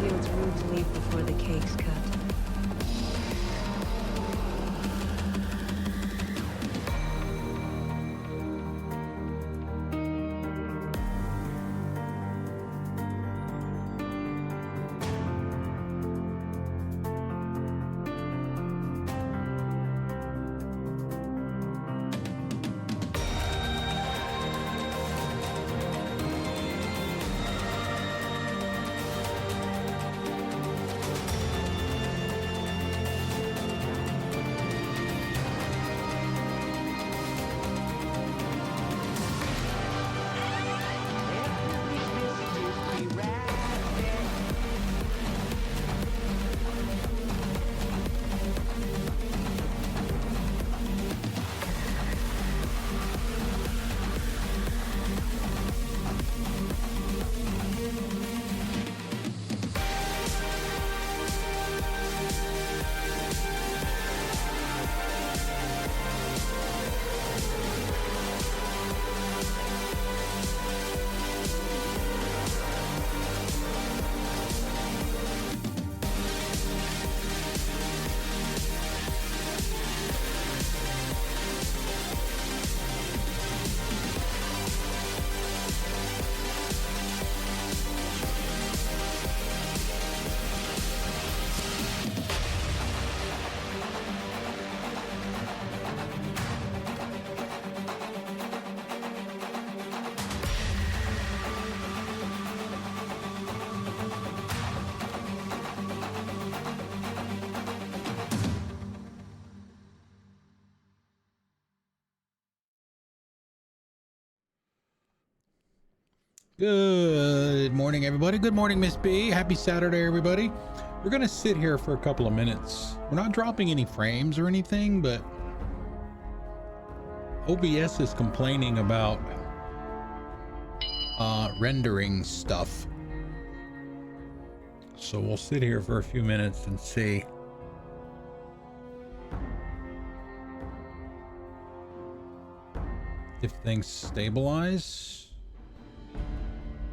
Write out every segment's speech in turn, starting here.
feels rude to leave before the cake's cut. Good morning, everybody. Good morning, Miss B. Happy Saturday, everybody. We're gonna sit here for a couple of minutes. We're not dropping any frames or anything, but OBS is complaining about rendering stuff. So we'll sit here for a few minutes and see. If things stabilize.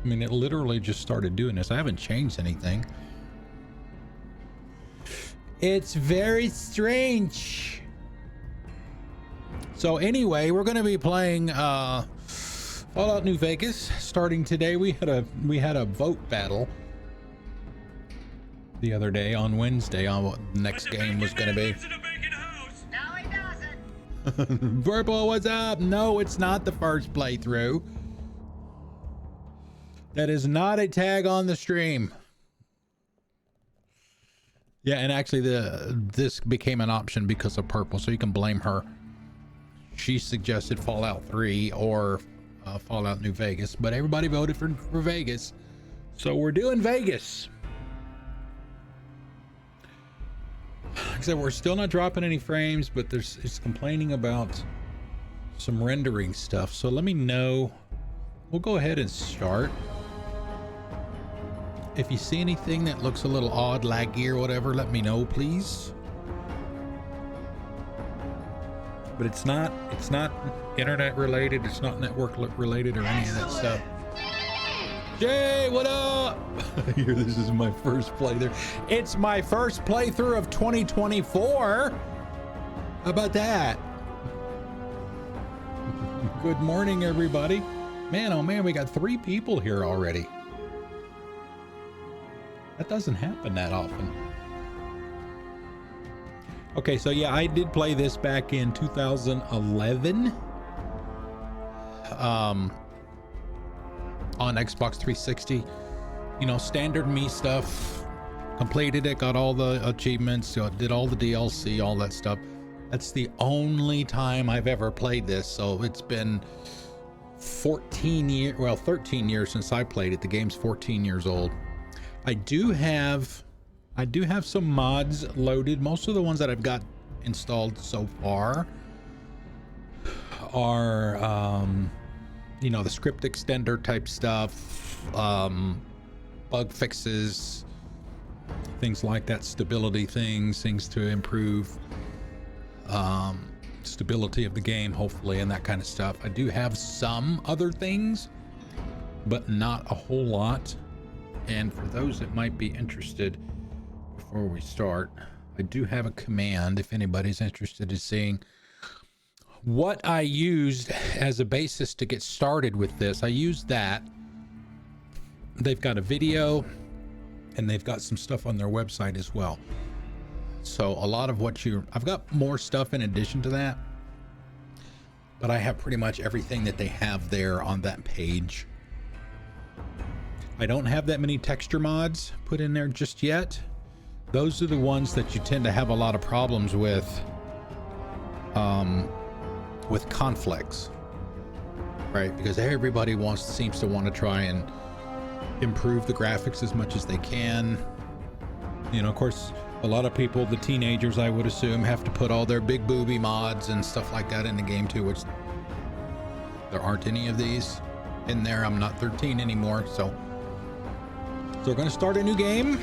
I mean, it literally just started doing this. I haven't changed anything. It's very strange. So anyway, we're going to be playing Fallout New Vegas starting today. We had a vote battle the other day on Wednesday on what the next game was going to be. No, he doesn't. Purple, what's up? No, it's not the first playthrough. That is not a tag on the stream. Yeah, and actually this became an option because of Purple, so you can blame her. She suggested Fallout 3 or Fallout New Vegas, but everybody voted for Vegas. So we're doing Vegas. Like I said, we're still not dropping any frames, but it's complaining about some rendering stuff. So let me know. We'll go ahead and start. If you see anything that looks a little odd, laggy or whatever, let me know, please. But it's not internet related, it's not network related or any of that stuff. Jay, what up? Here, this is my first playthrough. It's my first playthrough of 2024. How about that? Good morning, everybody. Man, oh man, we got 3 people here already. That doesn't happen that often. Okay, so yeah, I did play this back in 2011 on Xbox 360. You know, standard me stuff. Completed it, got all the achievements, did all the DLC, all that stuff. That's the only time I've ever played this, so it's been 13 years since I played it. The game's 14 years old. I do have some mods loaded. Most of the ones that I've got installed so far are you know, the script extender type stuff, bug fixes, things like that, stability things to improve stability of the game, hopefully, and that kind of stuff. I do have some other things, but not a whole lot. And for those that might be interested, before we start, I do have a command if anybody's interested in seeing what I used as a basis to get started with this. I used that. They've got a video and they've got some stuff on their website as well. So a lot of what I've got more stuff in addition to that, but I have pretty much everything that they have there on that page. I don't have that many texture mods put in there just yet. Those are the ones that you tend to have a lot of problems with conflicts, right? Because everybody seems to want to try and improve the graphics as much as they can. You know, of course, a lot of people, the teenagers, I would assume, have to put all their big booby mods and stuff like that in the game too, which there aren't any of these in there. I'm not 13 anymore, so we're going to start a new game.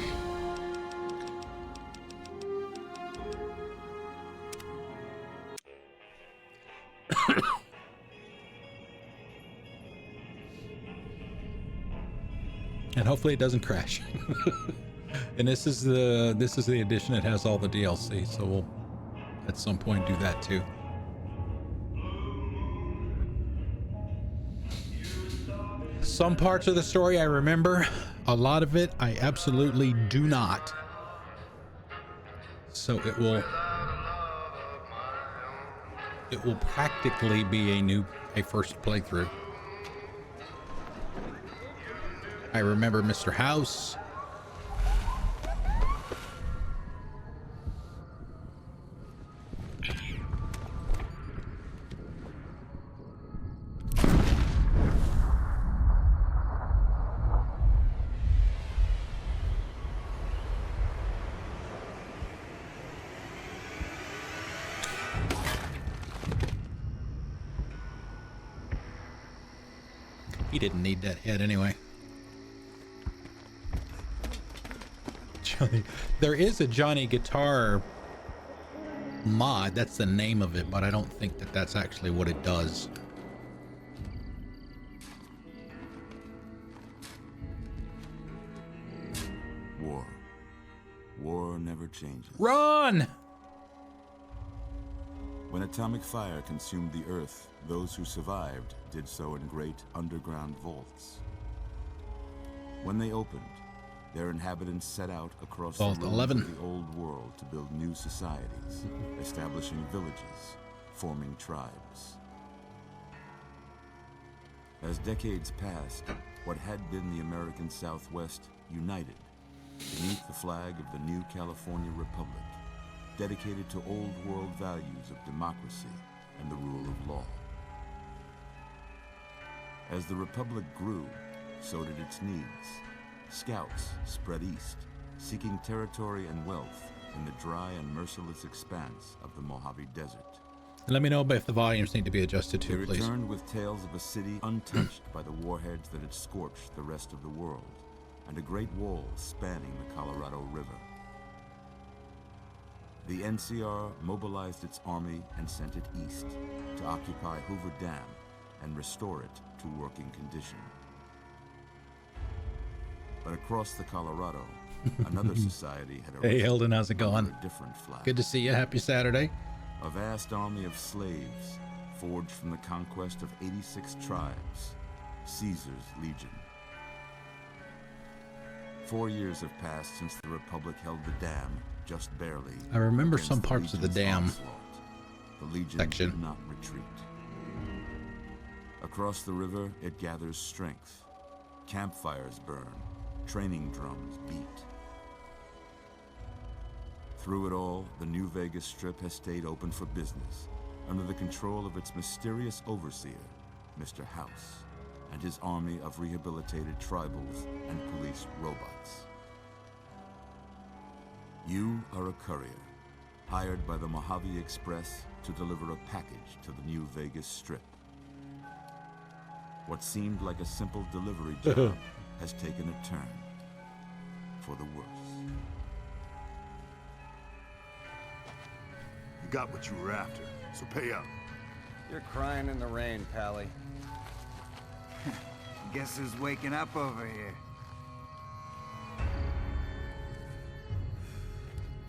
And hopefully it doesn't crash. And this is the edition that has all the DLC, so we'll at some point do that too. Some parts of the story I remember, a lot of it I absolutely do not. So it will practically be a first playthrough. I remember Mr. House. He didn't need that head anyway. There is a Johnny Guitar mod. That's the name of it, but I don't think that that's actually what it does. War never changes. Run! When atomic fire consumed the earth, those who survived did so in great underground vaults. When they opened, their inhabitants set out across the ruins of the old world to build new societies, establishing villages, forming tribes. As decades passed, what had been the American Southwest united beneath the flag of the new California Republic, dedicated to old world values of democracy and the rule of law. As the Republic grew, so did its needs. Scouts spread east, seeking territory and wealth in the dry and merciless expanse of the Mojave Desert. Let me know if the volumes need to be adjusted too, They please. returned with tales of a city untouched by the warheads that had scorched the rest of the world, and a great wall spanning the Colorado River. The NCR mobilized its army and sent it east to occupy Hoover Dam and restore it to working condition. But across the Colorado, another society had arisen. Hey, Eldon, how's it going? under a different flag. Good to see you. Happy Saturday. A vast army of slaves, forged from the conquest of 86 tribes, Caesar's Legion. 4 years have passed since the Republic held the dam, just barely. I remember against some parts of the Legion's dam onslaught. The Legion section. did not retreat. Across the river, it gathers strength. Campfires burn, training drums beat. Through it all, the New Vegas Strip has stayed open for business, under the control of its mysterious overseer, Mr. House, and his army of rehabilitated tribals and police robots. You are a courier, hired by the Mojave Express to deliver a package to the New Vegas Strip. What seemed like a simple delivery job has taken a turn for the worse. You got what you were after, so pay up. You're crying in the rain, Pally. Guess who's waking up over here?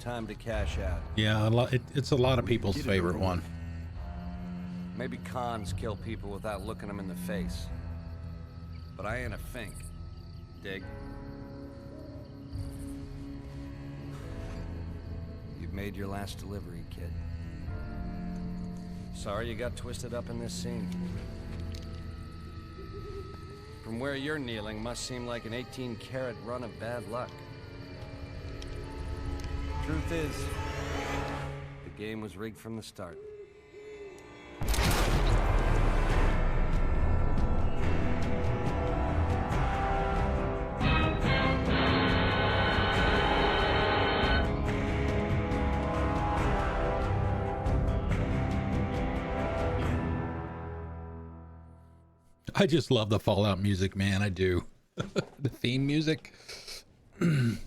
time to cash out. Yeah, it's a lot of people's favorite one. Maybe cons kill people without looking them in the face. But I ain't a fink. Dig? You've made your last delivery, kid. Sorry you got twisted up in this scene. From where you're kneeling must seem like an 18-carat run of bad luck. Truth is, the game was rigged from the start. I just love the Fallout music, man. I do. The theme music. I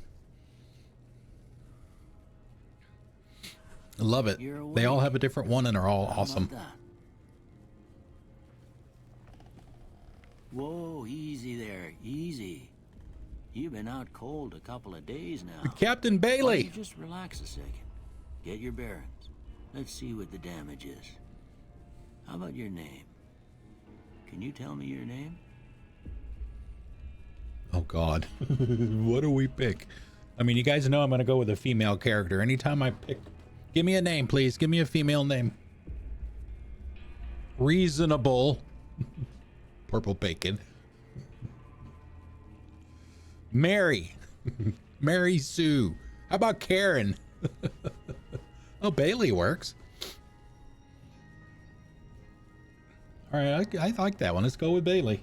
love it. They all have a different one and are all awesome. Whoa, easy there, easy. You've been out cold a couple of days now. Captain Why don't Bailey. you just relax a second. Get your bearings. Let's see what the damage is. How about your name? Can you tell me your name? Oh God. What do we pick? I mean, you guys know I'm gonna go with a female character. Anytime I pick, give me a name, please. Give me a female name. Reasonable. Purple bacon. Mary. Mary Sue. How about Karen? Oh, Bailey works. All right, I like that one. Let's go with Bailey.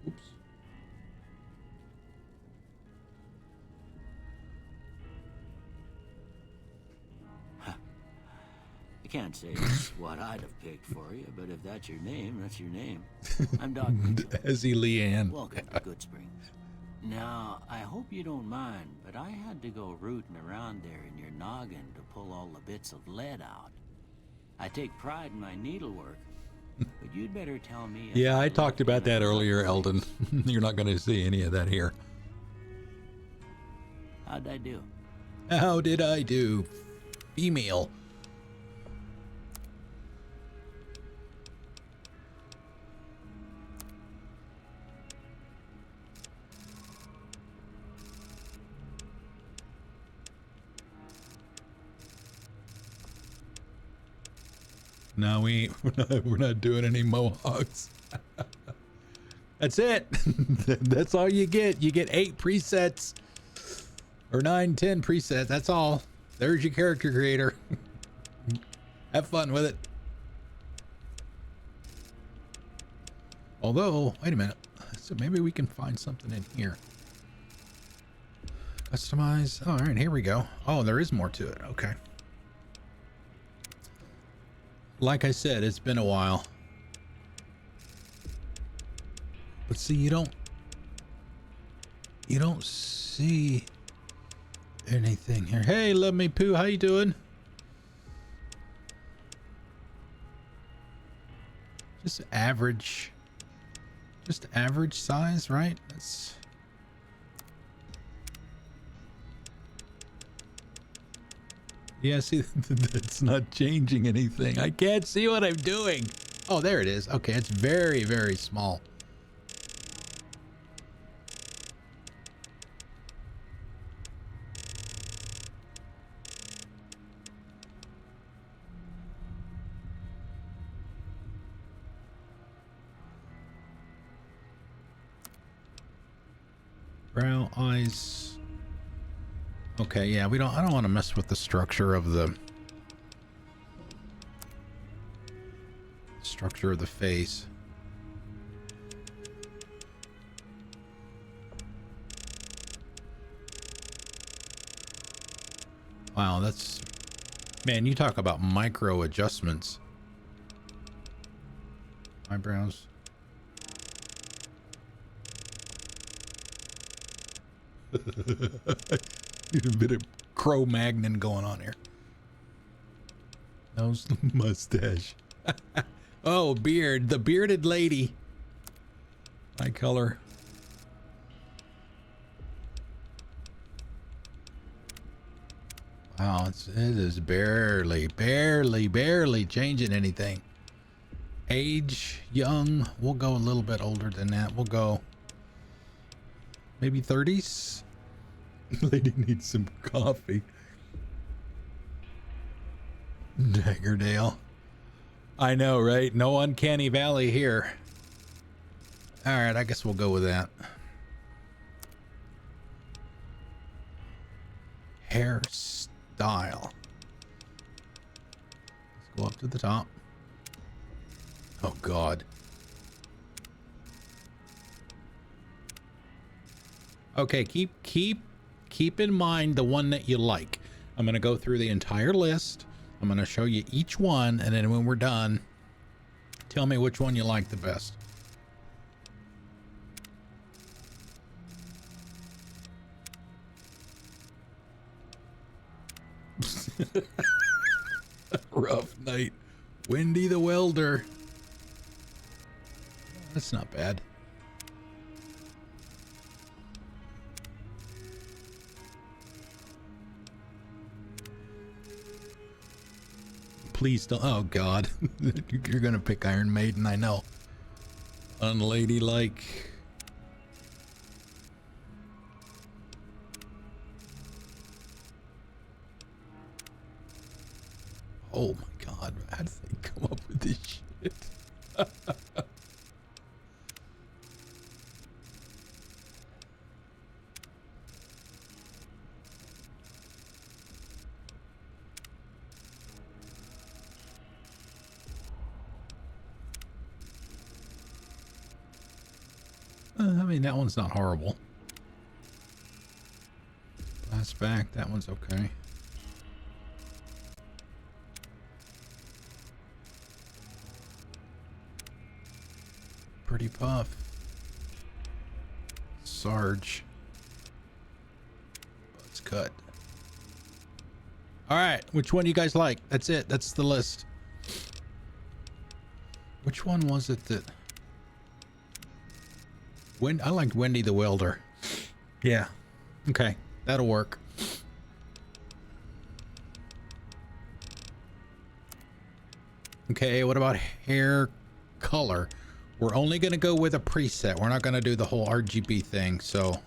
Oops. I can't say it's what I'd have picked for you, but if that's your name, that's your name. I'm Doc. Ezzy Leanne. Welcome to Goodsprings. Now, I hope you don't mind, but I had to go rooting around there in your noggin to pull all the bits of lead out. I take pride in my needlework, but you'd better tell me. Yeah, I talked about that earlier, Eldon. You're not going to see any of that here. How'd I do? How did I do? Female. No, we're not doing any mohawks. That's it. That's all you get. You get 8 presets or 9, 10 presets. That's all. There's your character creator. Have fun with it. Although, wait a minute. So maybe we can find something in here. Customize. All right, here we go. Oh, there is more to it. Okay. Like I said, it's been a while. But see, you don't see anything here. Hey, Love Me Pooh, how you doing? Just average size, right? That's yeah, see, that's not changing anything. I can't see what I'm doing. Oh, there it is. Okay, it's very, very small. Brow, eyes. Okay, yeah, I don't want to mess with the structure of the face. Wow, that's, man, you talk about micro adjustments. Eyebrows. A bit of Cro-Magnon going on here. Nose, mustache. Oh, beard. The bearded lady. Eye color. Oh, it is barely changing anything. Age, young. We'll go a little bit older than that. We'll go maybe 30s. Lady needs some coffee. Daggerdale. I know, right? No uncanny valley here. All right, I guess we'll go with that. Hairstyle. Let's go up to the top. Oh God. Okay, keep in mind the one that you like. I'm gonna go through the entire list. I'm gonna show you each one, and then when we're done, tell me which one you like the best. Rough night. Wendy the welder. That's not bad. Please don't. Oh God. You're gonna pick Iron Maiden, I know. Unladylike. Oh my God, how did they come up with this shit? I mean, that one's not horrible. Glass back, that one's okay. Pretty puff. Sarge. Buzz cut. All right, which one you guys like? That's it. That's the list. Which one was it that... I liked Wendy the welder. Yeah. Okay, that'll work. Okay, what about hair color? We're only going to go with a preset. We're not going to do the whole RGB thing, so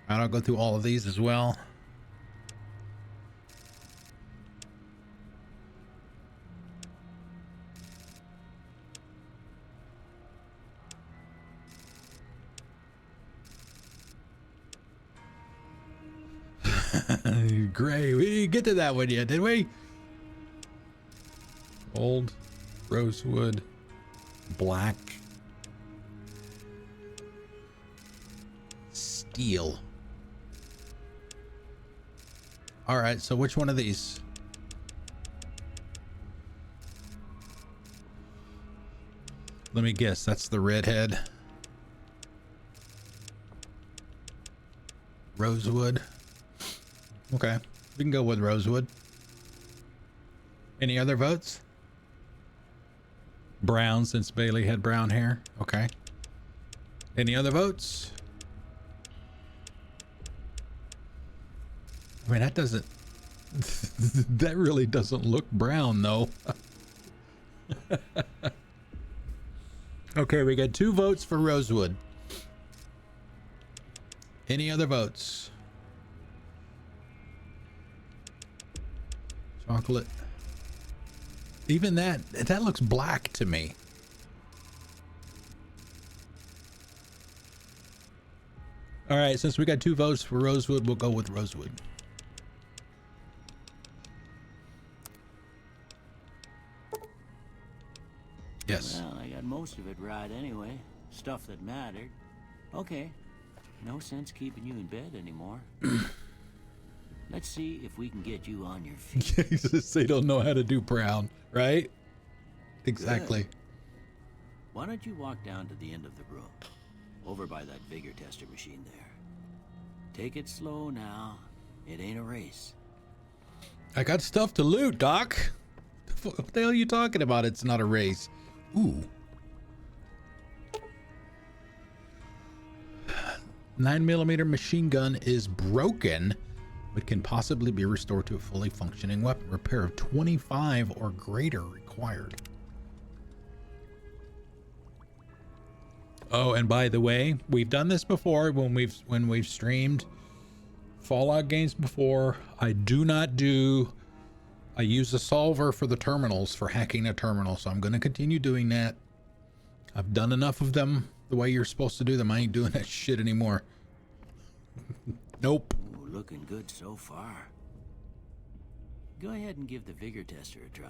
I'll go through all of these as well. Gray. We didn't get to that one yet, did we? Gold, rosewood, black, steel. All right, so which one of these? Let me guess, that's the redhead. Rosewood. Okay, we can go with rosewood. Any other votes? Brown, since Bailey had brown hair. Okay. Any other votes? I mean, that doesn't... that really doesn't look brown, though. Okay, we got 2 votes for rosewood. Any other votes? Chocolate. Even that looks black to me. All right, since we got 2 votes for rosewood, we'll go with rosewood. Yes. Well, I got most of it right anyway. Stuff that mattered. Okay. No sense keeping you in bed anymore. Let's see if we can get you on your feet. They don't know how to do brown, right? Exactly. Good. Why don't you walk down to the end of the room, over by that vigor tester machine there. Take it slow now. It ain't a race. I got stuff to loot, Doc. What the hell are you talking about? It's not a race. Ooh. 9mm machine gun is broken. but can possibly be restored to a fully functioning weapon. Repair of 25 or greater required. Oh, and by the way, we've done this before when we've streamed Fallout games before. I use a solver for the terminals, for hacking a terminal, so I'm going to continue doing that. I've done enough of them the way you're supposed to do them. I ain't doing that shit anymore. Nope. Ooh, looking good so far. Go ahead and give the vigor tester a try.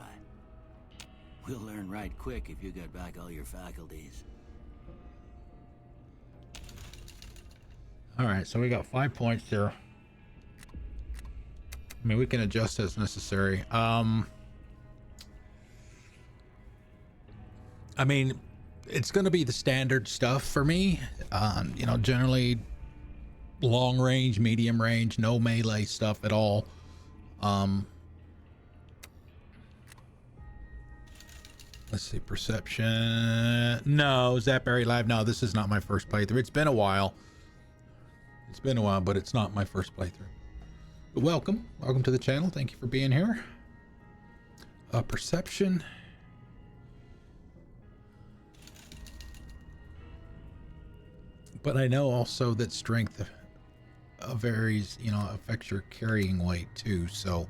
We'll learn right quick if you got back all your faculties. All right, so we got 5 points there. I mean, we can adjust as necessary. I mean, it's going to be the standard stuff for me. You know, generally long range, medium range, no melee stuff at all. Let's see, perception. No, is that Barry Live? No, this is not my first playthrough. It's been a while. It's been a while, but it's not my first playthrough. But welcome to the channel. Thank you for being here. Perception. But I know also that strength varies, you know, affects your carrying weight too. So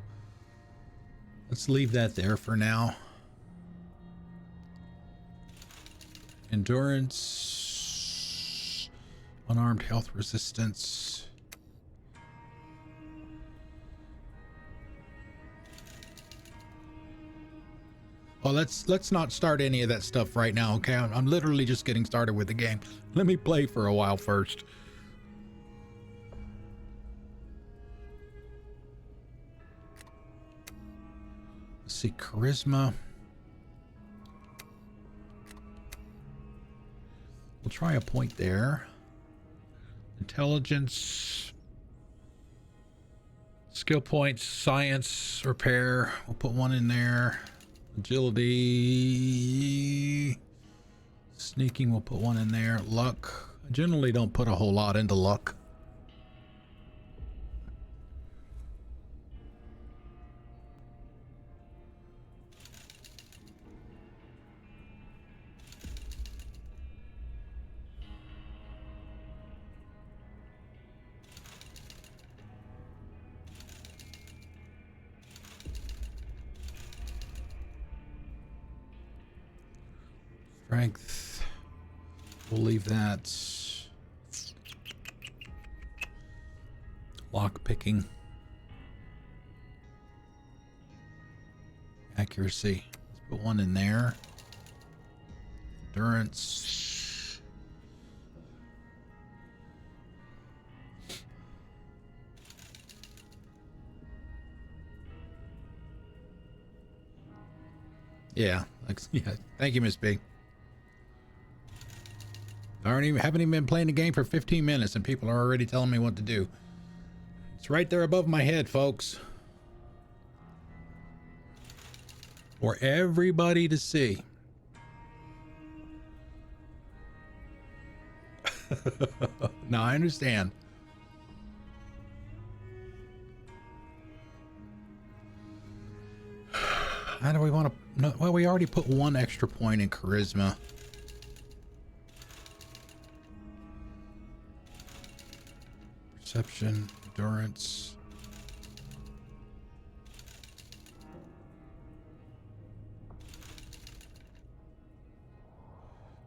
let's leave that there for now. Endurance, unarmed health resistance. Well, let's not start any of that stuff right now, okay? I'm literally just getting started with the game. Let me play for a while first. Let's see, charisma. We'll try a point there. Intelligence. Skill points, science, repair. We'll put one in there. Agility. Sneaking, we'll put one in there. Luck. I generally don't put a whole lot into luck. Strength. We'll leave that. Lock picking. Accuracy. Let's put one in there. Endurance. Yeah. Thank you, Miss B. I haven't even been playing the game for 15 minutes and people are already telling me what to do. It's right there above my head, folks. For everybody to see. No, I understand. How do we want to... No, well, we already put one extra point in charisma. Perception, endurance.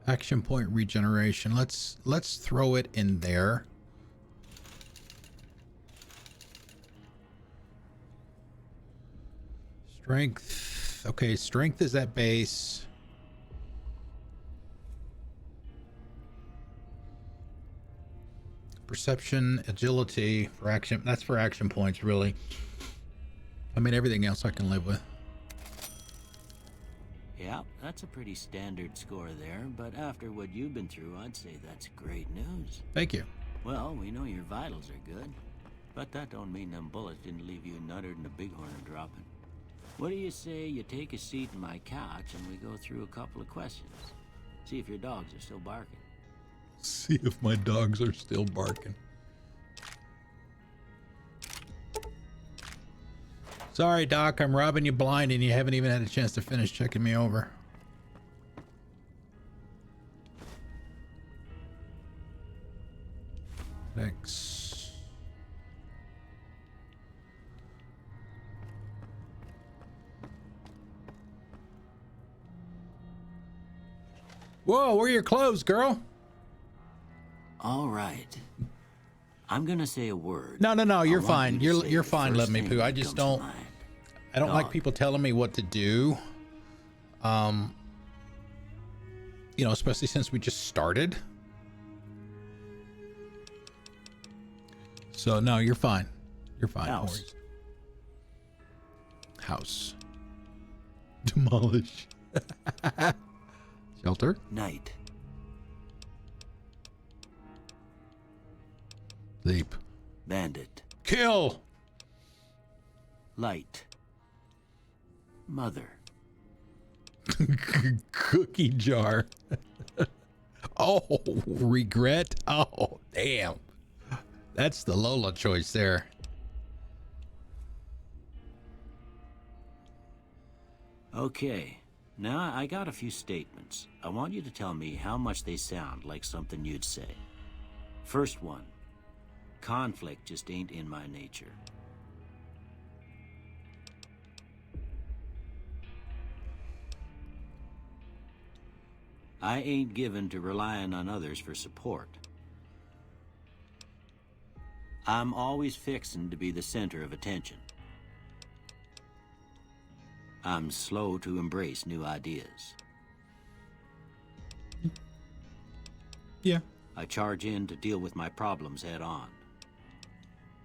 Action point regeneration. Let's throw it in there. Strength. Okay, strength is at base. Perception, agility for action. That's for action points, really. I mean, everything else I can live with. Yeah, that's a pretty standard score there, but after what you've been through, I'd say that's great news. Thank you. Well, we know your vitals are good, but that don't mean them bullets didn't leave you nuttered and a bighorn dropping. What do you say you take a seat in my couch and we go through a couple of questions? See if your dogs are still barking. See if my dogs are still barking. Sorry, Doc, I'm robbing you blind and you haven't even had a chance to finish checking me over. Thanks. Whoa, where are your clothes, girl? All right. I'm gonna say a word. No, you're I want fine. you to say You're the fine, first Let Me thing Poo. I that just comes to don't. mind. I don't like Dog. people telling me what to do. You know, especially since we just started. So no, you're fine. You're fine. No House. worries. House. Demolish. Shelter. Night. Sleep. Bandit. Kill. Light. Mother. Cookie jar. Oh, regret. Oh, damn. That's the Lola choice there. Okay. Now I got a few statements. I want you to tell me how much they sound like something you'd say. First one. Conflict just ain't in my nature. I ain't given to relying on others for support. I'm always fixin' to be the center of attention. I'm slow to embrace new ideas. Yeah. I charge in to deal with my problems head on.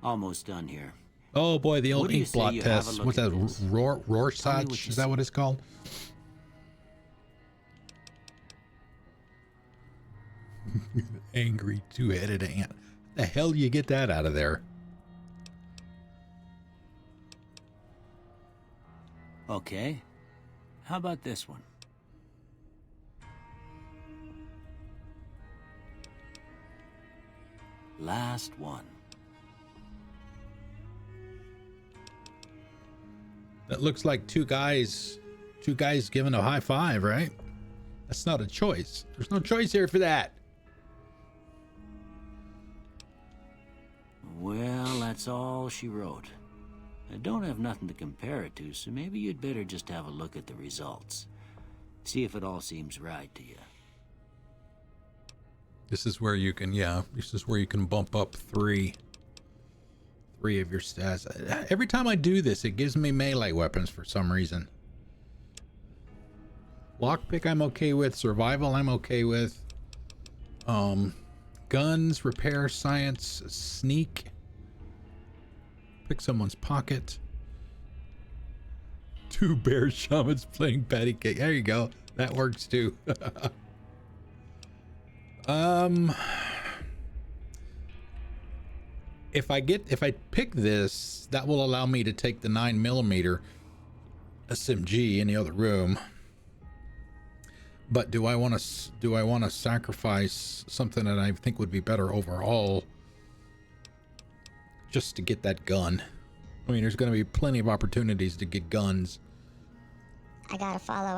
Almost done here. Oh boy, the What old do you ink say blot you have a test. look What's at that? this? Tell me what Rorschach? you Is that what it's called? Angry two-headed ant. The hell you get that out of there? Okay. How about this one? Last one. That looks like two guys giving a high five, right? That's not a choice. There's no choice here for that. Well, that's all she wrote. I don't have nothing to compare it to, so maybe you'd better just have a look at the results. See if it all seems right to you. This is where you can, this is where you can bump up three of your stats. Every time I do this, it gives me melee weapons for some reason. Lockpick I'm okay with. Survival I'm okay with. Guns, repair, science, sneak. Pick someone's pocket. Two bear shamans playing patty cake. There you go. That works too. If I pick this, that will allow me to take the 9mm SMG in the other room. But do I want to sacrifice something that I think would be better overall just to get that gun? I mean, there's going to be plenty of opportunities to get guns. I gotta follow.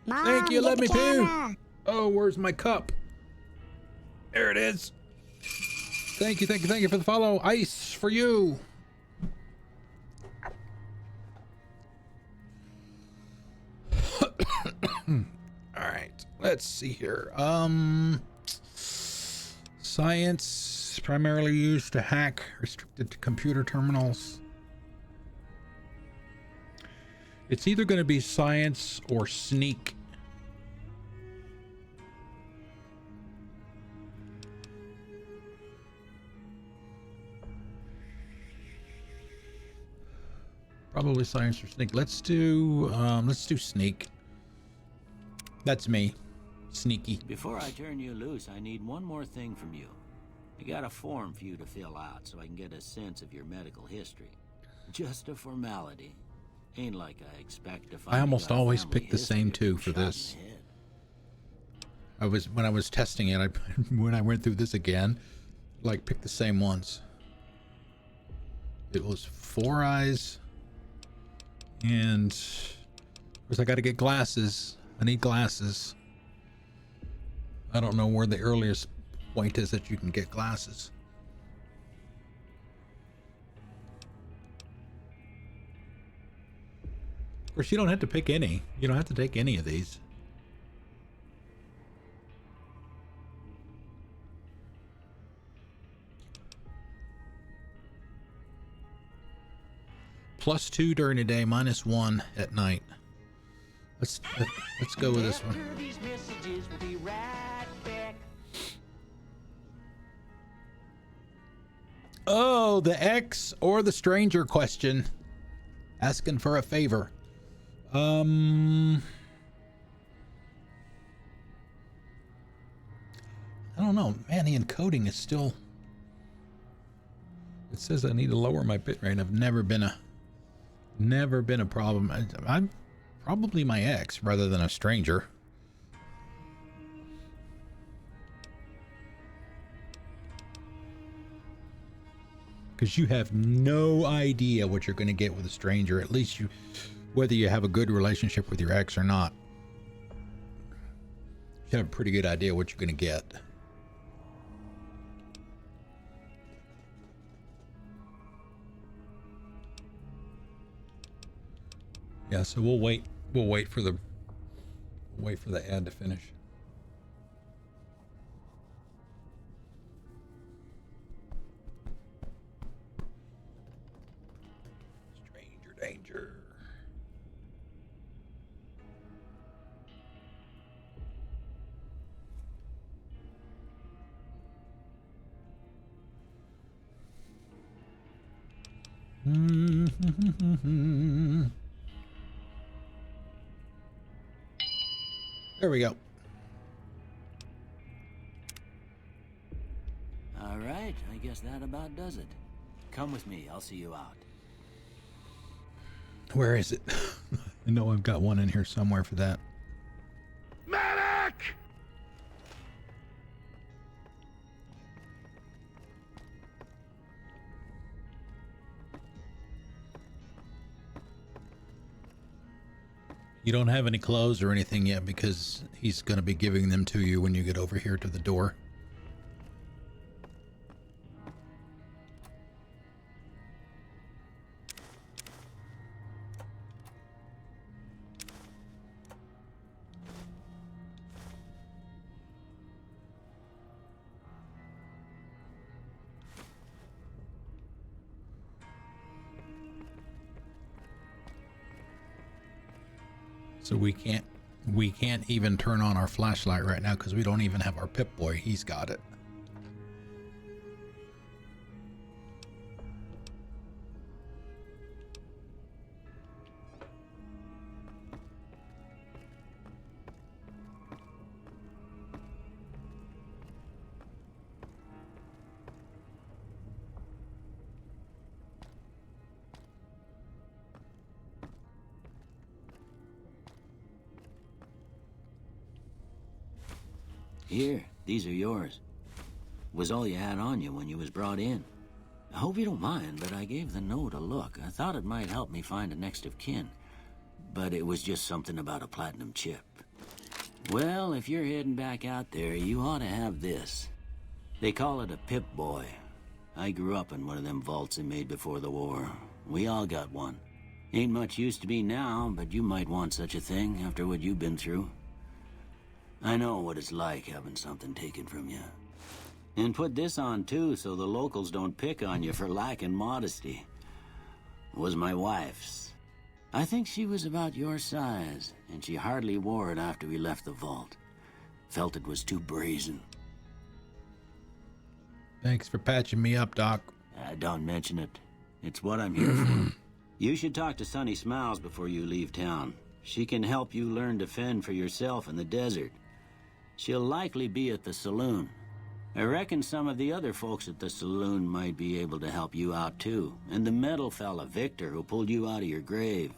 Mom, Thank you, get let the me poo. camera. Oh, where's my cup? There it is. Thank you for the follow. Ice for you. All right, let's see here. Science primarily used to hack, restricted to computer terminals. It's either going to be science or sneak. Probably science or sneak. Let's do sneak. That's me. Sneaky. Before I turn you loose, I need one more thing from you. I got a form for you to fill out so I can get a sense of your medical history. Just a formality. Ain't like I expect to find. I almost you got a always family pick the history same of two being for shot in this. the head. When I was testing it, when I went through this again, like pick the same ones. It was 4 eyes. And of course I got to get glasses. I need glasses. I don't know where the earliest point is that you can get glasses. Of course, you don't have to pick any. You don't have to take any of these. +2 during the day, -1 at night. Let's go with this one. Oh, the X or the stranger question. Asking for a favor. I don't know. Man, the encoding is still... It says I need to lower my bitrate. I've never been a problem. I'm probably my ex rather than a stranger. Because you have no idea what you're going to get with a stranger. At least you, whether you have a good relationship with your ex or not, you have a pretty good idea what you're going to get. Yeah, so we'll wait for the ad to finish. Stranger danger. There we go. All right, I guess that about does it. Come with me, I'll see you out. Where is it? I know I've got one in here somewhere for that. Medic! You don't have any clothes or anything yet because he's going to be giving them to you when you get over here to the door. So we can't even turn on our flashlight right now because we don't even have our Pip-Boy. He's got it. Here, these are yours. Was all you had on you when you was brought in. I hope you don't mind, but I gave the note a look. I thought it might help me find a next of kin. But it was just something about a platinum chip. Well, if you're heading back out there, you ought to have this. They call it a Pip-Boy. I grew up in one of them vaults they made before the war. We all got one. Ain't much use to be now, but you might want such a thing after what you've been through. I know what it's like having something taken from you. And put this on too, so the locals don't pick on you for lacking modesty. It was my wife's. I think she was about your size, and she hardly wore it after we left the vault. Felt it was too brazen. Thanks for patching me up, Doc. Don't mention it. It's what I'm here for. You should talk to Sunny Smiles before you leave town. She can help you learn to fend for yourself in the desert. She'll likely be at the saloon. I reckon some of the other folks at the saloon might be able to help you out too. And the metal fella, Victor, who pulled you out of your grave.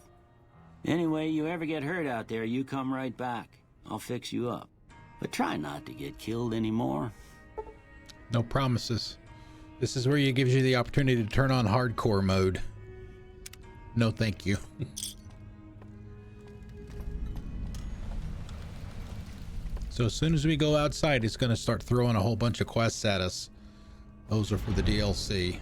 Anyway, you ever get hurt out there, you come right back. I'll fix you up. But try not to get killed anymore. No promises. This is where it gives you the opportunity to turn on hardcore mode. No, thank you. So as soon as we go outside, it's going to start throwing a whole bunch of quests at us. Those are for the DLC.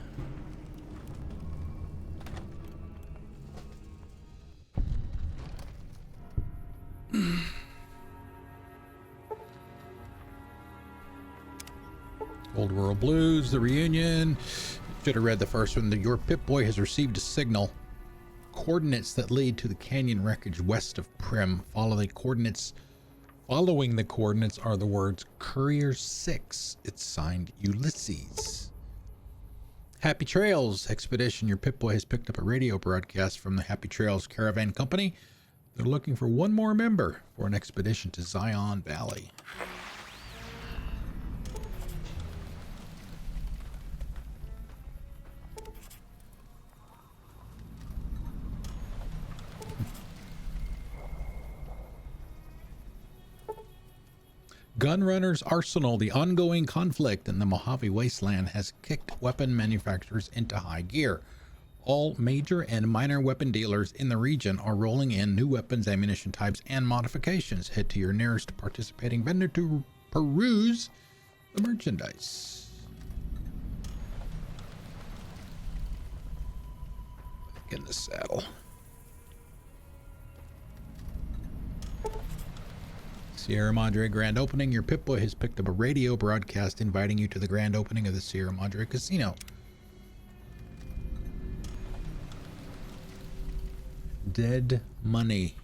Old World Blues, the reunion. Should have read the first one. Your Pip-Boy has received a signal. Coordinates that lead to the canyon wreckage west of Prim. Following the coordinates are the words Courier 6. It's signed Ulysses. Happy Trails Expedition. Your Pip-Boy has picked up a radio broadcast from the Happy Trails Caravan Company. They're looking for one more member for an expedition to Zion Valley. Gunrunner's Arsenal. The ongoing conflict in the Mojave Wasteland has kicked weapon manufacturers into high gear. All major and minor weapon dealers in the region are rolling in new weapons, ammunition types, and modifications. Head to your nearest participating vendor to peruse the merchandise. Get in the saddle. Sierra Madre Grand Opening. Your Pip-Boy has picked up a radio broadcast inviting you to the grand opening of the Sierra Madre Casino. Dead money.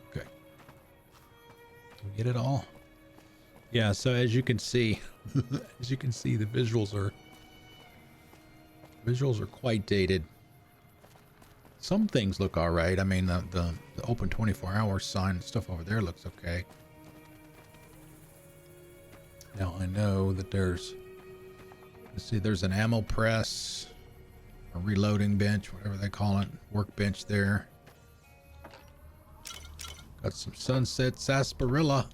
Okay. Did we get it all? Yeah, so as you can see, the visuals are quite dated. Some things look all right. I mean, the open 24-hour sign and stuff over there looks okay. Now I know that there's, let's see, there's an ammo press, a reloading bench, whatever they call it, workbench there. Got some sunset sarsaparilla.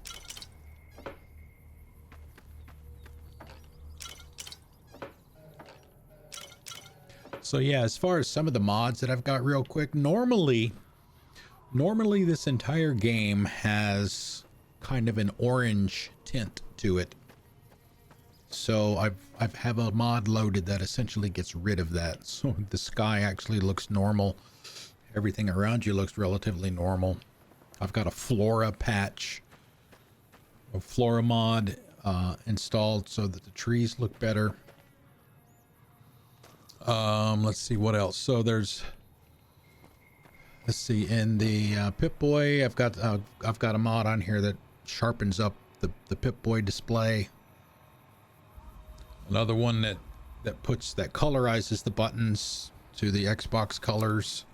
So yeah, as far as some of the mods that I've got real quick, normally this entire game has kind of an orange tint to it. So I've have a mod loaded that essentially gets rid of that. So the sky actually looks normal. Everything around you looks relatively normal. I've got a flora patch, a flora mod installed so that the trees look better. Let's see what else. So let's see, in the Pip-Boy, I've got a mod on here that sharpens up the Pip-Boy display. Another one that colorizes the buttons to the Xbox colors.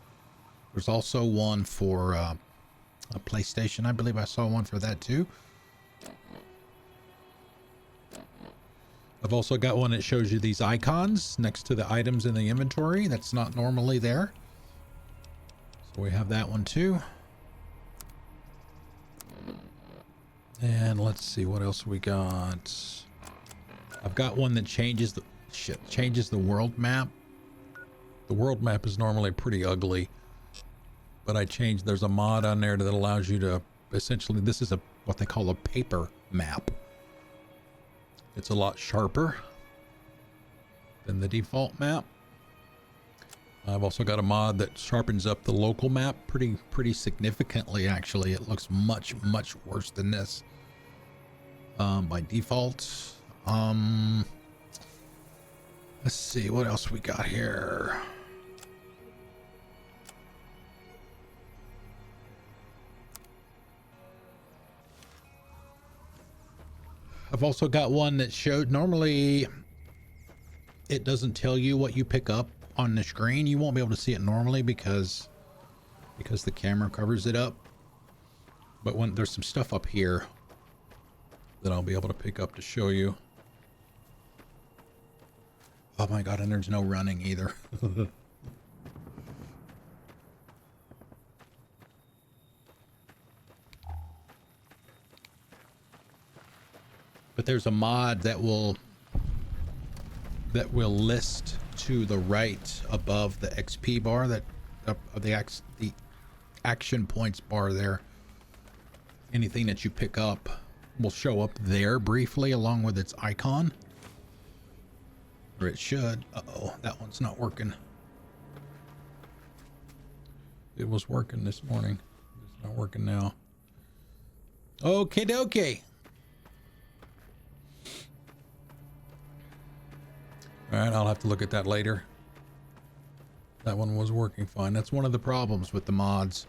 There's also one for a PlayStation. I believe I saw one for that too. I've also got one that shows you these icons next to the items in the inventory. That's not normally there. So we have that one too. And let's see what else we got. I've got one that changes the world map. The world map is normally pretty ugly, but there's a mod on there that allows you to essentially, this is what they call a paper map. It's a lot sharper than the default map. I've also got a mod that sharpens up the local map pretty significantly, actually. It looks much worse than this by default. Let's see what else we got here. I've also got one that showed, normally it doesn't tell you what you pick up on the screen. You won't be able to see it normally because the camera covers it up. But when there's some stuff up here that I'll be able to pick up to show you. Oh my God, and there's no running either. But there's a mod that will list to the right above the XP bar, that the action points bar there. Anything that you pick up will show up there briefly along with its icon. Or it should. Uh-oh, that one's not working. It was working this morning. It's not working now. Okay, dokie. All right, I'll have to look at that later. That one was working fine. That's one of the problems with the mods.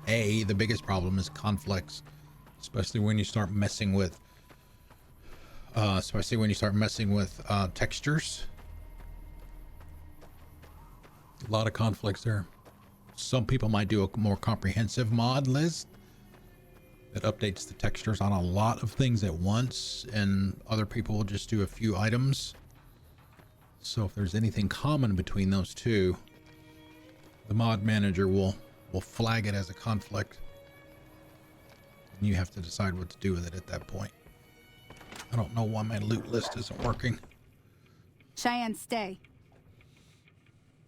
The biggest problem is conflicts, especially when you start messing with textures. A lot of conflicts there. Some people might do a more comprehensive mod list that updates the textures on a lot of things at once, and other people will just do a few items. So if there's anything common between those two, the mod manager will flag it as a conflict, and you have to decide what to do with it at that point. I don't know why my loot list isn't working. Cheyenne, stay.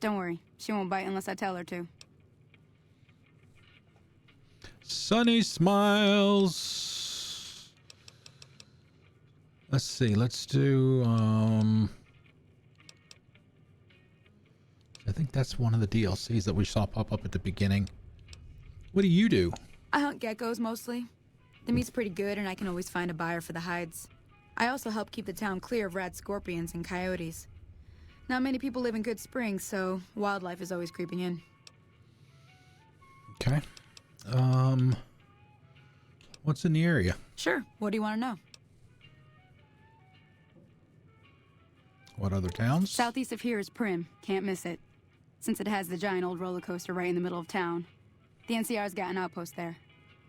Don't worry, she won't bite unless I tell her to. Sunny smiles. Let's see, let's do I think that's one of the DLCs that we saw pop up at the beginning. What do you do? I hunt geckos mostly. The meat's pretty good and I can always find a buyer for the hides. I also help keep the town clear of rad scorpions and coyotes. Not many people live in Goodsprings, so wildlife is always creeping in. Okay. What's in the area? Sure, what do you want to know? What other towns? Southeast of here is Prim, can't miss it. Since it has the giant old roller coaster right in the middle of town. The NCR's got an outpost there.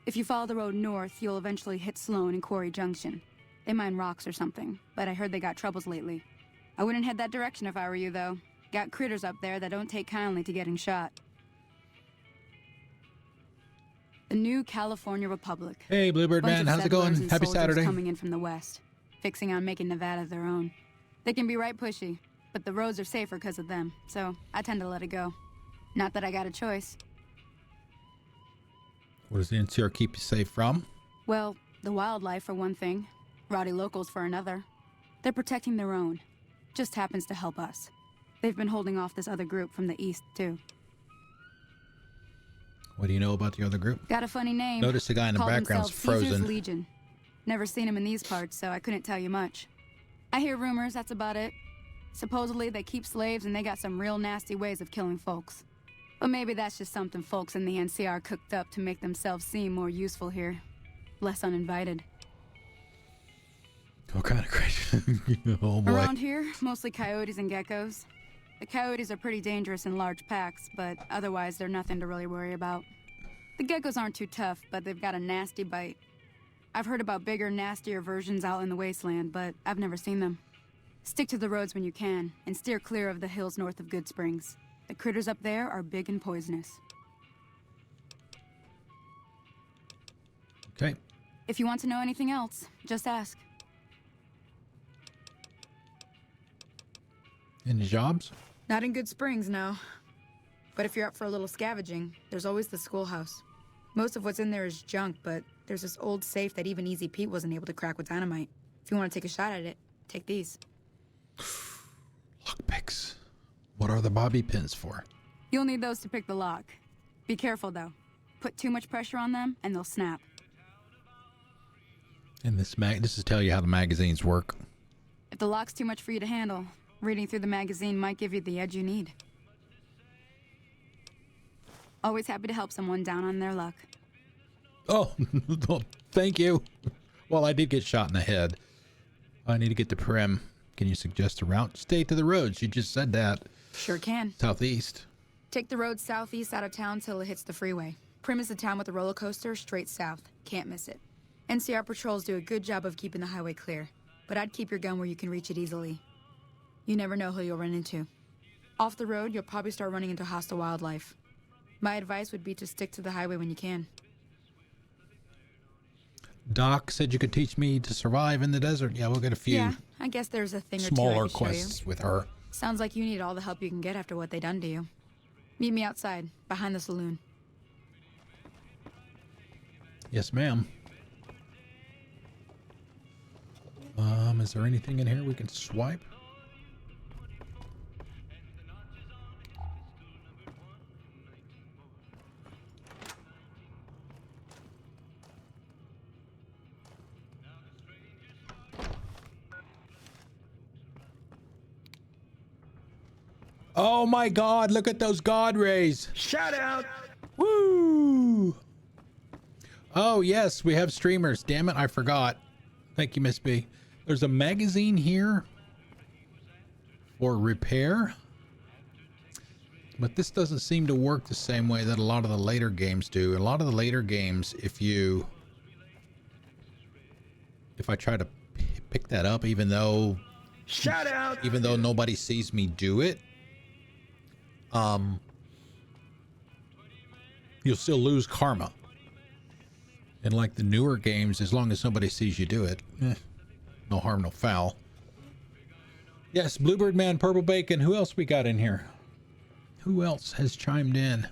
If you follow the road north, you'll eventually hit Sloan and Quarry Junction. They mine rocks or something, but I heard they got troubles lately. I wouldn't head that direction if I were you, though. Got critters up there that don't take kindly to getting shot. The new California Republic. Hey, Bluebird Man, how's it going? Happy Saturday. Coming in from the west, fixing on making Nevada their own. They can be right pushy, but the roads are safer because of them, so I tend to let it go. Not that I got a choice. What does the NCR keep you safe from? Well, the wildlife for one thing, rowdy locals for another. They're protecting their own. Just happens to help us. They've been holding off this other group from the east, too. What do you know about the other group? Got a funny name. Notice the guy in the Call background's themselves Caesar's frozen. Legion. Never seen him in these parts, so I couldn't tell you much. I hear rumors, that's about it. Supposedly they keep slaves and they got some real nasty ways of killing folks. But maybe that's just something folks in the NCR cooked up to make themselves seem more useful here. Less uninvited. What kind of crazy? Oh boy. Around here, mostly coyotes and geckos. The coyotes are pretty dangerous in large packs, but otherwise they're nothing to really worry about. The geckos aren't too tough, but they've got a nasty bite. I've heard about bigger, nastier versions out in the wasteland, but I've never seen them. Stick to the roads when you can, and steer clear of the hills north of Goodsprings. The critters up there are big and poisonous. Okay. If you want to know anything else, just ask. Any jobs? Not in Goodsprings, no. But if you're up for a little scavenging, there's always the schoolhouse. Most of what's in there is junk, but there's this old safe that even Easy Pete wasn't able to crack with dynamite. If you want to take a shot at it, take these. Lockpicks. What are the bobby pins for? You'll need those to pick the lock. Be careful, though. Put too much pressure on them, and they'll snap. And this is to tell you how the magazines work. If the lock's too much for you to handle, reading through the magazine might give you the edge you need. Always happy to help someone down on their luck. Oh, well, thank you. Well, I did get shot in the head. I need to get to Prim. Can you suggest a route? Stay to the roads. You just said that. Sure can. Southeast. Take the road southeast out of town till it hits the freeway. Prim is the town with the roller coaster straight south. Can't miss it. NCR patrols do a good job of keeping the highway clear, but I'd keep your gun where you can reach it easily. You never know who you'll run into. Off the road, you'll probably start running into hostile wildlife. My advice would be to stick to the highway when you can. Doc said you could teach me to survive in the desert. Yeah, we'll get a few Yeah, I guess there's a thing or two I smaller could show you. quests with her. Sounds like you need all the help you can get after what they done to you. Meet me outside, behind the saloon. Yes, ma'am. Is there anything in here we can swipe? Oh my God, look at those God rays. Shout out! Woo! Oh yes, we have streamers. Damn it, I forgot. Thank you, Miss B. There's a magazine here for repair. But this doesn't seem to work the same way that a lot of the later games do. A lot of the later games, if I try to pick that up, even though Shout out! even though nobody sees me do it, you'll still lose karma. And like the newer games, as long as somebody sees you do it, no harm, no foul. Yes, Bluebird Man, Purple Bacon. Who else we got in here? Who else has chimed in?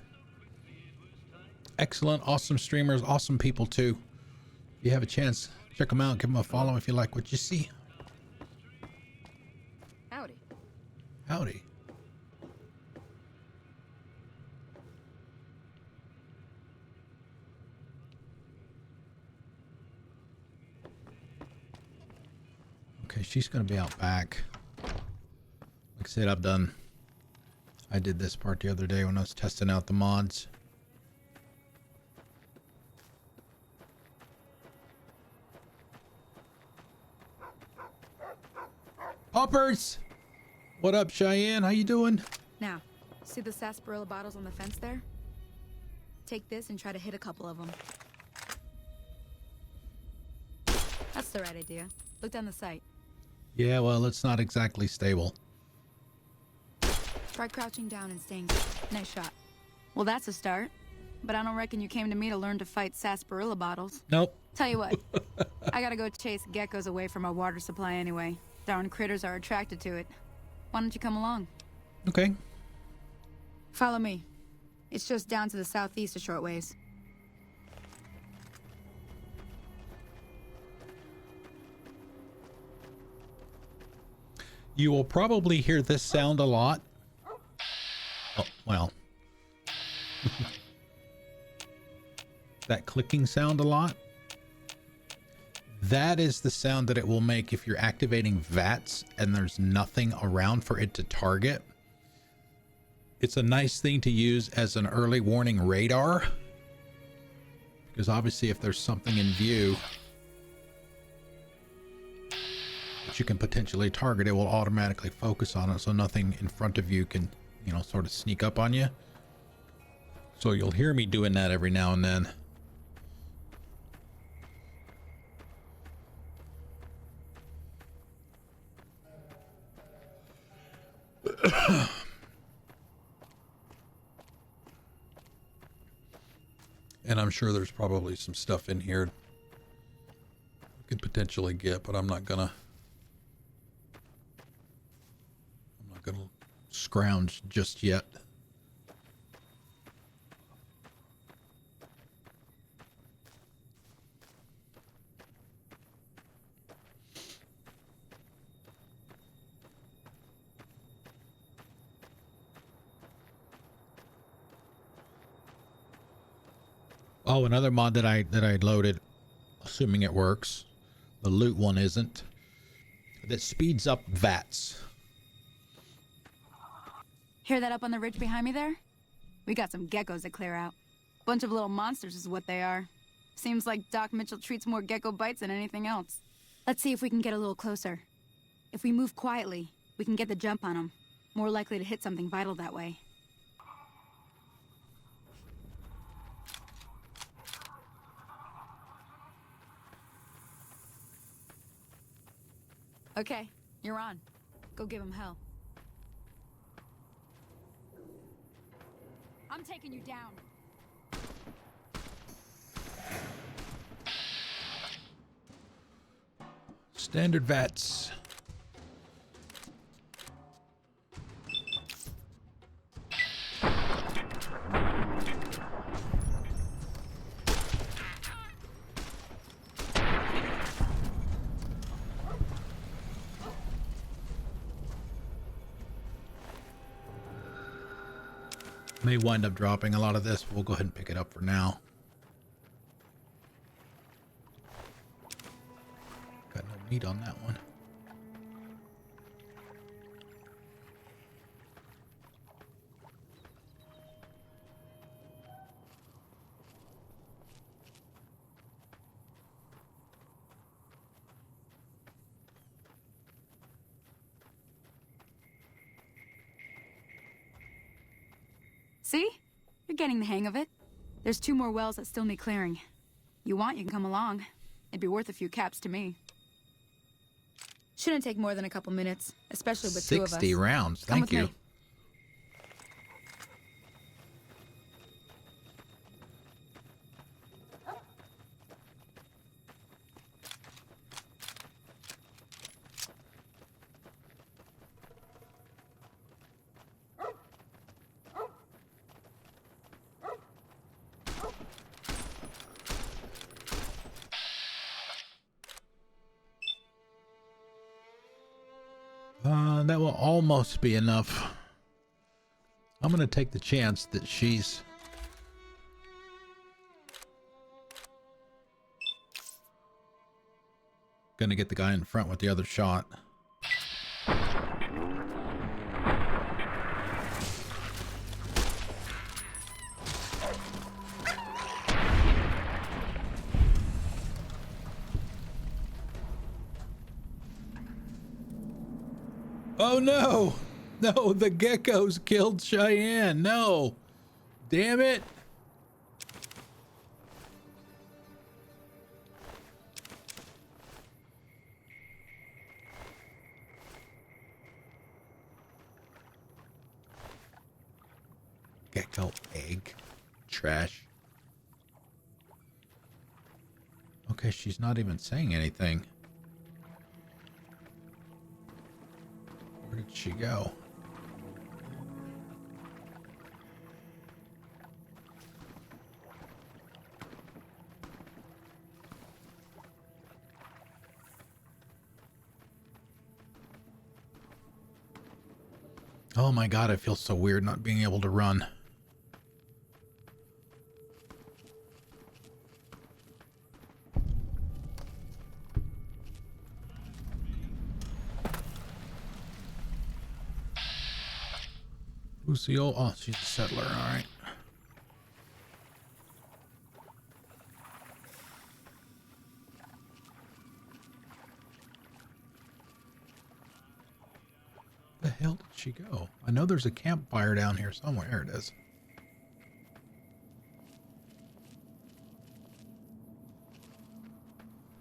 Excellent, awesome streamers, awesome people too. If you have a chance, check them out. Give them a follow if you like what you see. Howdy. Howdy. Okay, she's gonna be out back. Like I said, I did this part the other day when I was testing out the mods. Poppers! What up, Cheyenne? How you doing? Now, see the sarsaparilla bottles on the fence there? Take this and try to hit a couple of them. That's the right idea. Look down the sight. Yeah, well, it's not exactly stable. Try crouching down and staying. Nice shot. Well, that's a start. But I don't reckon you came to me to learn to fight sarsaparilla bottles. Nope. Tell you what, I gotta go chase geckos away from our water supply anyway. Darn critters are attracted to it. Why don't you come along? Okay. Follow me. It's just down to the southeast a short ways. You will probably hear this sound a lot. Oh, well. That clicking sound a lot. That is the sound that it will make if you're activating VATS and there's nothing around for it to target. It's a nice thing to use as an early warning radar, because obviously if there's something in view that you can potentially target, it will automatically focus on it, so nothing in front of you can, sort of sneak up on you. So you'll hear me doing that every now and then. And I'm sure there's probably some stuff in here we could potentially get, but I'm not gonna scrounge just yet. Oh, another mod that I loaded, assuming it works. The loot one isn't. That speeds up VATS. Hear that up on the ridge behind me there? We got some geckos to clear out. Bunch of little monsters is what they are. Seems like Doc Mitchell treats more gecko bites than anything else. Let's see if we can get a little closer. If we move quietly, we can get the jump on them. More likely to hit something vital that way. Okay, you're on. Go give him hell. I'm taking you down. Standard vets. May wind up dropping a lot of this. We'll go ahead and pick it up for now. Got no meat on that one. See? You're getting the hang of it. There's 2 more wells that still need clearing. You want, you can come along. It'd be worth a few caps to me. Shouldn't take more than a couple minutes, especially with 2 of us. 60 rounds, Come thank with you. me. That will almost be enough. I'm gonna take the chance that she's gonna get the guy in front with the other shot. Oh no! No, the geckos killed Cheyenne. No! Damn it! Gecko egg. Trash. Okay, she's not even saying anything. Where did she go? Oh my god, I feel so weird not being able to run. Who's the old... Oh, she's a settler, alright. Where the hell did she go? I know there's a campfire down here somewhere. Here it is.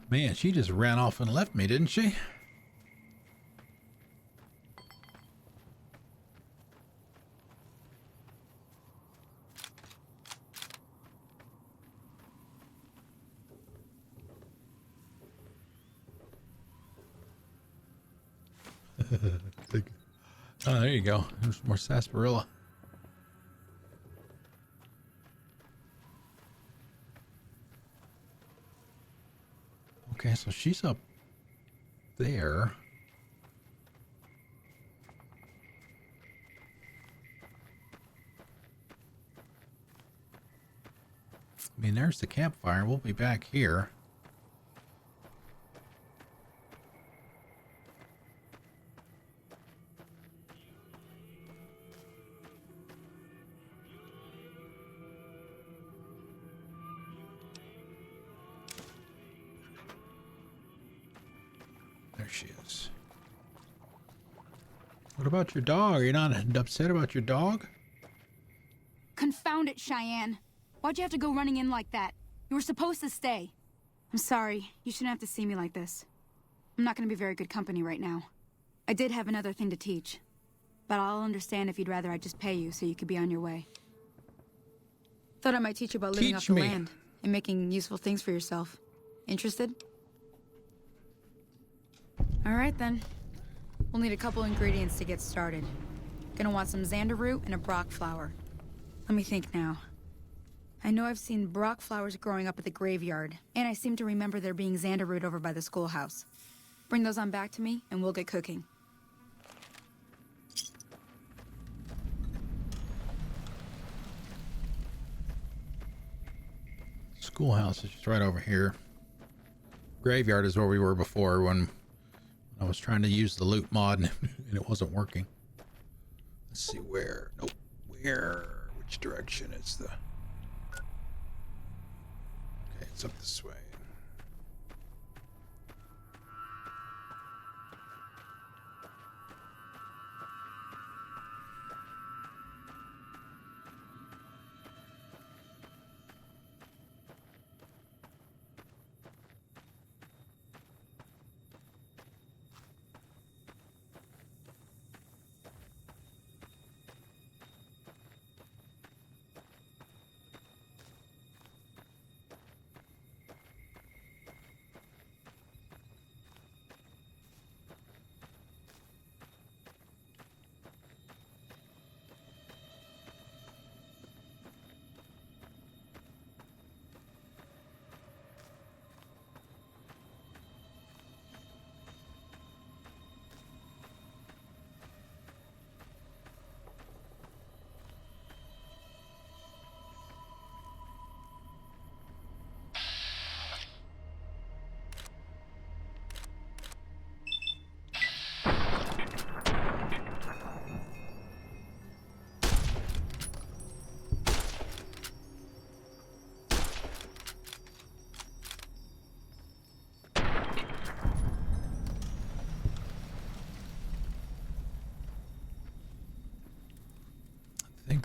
Man, she just ran off and left me, didn't she? Oh, there you go. There's more sarsaparilla. Okay, so she's up there. I mean, there's the campfire. We'll be back here. There she is. What about your dog? Are you not upset about your dog? Confound it, Cheyenne. Why'd you have to go running in like that? You were supposed to stay. I'm sorry. You shouldn't have to see me like this. I'm not going to be very good company right now. I did have another thing to teach. But I'll understand if you'd rather I just pay you so you could be on your way. Thought I might teach you about living off the land and making useful things for yourself. Interested? All right, then. We'll need a couple ingredients to get started. Gonna want some xander root and a brock flower. Let me think now. I know I've seen brock flowers growing up at the graveyard, and I seem to remember there being xander root over by the schoolhouse. Bring those on back to me, and we'll get cooking. Schoolhouse is just right over here. Graveyard is where we were before when I was trying to use the loot mod and it wasn't working. Let's see where. Nope. Where? Which direction is the... Okay, it's up this way.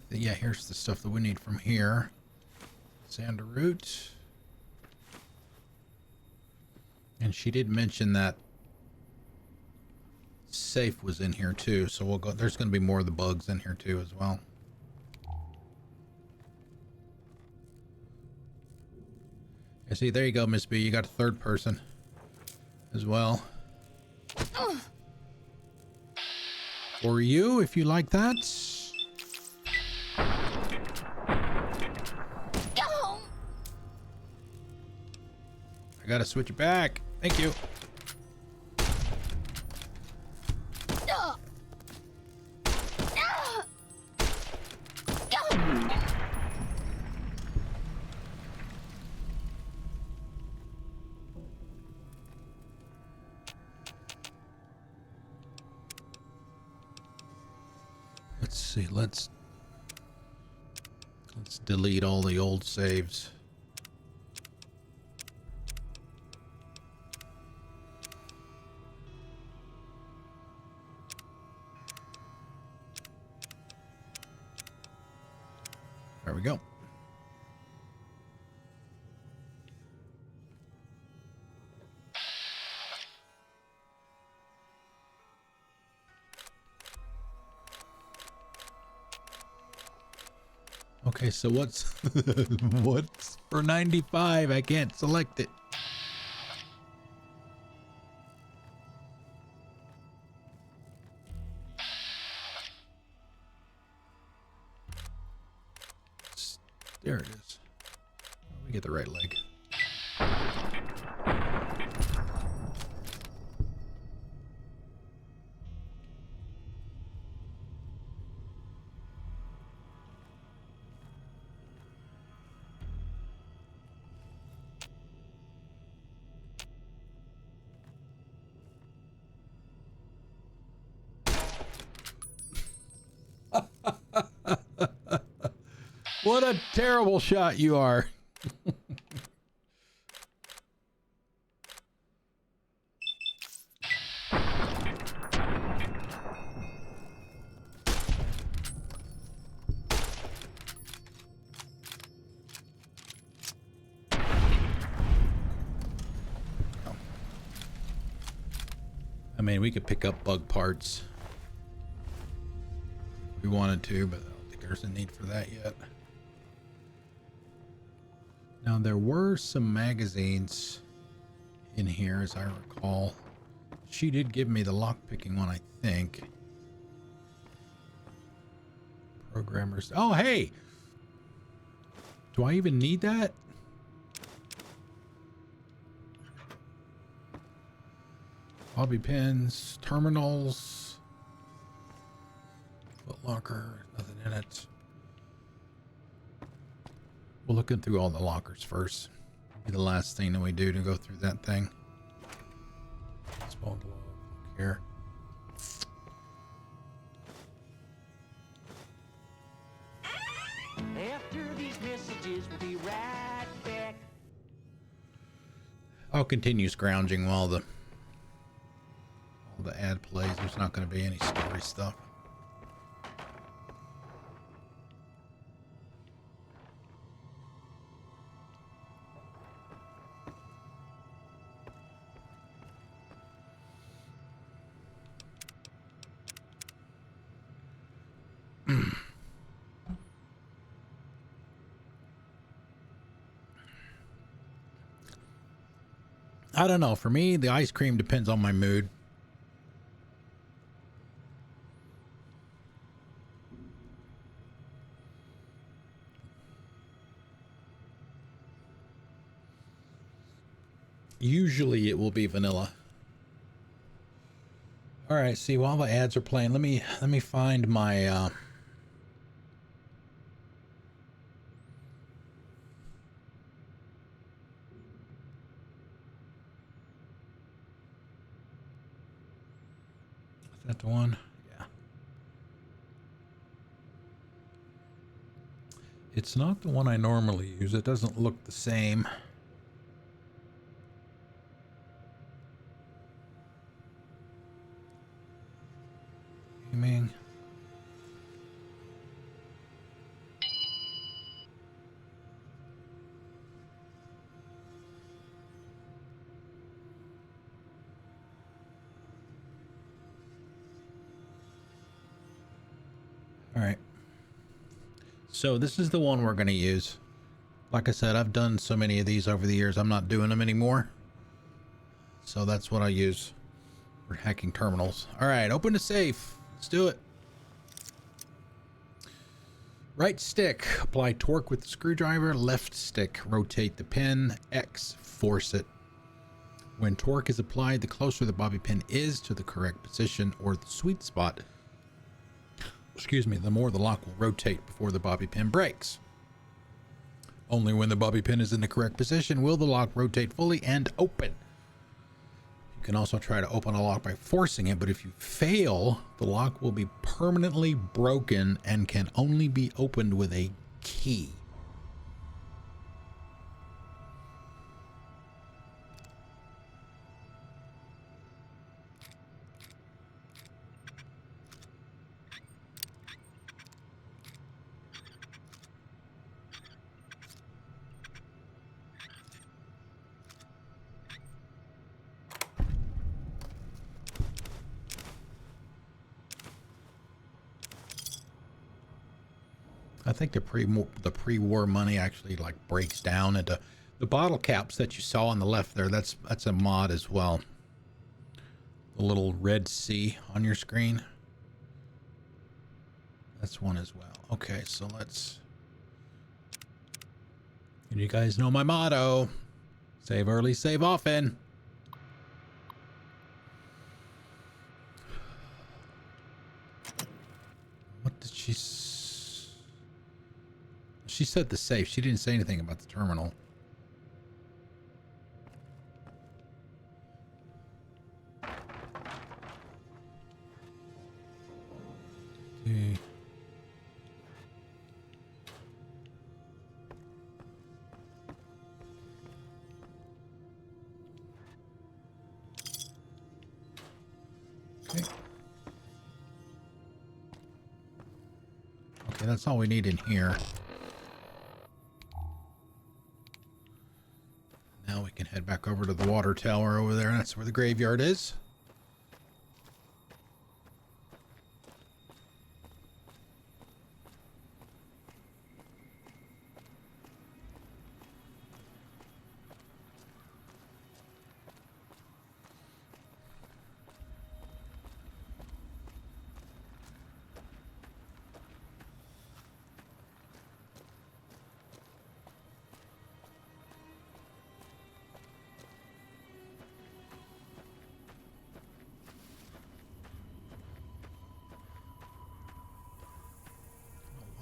Yeah, here's the stuff that we need from here. Xander root. And she did mention that safe was in here too, so we'll go. There's going to be more of the bugs in here too as well. I see. There you go, Miss B. You got a third person as well. For you, if you like that. I gotta switch it back. Thank you. Let's see. Let's delete all the old saves. There we go. Okay, so what's what's for 95? I can't select it. There it is. We get the right leg. What a terrible shot you are. I mean, we could pick up bug parts if we wanted to, but I don't think there's a need for that yet. Now, there were some magazines in here, as I recall. She did give me the lock picking one, I think. Programmers. Oh, hey! Do I even need that? Bobby pins, terminals, foot locker, nothing in it. We're looking through all the lockers first. Be the last thing that we do to go through that thing. Small glove here. After these messages, we'll be right back. I'll continue scrounging while the ad plays. There's not going to be any story stuff. I don't know. For me, the ice cream depends on my mood. Usually it will be vanilla. All right, see, while the ads are playing, let me find my is that the one? Yeah. It's not the one I normally use. It doesn't look the same. Gaming. All right. So this is the one we're going to use. Like I said, I've done so many of these over the years, I'm not doing them anymore. So that's what I use for hacking terminals. All right, open the safe. Let's do it. Right stick, apply torque with the screwdriver. Left stick, rotate the pin. X, force it. When torque is applied, the closer the bobby pin is to the correct position or the sweet spot, excuse me, the more the lock will rotate before the bobby pin breaks. Only when the bobby pin is in the correct position will the lock rotate fully and open. You can also try to open a lock by forcing it, but if you fail, the lock will be permanently broken and can only be opened with a key. I think the pre-war money actually like breaks down into the bottle caps that you saw on the left there. That's a mod as well. The little red C on your screen. That's one as well. Okay, so let's. And you guys know my motto: save early, save often. What did she? She said the safe. She didn't say anything about the terminal. Okay. Okay. Okay, that's all we need in here. Now we can head back over to the water tower over there. That's where the graveyard is.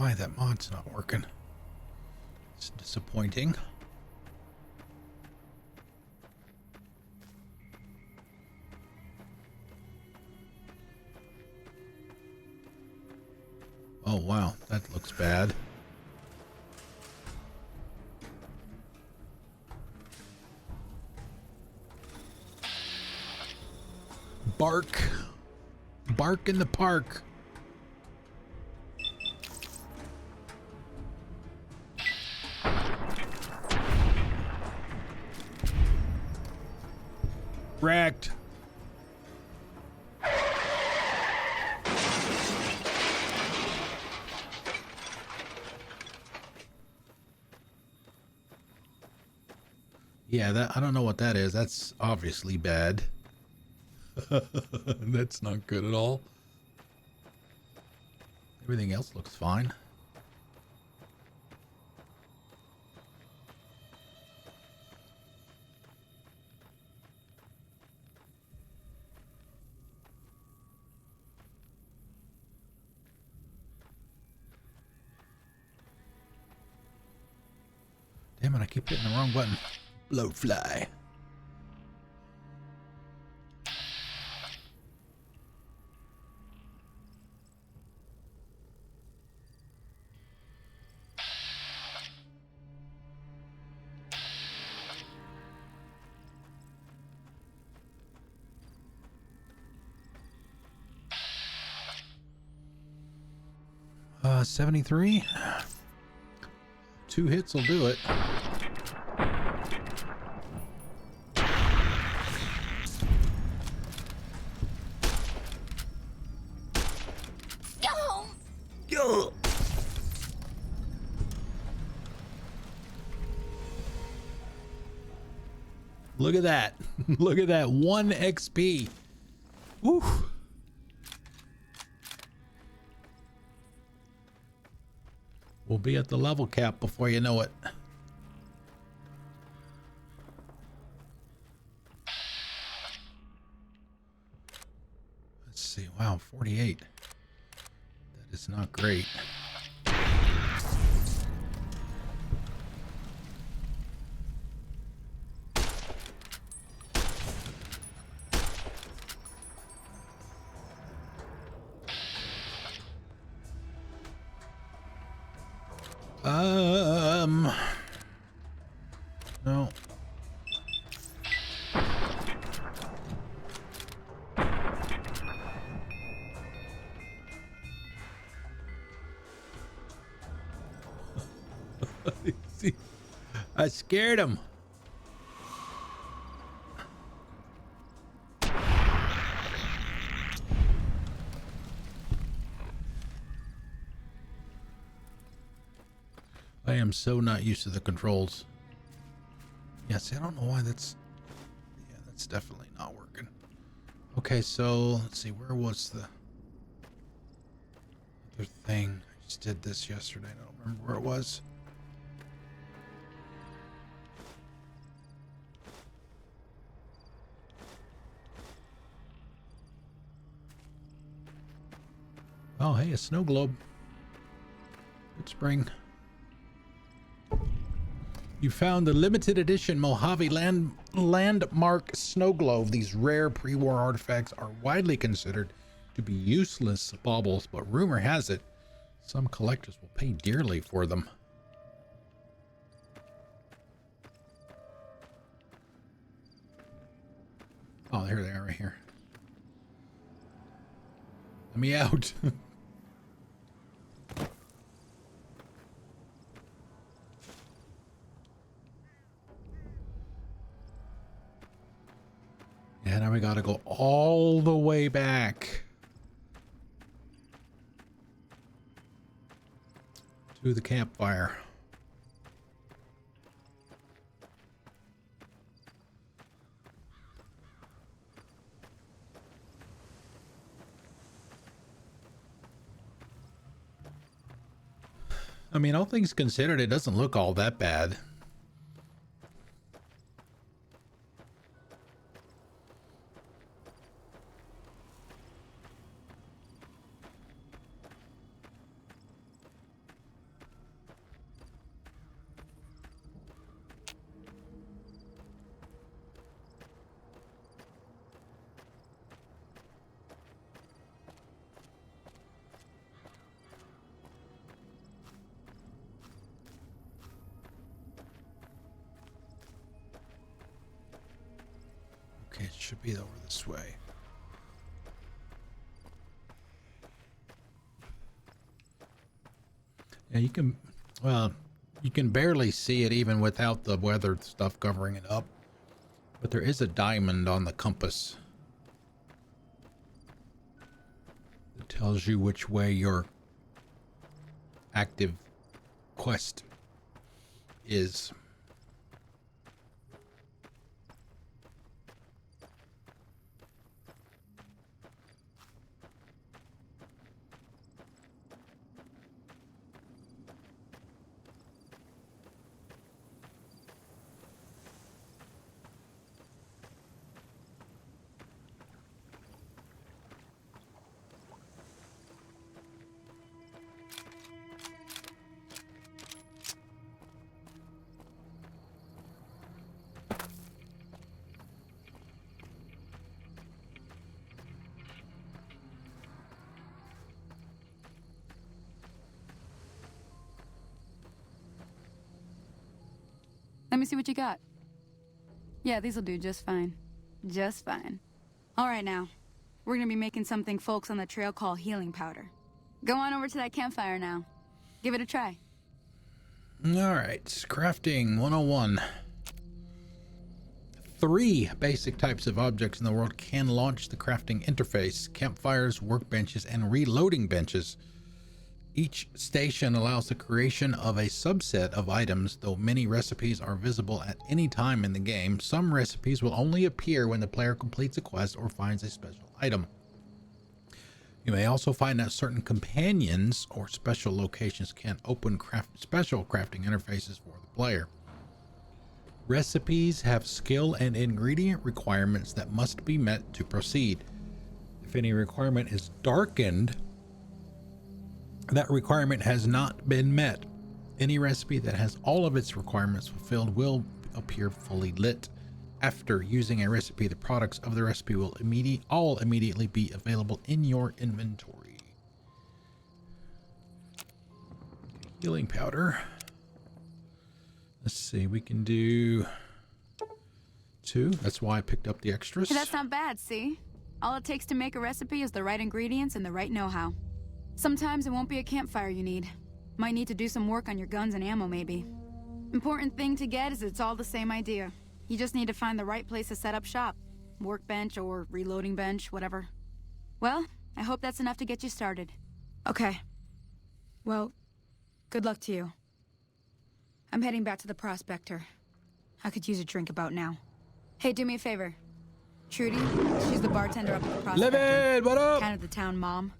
why that mod's not working. It's disappointing. Oh wow, that looks bad. Bark. Bark in the park. Wrecked. Yeah, that I don't know what that is. That's obviously bad. That's not good at all. Everything else looks fine. Damn it, I keep hitting the wrong button. Blowfly. Uh, 73. 2 hits will do it. Yo. Look at that. Look at that. 1 XP. Woo. We'll be at the level cap before you know it. Let's see. Wow, 48. That is not great. No. See, I scared him. I am so not used to the controls. Yeah, see, I don't know why that's... Yeah, that's definitely not working. Okay, so, let's see, where was the other thing? I just did this yesterday. I don't remember where it was. Oh, hey, a snow globe. Goodspring. You found the limited edition Mojave landmark snow globe. These rare pre-war artifacts are widely considered to be useless baubles, but rumor has it some collectors will pay dearly for them. Oh, there they are right here. Let me out. Yeah, now we gotta go all the way back to the campfire. I mean, all things considered, it doesn't look all that bad. it should be over this way. Yeah, you can, well, you can barely see it even without the weather stuff covering it up. But there is a diamond on the compass that tells you which way your active quest is. Let me see what you got. Yeah, these'll do just fine. Just fine. All right, now. We're gonna be making something folks on the trail call healing powder. Go on over to that campfire now. Give it a try. All right, crafting 101. 3 basic types of objects in the world can launch the crafting interface: campfires, workbenches, and reloading benches. Each station allows the creation of a subset of items, though many recipes are visible at any time in the game. Some recipes will only appear when the player completes a quest or finds a special item. You may also find that certain companions or special locations can open special crafting interfaces for the player. Recipes have skill and ingredient requirements that must be met to proceed. If any requirement is darkened, that requirement has not been met. Any recipe that has all of its requirements fulfilled will appear fully lit. After using a recipe, the products of the recipe will immediately be available in your inventory. Healing powder. Let's see, we can do 2. That's why I picked up the extras. Hey, that's not bad, see? All it takes to make a recipe is the right ingredients and the right know-how. Sometimes it won't be a campfire you need. Might need to do some work on your guns and ammo, maybe. Important thing to get is it's all the same idea. You just need to find the right place to set up shop. Workbench or reloading bench, whatever. Well, I hope that's enough to get you started. Okay. Well, good luck to you. I'm heading back to the Prospector. I could use a drink about now. Hey, do me a favor. Trudy, she's the bartender up at the Prospector. Livid, what up? Kind of the town mom.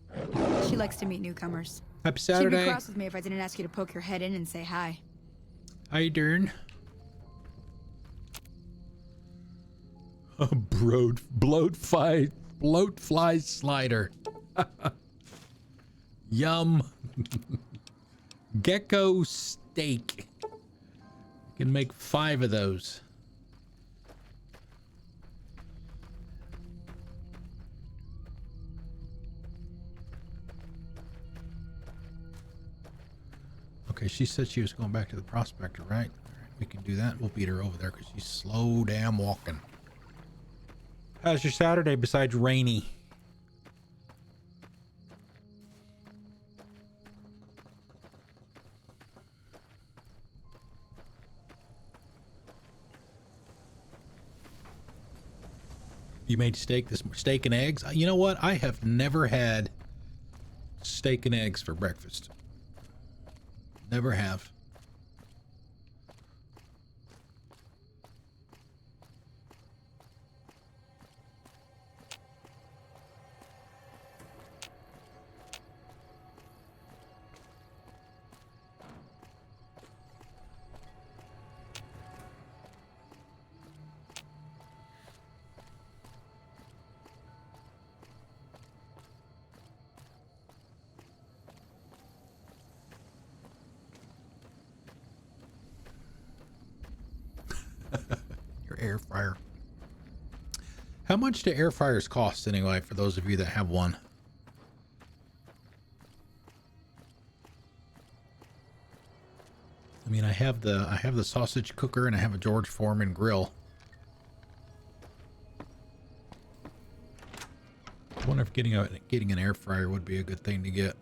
She likes to meet newcomers. Happy She'd Saturday. be cross with me if I didn't ask you to poke your head in and say hi. How you doing? A bloat fly slider. Yum. Gecko steak. You can make 5 of those. Okay, she said she was going back to the Prospector, right? All right, we can do that. We'll beat her over there because she's slow damn walking. How's your Saturday besides rainy? You made steak and eggs? You know what? I have never had steak and eggs for breakfast. Never have. Your air fryer. How much do air fryers cost anyway, for those of you that have one? I mean, I have the sausage cooker and I have a George Foreman grill. Getting an air fryer would be a good thing to get.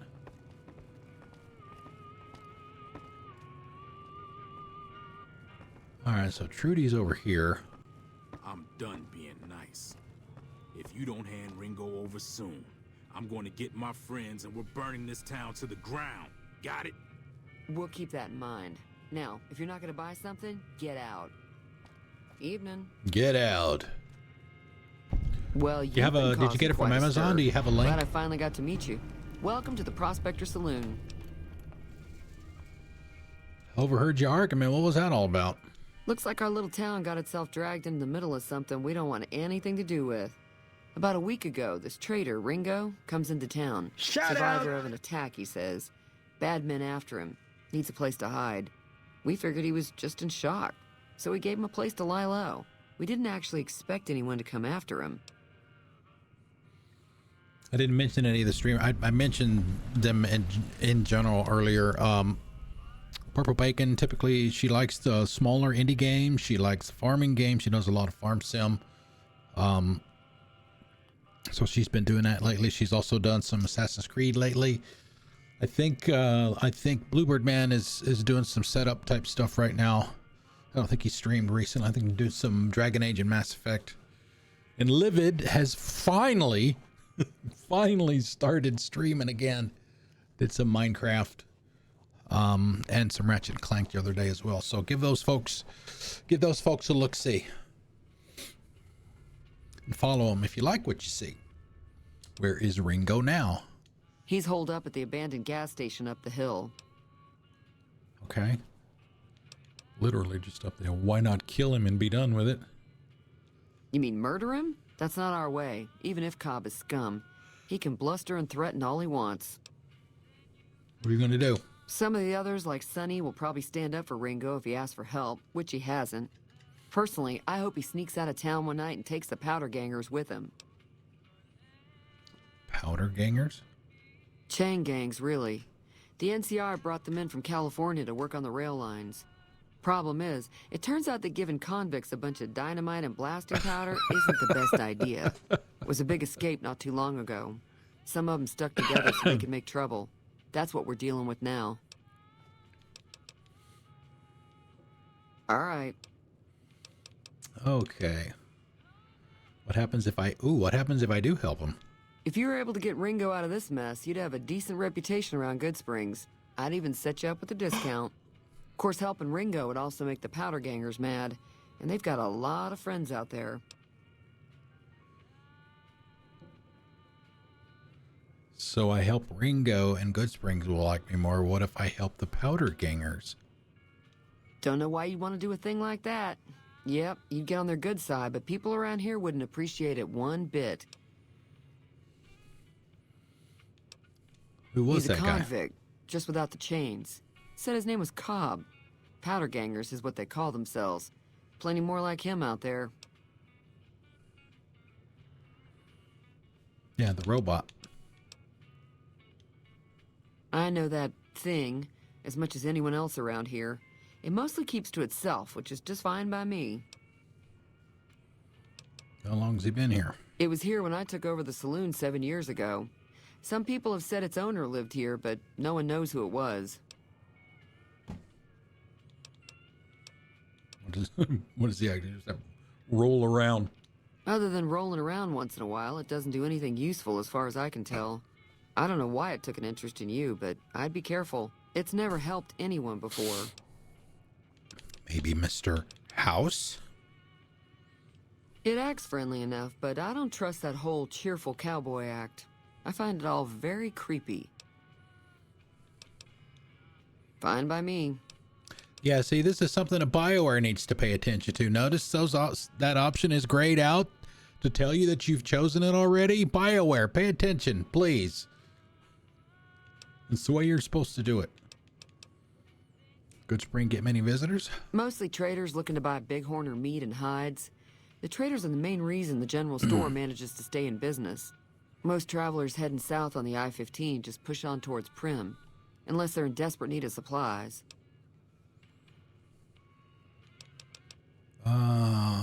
All right, so Trudy's over here. I'm done being nice. If you don't hand Ringo over soon, I'm going to get my friends and we're burning this town to the ground. Got it? We'll keep that in mind. Now, if you're not going to buy something, get out. Evening. Get out. Well, you have a? Did you get it from Amazon? Do you have a link? Glad I finally got to meet you. Welcome to the Prospector Saloon. Overheard your argument. What was that all about? Looks like our little town got itself dragged into the middle of something we don't want anything to do with. About a week ago, this traitor, Ringo, comes into town. Survivor of an attack, he says. Bad men after him. Needs a place to hide. We figured he was just in shock, so we gave him a place to lie low. We didn't actually expect anyone to come after him. I didn't mention any of the stream. I mentioned them in general earlier. Purple Bacon, typically she likes the smaller indie games. She likes farming games. She does a lot of farm sim. So she's been doing that lately. She's also done some Assassin's Creed lately. I think Bluebird Man is doing some setup type stuff right now. I don't think he streamed recently. I think he's doing some Dragon Age and Mass Effect. And Livid has finally started streaming again. Did some Minecraft and some Ratchet and Clank the other day as well. So give those folks a look-see. And follow them if you like what you see. Where is Ringo now? He's holed up at the abandoned gas station up the hill. Okay. Literally just up there. Why not kill him and be done with it? You mean murder him? That's not our way, even if Cobb is scum. He can bluster and threaten all he wants. What are you going to do? Some of the others, like Sonny, will probably stand up for Ringo if he asks for help, which he hasn't. Personally, I hope he sneaks out of town one night and takes the powder gangers with him. Powder gangers? Chain gangs, really. The NCR brought them in from California to work on the rail lines. Problem is, it turns out that giving convicts a bunch of dynamite and blasting powder isn't the best idea. It was a big escape not too long ago. Some of them stuck together so they could make trouble. That's what we're dealing with now. All right. Okay. What happens if I do help him? If you were able to get Ringo out of this mess, you'd have a decent reputation around Goodsprings. I'd even set you up with a discount. Of course, helping Ringo would also make the powder gangers mad, and they've got a lot of friends out there. So I help Ringo and Goodsprings will like me more. What if I help the powder gangers? Don't know why you'd want to do a thing like that. Yep, you'd get on their good side, but people around here wouldn't appreciate it one bit. Who was that guy? He's a convict, just without the chains. Said his name was Cobb. Powder gangers is what they call themselves. Plenty more like him out there. Yeah, the robot. I know that thing as much as anyone else around here. It mostly keeps to itself, which is just fine by me. How long's he been here? It was here when I took over the saloon 7 years ago. Some people have said its owner lived here, but no one knows who it was. What does he actually just have? Roll around? Other than rolling around once in a while, it doesn't do anything useful as far as I can tell. I don't know why it took an interest in you, but I'd be careful. It's never helped anyone before. Maybe Mr. House? It acts friendly enough, but I don't trust that whole cheerful cowboy act. I find it all very creepy. Fine by me. Yeah, see, this is something a BioWare needs to pay attention to. Notice that option is grayed out to tell you that you've chosen it already. BioWare, pay attention, please. It's the way you're supposed to do it. Goodspring get many visitors? Mostly traders looking to buy bighorn or meat and hides. The traders are the main reason the general store manages to stay in business. Most travelers heading south on the I-15 just push on towards Prim, unless they're in desperate need of supplies.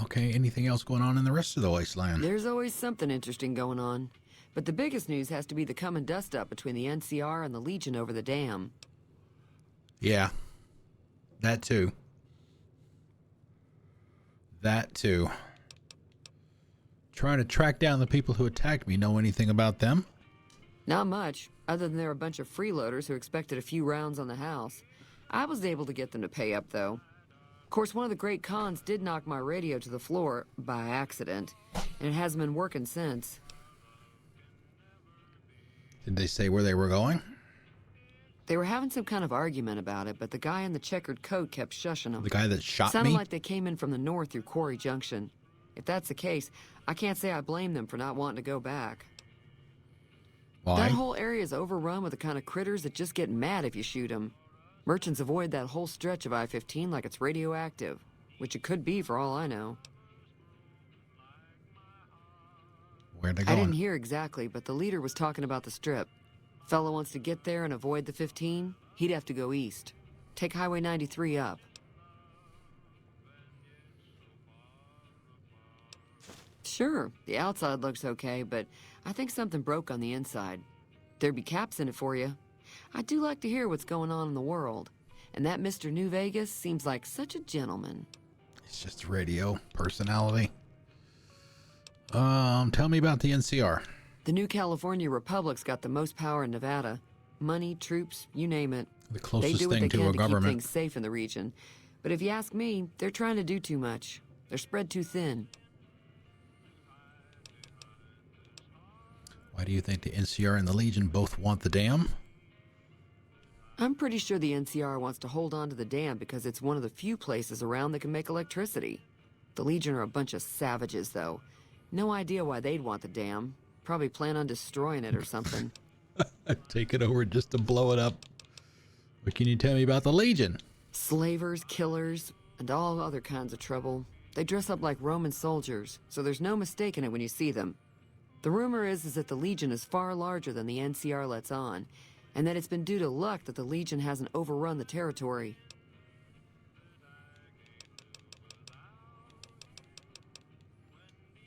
Okay, anything else going on in the rest of the wasteland? There's always something interesting going on. But the biggest news has to be the come and dust up between the NCR and the Legion over the dam. Yeah. That too. That too. Trying to track down the people who attacked me. Know anything about them? Not much, other than they're a bunch of freeloaders who expected a few rounds on the house. I was able to get them to pay up, though. Of course, one of the great cons did knock my radio to the floor by accident, and it hasn't been working since. Did they say where they were going? They were having some kind of argument about it, but the guy in the checkered coat kept shushing them. The guy that shot Sounded me? like they came in from the north through Quarry Junction. If that's the case, I can't say I blame them for not wanting to go back. Why? That whole area is overrun with the kind of critters that just get mad if you shoot them. Merchants avoid that whole stretch of I-15 like it's radioactive, which it could be for all I know. Where'd they I going? didn't hear exactly, but the leader was talking about the strip. Fellow wants to get there and avoid the 15, he'd have to go east. Take Highway 93 up. Sure, the outside looks okay, but I think something broke on the inside. There'd be caps in it for you. I do like to hear what's going on in the world. And that Mr. New Vegas seems like such a gentleman. It's just radio personality. Tell me about the NCR. The New California Republic's got the most power in Nevada. Money, troops, you name it. The They closest do what thing they to can a to keep government. things safe in the region. But if you ask me, they're trying to do too much. They're spread too thin. Why do you think the NCR and the Legion both want the dam? I'm pretty sure the NCR wants to hold on to the dam because it's one of the few places around that can make electricity. The Legion are a bunch of savages, though. No idea why they'd want the dam. Probably plan on destroying it or something. Take it over just to blow it up. What can you tell me about the Legion? Slavers, killers, and all other kinds of trouble. They dress up like Roman soldiers, so there's no mistaking it when you see them. The rumor is that the Legion is far larger than the NCR lets on, and that it's been due to luck that the Legion hasn't overrun the territory.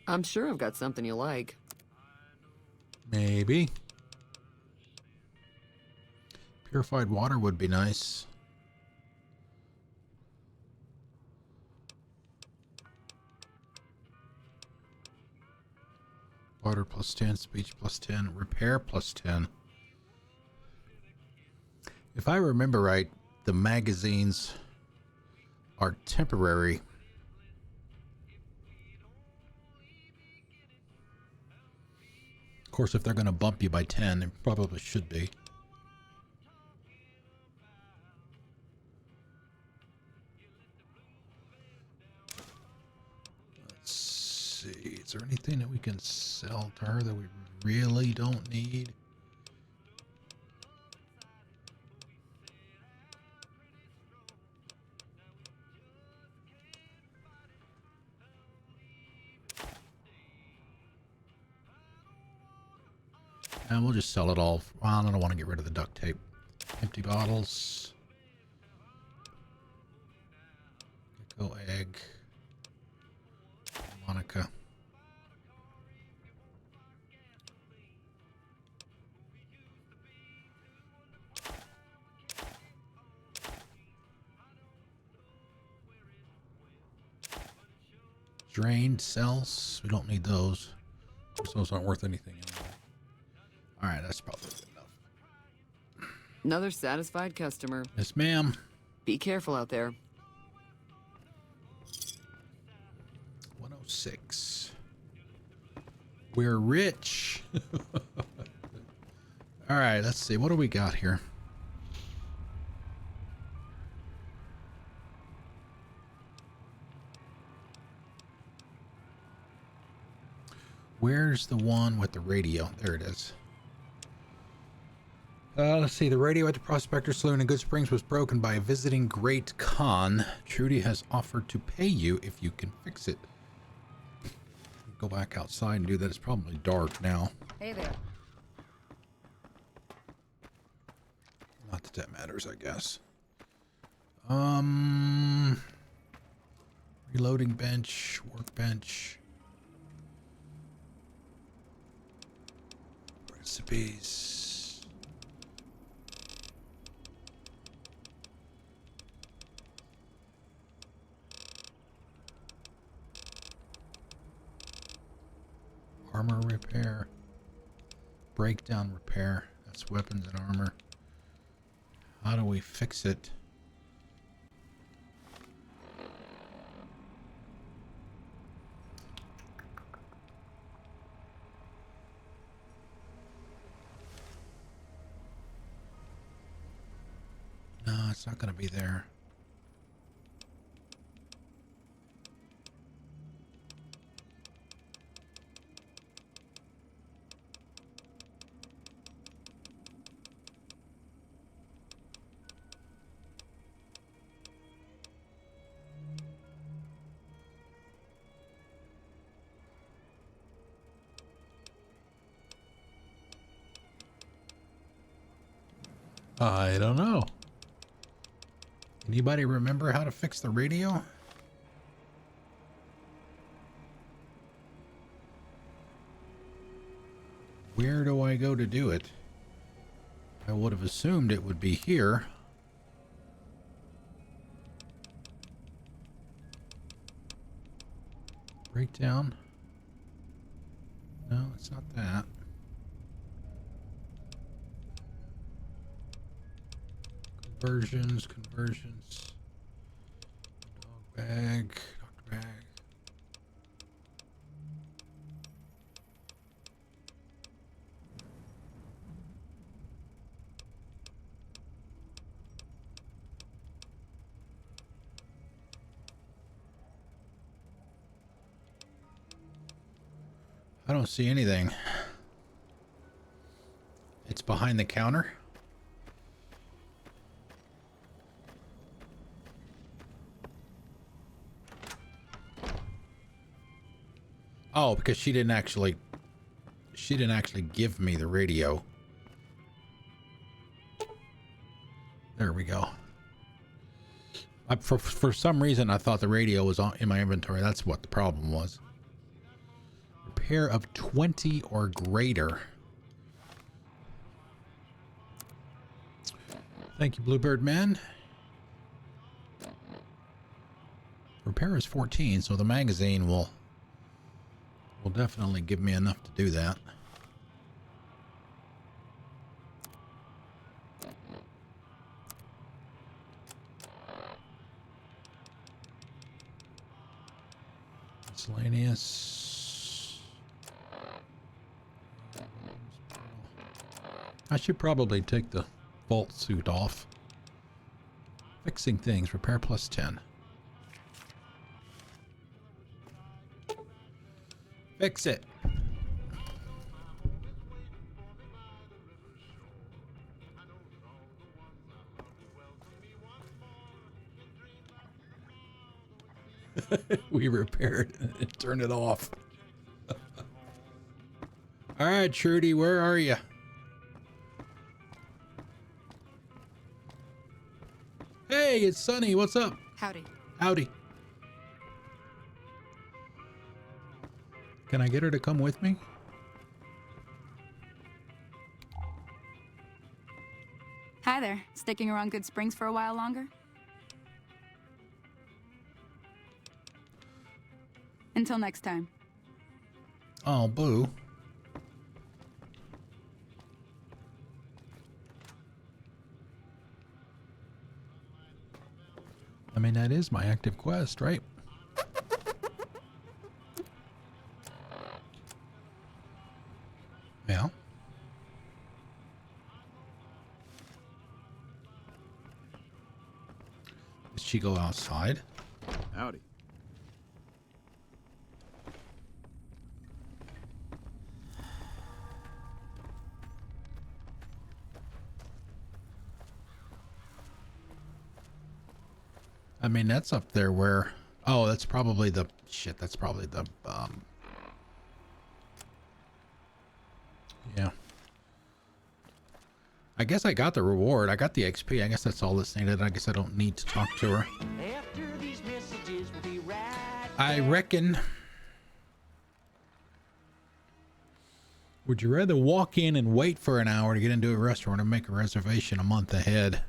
I'm sure I've got something you like. Maybe. Purified water would be nice. Water plus 10, speech plus 10, repair plus 10. If I remember right, the magazines are temporary. Of course, if they're going to bump you by 10, it probably should be. Let's see. Is there anything that we can sell to her that we really don't need? And we'll just sell it all. Well, I don't want to get rid of the duct tape. Empty bottles. Gecko egg. Monica. Drained cells. We don't need those. Those aren't worth anything anyway. All right, that's probably good enough. Another satisfied customer. Yes, ma'am. Be careful out there. 106. We're rich. All right, let's see. What do we got here? Where's the one with the radio? There it is. Let's see. The radio at the Prospector Saloon in Goodsprings was broken by a visiting Great Khan. Trudy has offered to pay you if you can fix it. Go back outside and do that. It's probably dark now. Hey there. Not that that matters, I guess. Reloading bench, workbench. recipes. Armor repair. Breakdown repair. That's weapons and armor. How do we fix it? No, it's not going to be there. I don't know. Anybody remember how to fix the radio? Where do I go to do it? I would have assumed it would be here. Breakdown. No, it's not that. Conversions. Dog bag. Doctor bag. I don't see anything. It's behind the counter. Oh, because she didn't actually give me the radio. There we go. For some reason, I thought the radio was in my inventory. That's what the problem was. Repair of 20 or greater. Thank you, Bluebird Man. Repair is 14, so the magazine will definitely give me enough to do that. Miscellaneous. I should probably take the vault suit off. Fixing things. Repair plus 10. Fix it. We repaired and turned it off. All right, Trudy, where are you? Hey, it's Sunny. What's up? Howdy. Howdy. Can I get her to come with me? Hi there. Sticking around Goodsprings for a while longer? Until next time. Oh, boo. I mean, that is my active quest, right? Yeah. Did she go outside? Howdy. I mean, that's up there where... Oh, that's probably the... Shit, that's probably the... Yeah. I guess I got the reward. I got the XP. I guess that's all that's needed. I guess I don't need to talk to her. After these messages, we'll be right I reckon... Would you rather walk in and wait for an hour to get into a restaurant or make a reservation a month ahead?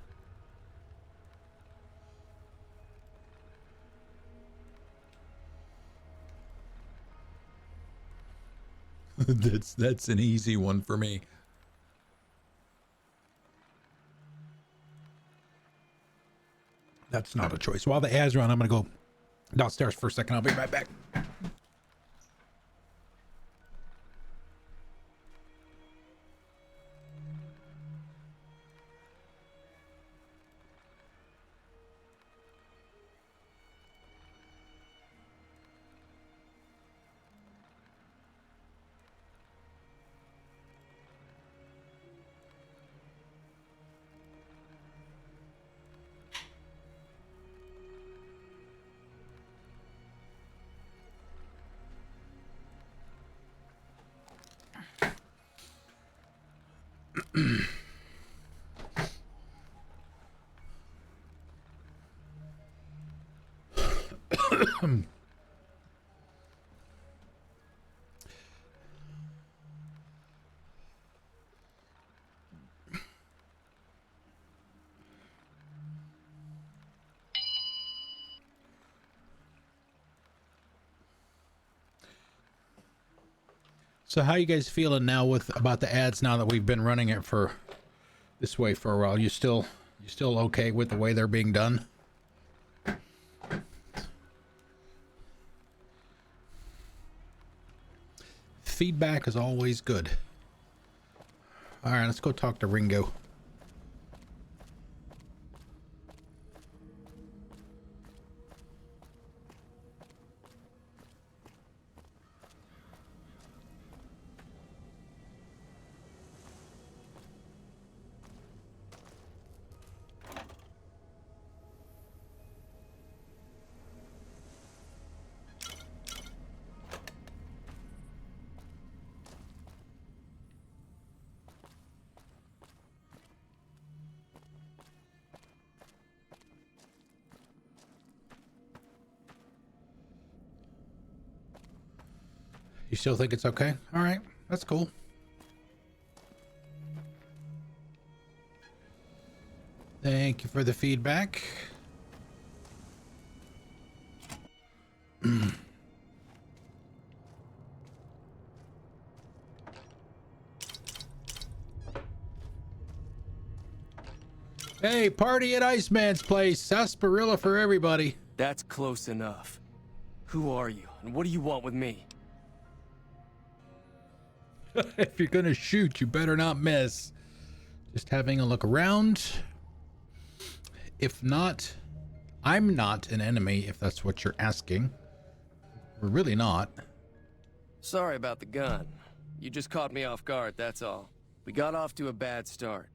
That's an easy one for me. That's not a choice. While the ads run, I'm going to go downstairs for a second. I'll be right back. So how you guys feeling now about the ads now that we've been running it for this way for a while? You still okay with the way they're being done? Feedback is always good. All right, let's go talk to Ringo. You still think it's okay? All right, that's cool. Thank you for the feedback. Hey, party at Iceman's place. Sarsaparilla for everybody. That's close enough. Who are you, and what do you want with me? If you're gonna shoot, you better not miss. Just having a look around. If not, I'm not an enemy, if that's what you're asking. We're really not. Sorry about the gun. You just caught me off guard, that's all. We got off to a bad start.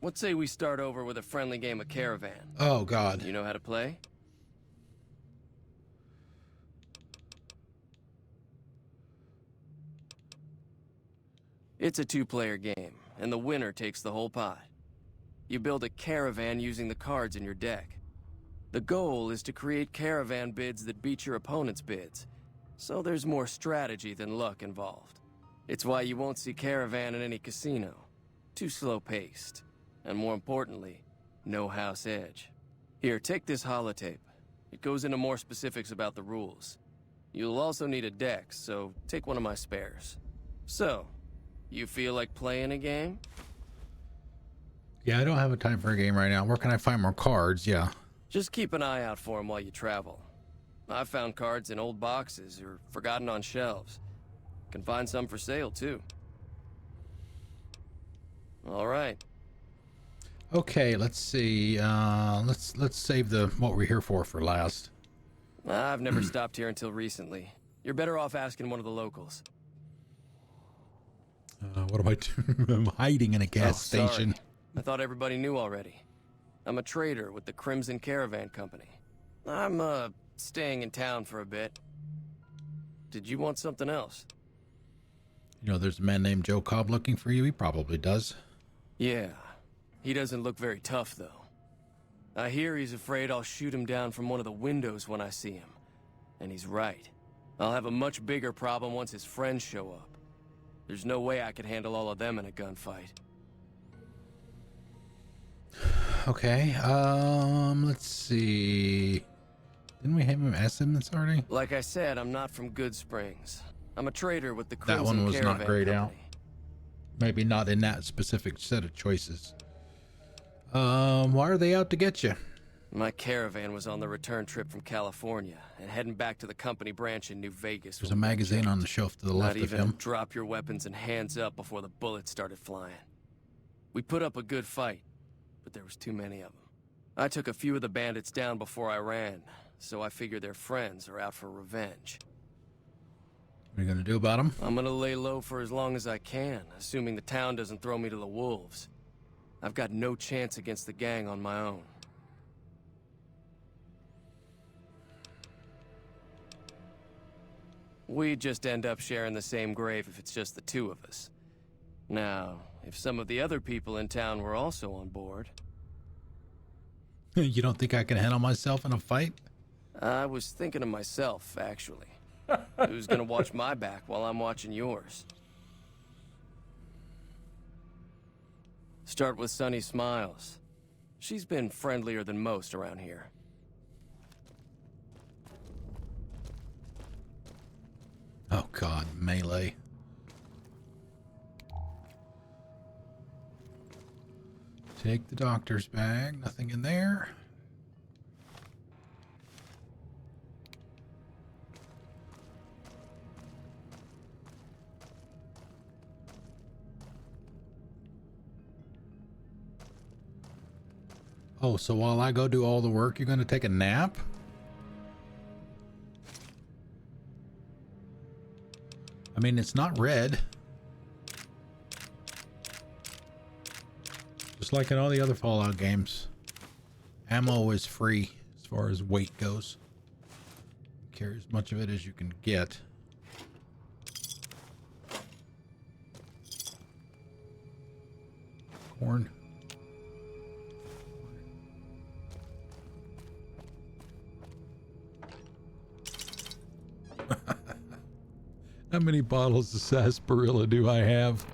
Let's say we start over with a friendly game of Caravan. Oh, God. You know how to play? It's a two-player game, and the winner takes the whole pot. You build a caravan using the cards in your deck. The goal is to create caravan bids that beat your opponent's bids, so there's more strategy than luck involved. It's why you won't see caravan in any casino. Too slow-paced, and more importantly, no house edge. Here, take this holotape. It goes into more specifics about the rules. You'll also need a deck, so take one of my spares. So, you feel like playing a game? Yeah, I don't have a time for a game right now. Where can I find more cards? Yeah. Just keep an eye out for them while you travel. I've found cards in old boxes or forgotten on shelves. Can find some for sale, too. All right. Okay, let's see. Let's save the what we're here for last. I've never stopped here until recently. You're better off asking one of the locals. What am I doing? I'm hiding in a gas station. I thought everybody knew already. I'm a trader with the Crimson Caravan Company. I'm, staying in town for a bit. Did you want something else? You know, there's a man named Joe Cobb looking for you. He probably does. Yeah. He doesn't look very tough, though. I hear he's afraid I'll shoot him down from one of the windows when I see him. And he's right. I'll have a much bigger problem once his friends show up. There's no way I could handle all of them in a gunfight. Okay, let's see. Didn't we have him estimates already? Like I said, I'm not from Goodsprings. I'm a trader with the Crimson That one was Caravan not grayed out. Company. Maybe not in that specific set of choices. Why are they out to get you? My caravan was on the return trip from California and heading back to the company branch in New Vegas. There's a magazine on the shelf to the left of Not even him. drop your weapons and hands up before the bullets started flying. We put up a good fight, but there was too many of them. I took a few of the bandits down before I ran, so I figure their friends are out for revenge. What are you gonna do about them? I'm gonna lay low for as long as I can, assuming the town doesn't throw me to the wolves. I've got no chance against the gang on my own. We'd just end up sharing the same grave if it's just the two of us. Now, if some of the other people in town were also on board... You don't think I can handle myself in a fight? I was thinking of myself, actually. Who's gonna watch my back while I'm watching yours? Start with Sunny Smiles. She's been friendlier than most around here. Oh God, melee. Take the doctor's bag. Nothing in there. Oh, so while I go do all the work, you're going to take a nap? I mean, it's not red. Just like in all the other Fallout games. Ammo is free as far as weight goes. Carry as much of it as you can get. Corn. How many bottles of sarsaparilla do I have?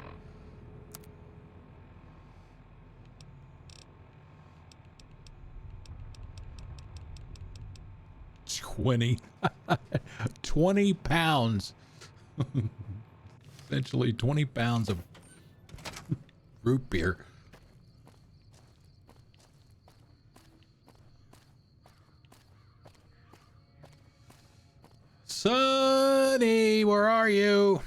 20. 20 pounds. Essentially 20 pounds of root beer. Sonny, where are you?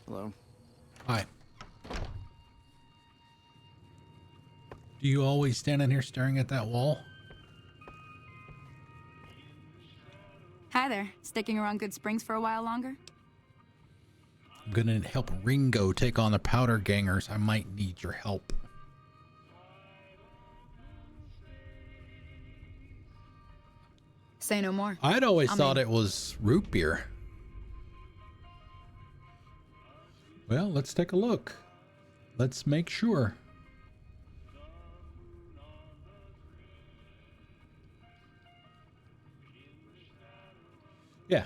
Hello. Hi. Do you always stand in here staring at that wall? Hi there. Sticking around Goodsprings for a while longer? I'm gonna help Ringo take on the powder gangers. I might need your help. Say no more. I'd always thought it was root beer. Well, let's take a look. Let's make sure. Yeah.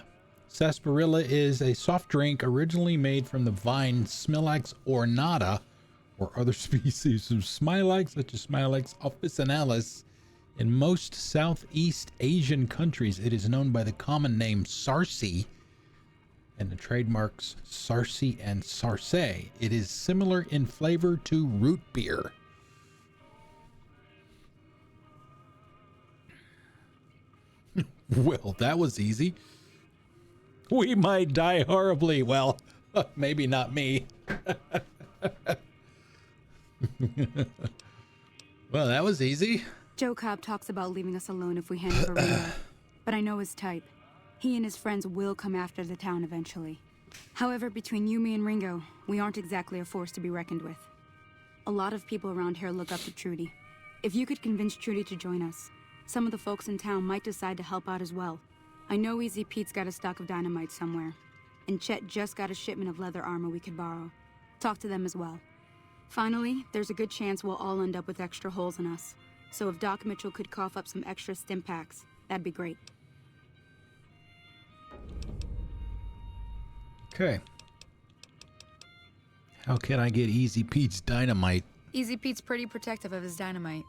Sarsaparilla is a soft drink originally made from the vine Smilax ornata or other species of Smilax, such as Smilax officinalis. In most Southeast Asian countries, it is known by the common name Sarsi and the trademarks Sarsi and Sarse. It is similar in flavor to root beer. Well, that was easy. We might die horribly. Well, maybe not me. Well, that was easy. Joe Cobb talks about leaving us alone if we hand over Ringo, but I know his type. He and his friends will come after the town eventually. However, between you, me, and Ringo, we aren't exactly a force to be reckoned with. A lot of people around here look up to Trudy. If you could convince Trudy to join us, some of the folks in town might decide to help out as well. I know Easy Pete's got a stock of dynamite somewhere, and Chet just got a shipment of leather armor we could borrow. Talk to them as well. Finally, there's a good chance we'll all end up with extra holes in us. So if Doc Mitchell could cough up some extra stim packs, that'd be great. Okay. How can I get Easy Pete's dynamite? Easy Pete's pretty protective of his dynamite.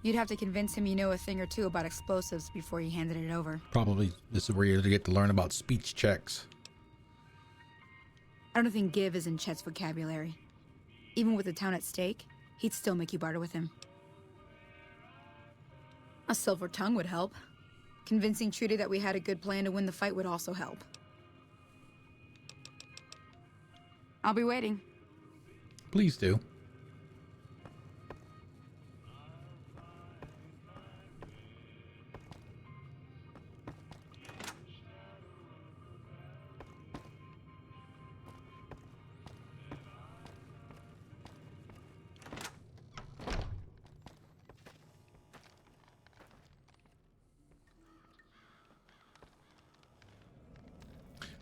You'd have to convince him you know a thing or two about explosives before you handed it over. Probably this is where you get to learn about speech checks. I don't think give is in Chet's vocabulary. Even with the town at stake, he'd still make you barter with him. A silver tongue would help. Convincing Trudy that we had a good plan to win the fight would also help. I'll be waiting. Please do.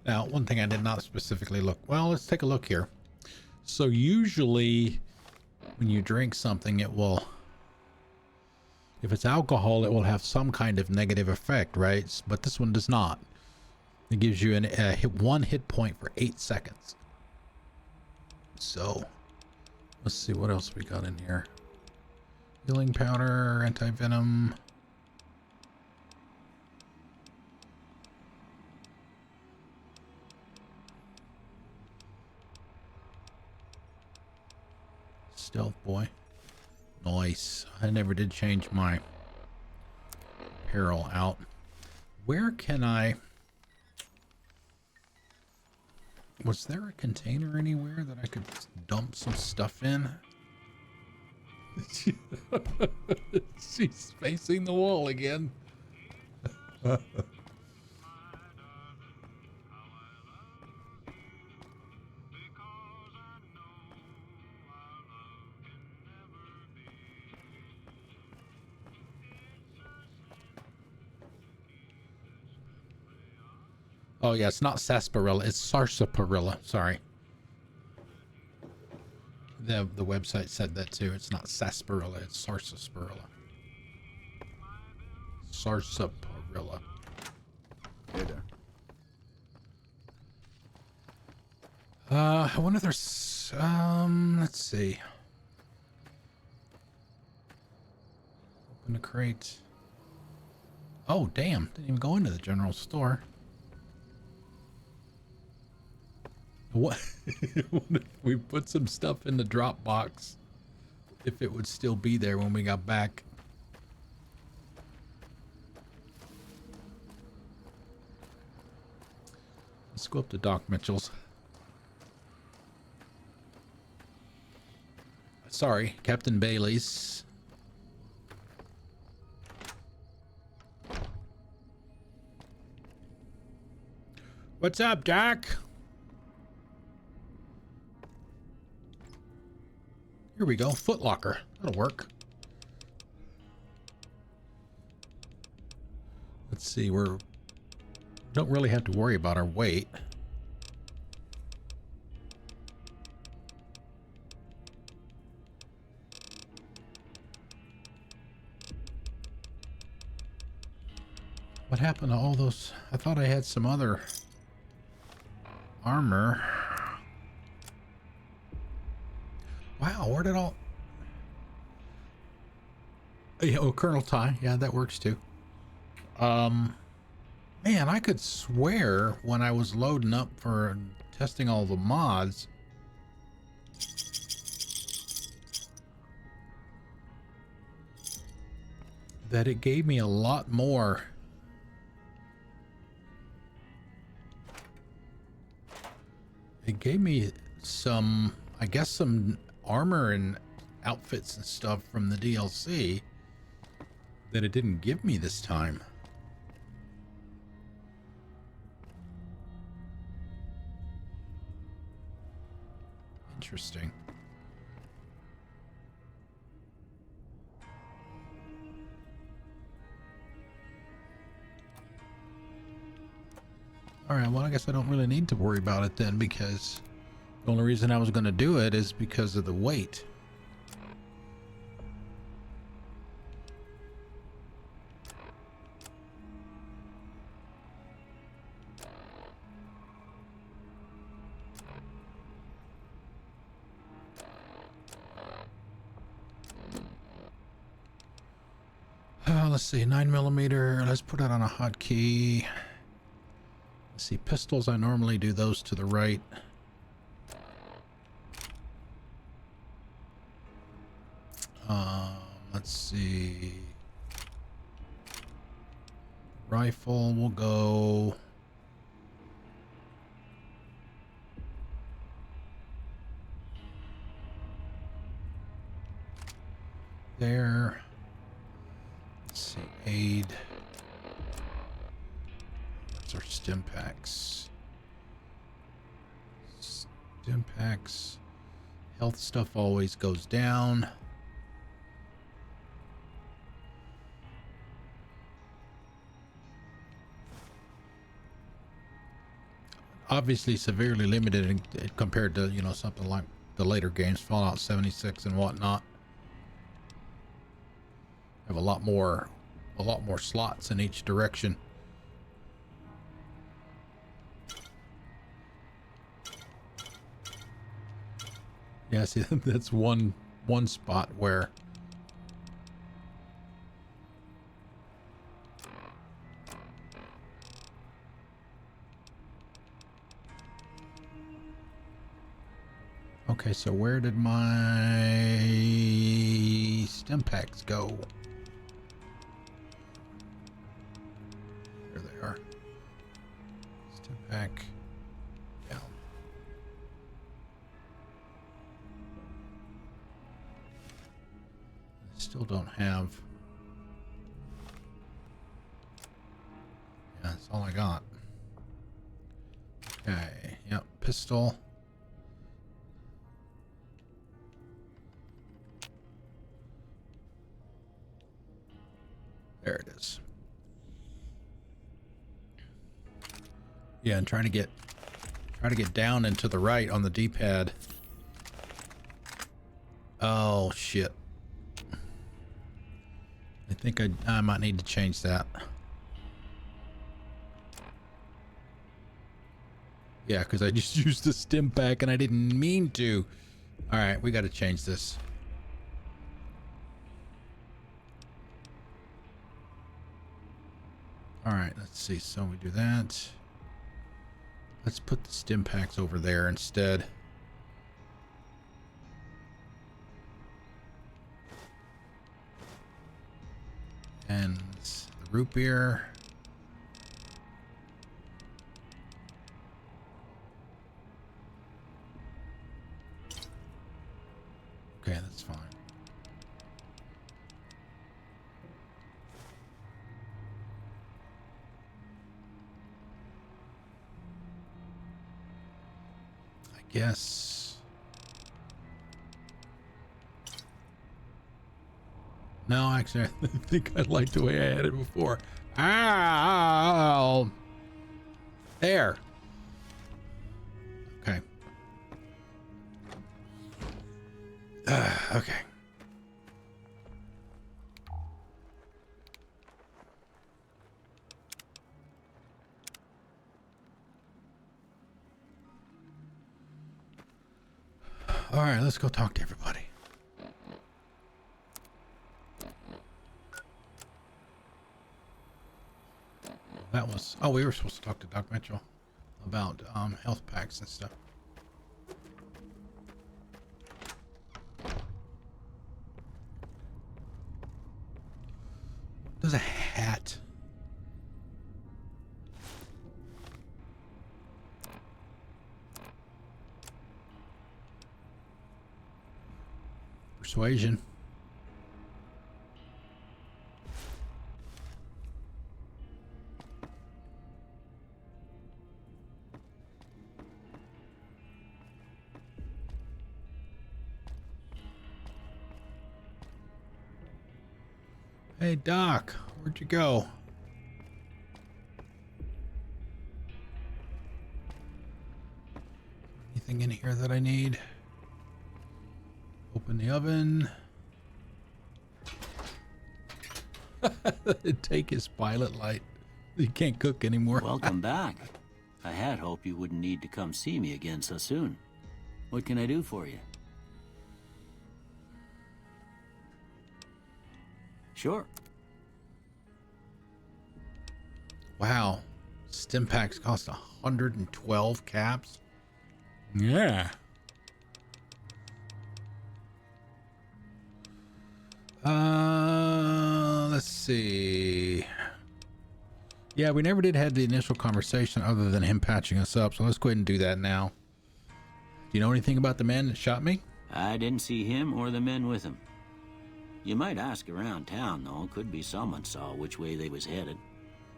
Now, one thing I did not specifically look. Well, let's take a look here. So usually when you drink something, it will, if it's alcohol, it will have some kind of negative effect, right? But this one does not. It gives you one hit point for 8 seconds. So let's see what else we got in here. Healing powder, anti-venom. Stealth boy. Nice. I never did change my apparel out. Where can I... Was there a container anywhere that I could dump some stuff in? She's facing the wall again. Oh yeah, it's not sarsaparilla, it's sarsaparilla. Sorry. The website said that too. It's not sarsaparilla, it's sarsaparilla. Sarsaparilla. Hey there. I wonder if there's let's see. Open the crate. Oh damn, didn't even go into the general store. What if we put some stuff in the drop box, if it would still be there when we got back? Let's go up to Doc Mitchell's. Sorry, Captain Bailey's. What's up, Doc? Here we go, Foot Locker. That'll work. Let's see, we don't really have to worry about our weight. What happened to all those? I thought I had some other armor. Wow, where did all... Oh, Colonel Ty. Yeah, that works too. Man, I could swear when I was loading up for testing all the mods that it gave me a lot more. It gave me some, I guess, some armor and outfits and stuff from the DLC that it didn't give me this time. Interesting. All right, well, I guess I don't really need to worry about it then, because the only reason I was going to do it is because of the weight. Let's see, 9mm. Let's put it on a hotkey. Let's see, pistols. I normally do those to the right. Let's see. Rifle will go. There. Let's see, aid. What's our stim packs? Stim packs. Health stuff always goes down. Obviously severely limited compared to, you know, something like the later games, Fallout 76 and whatnot. Have a lot more slots in each direction. Yeah, see, that's one spot where okay, so where did my stim packs go? There they are. Stim pack down. Still don't have. Yeah, that's all I got. Okay, yep, pistol. There it is. Yeah, and try to get down and to the right on the D-pad. Oh shit. I think I might need to change that. Yeah, because I just used the stim pack and I didn't mean to. All right, we got to change this. All right, let's see. So we do that. Let's put the stim packs over there instead. And the root beer. Okay, that's fine. I guess. No, actually, I think I like the way I had it before. Ow! There. Okay. Okay. All right, let's go talk to everybody. That was, oh, we were supposed to talk to Doc Mitchell about health packs and stuff. There's a hat. Persuasion. Hey, Doc, where'd you go? anything in here that I need? Open the oven. Take his pilot light. He can't cook anymore. Welcome back. I had hoped you wouldn't need to come see me again so soon. What can I do for you? Sure. Wow. Stim packs cost 112 caps. Yeah. Let's see. Yeah, we never did have the initial conversation other than him patching us up, so let's go ahead and do that now. Do you know anything about the man that shot me? I didn't see him or the men with him. You might ask around town, though. Could be someone saw which way they was headed.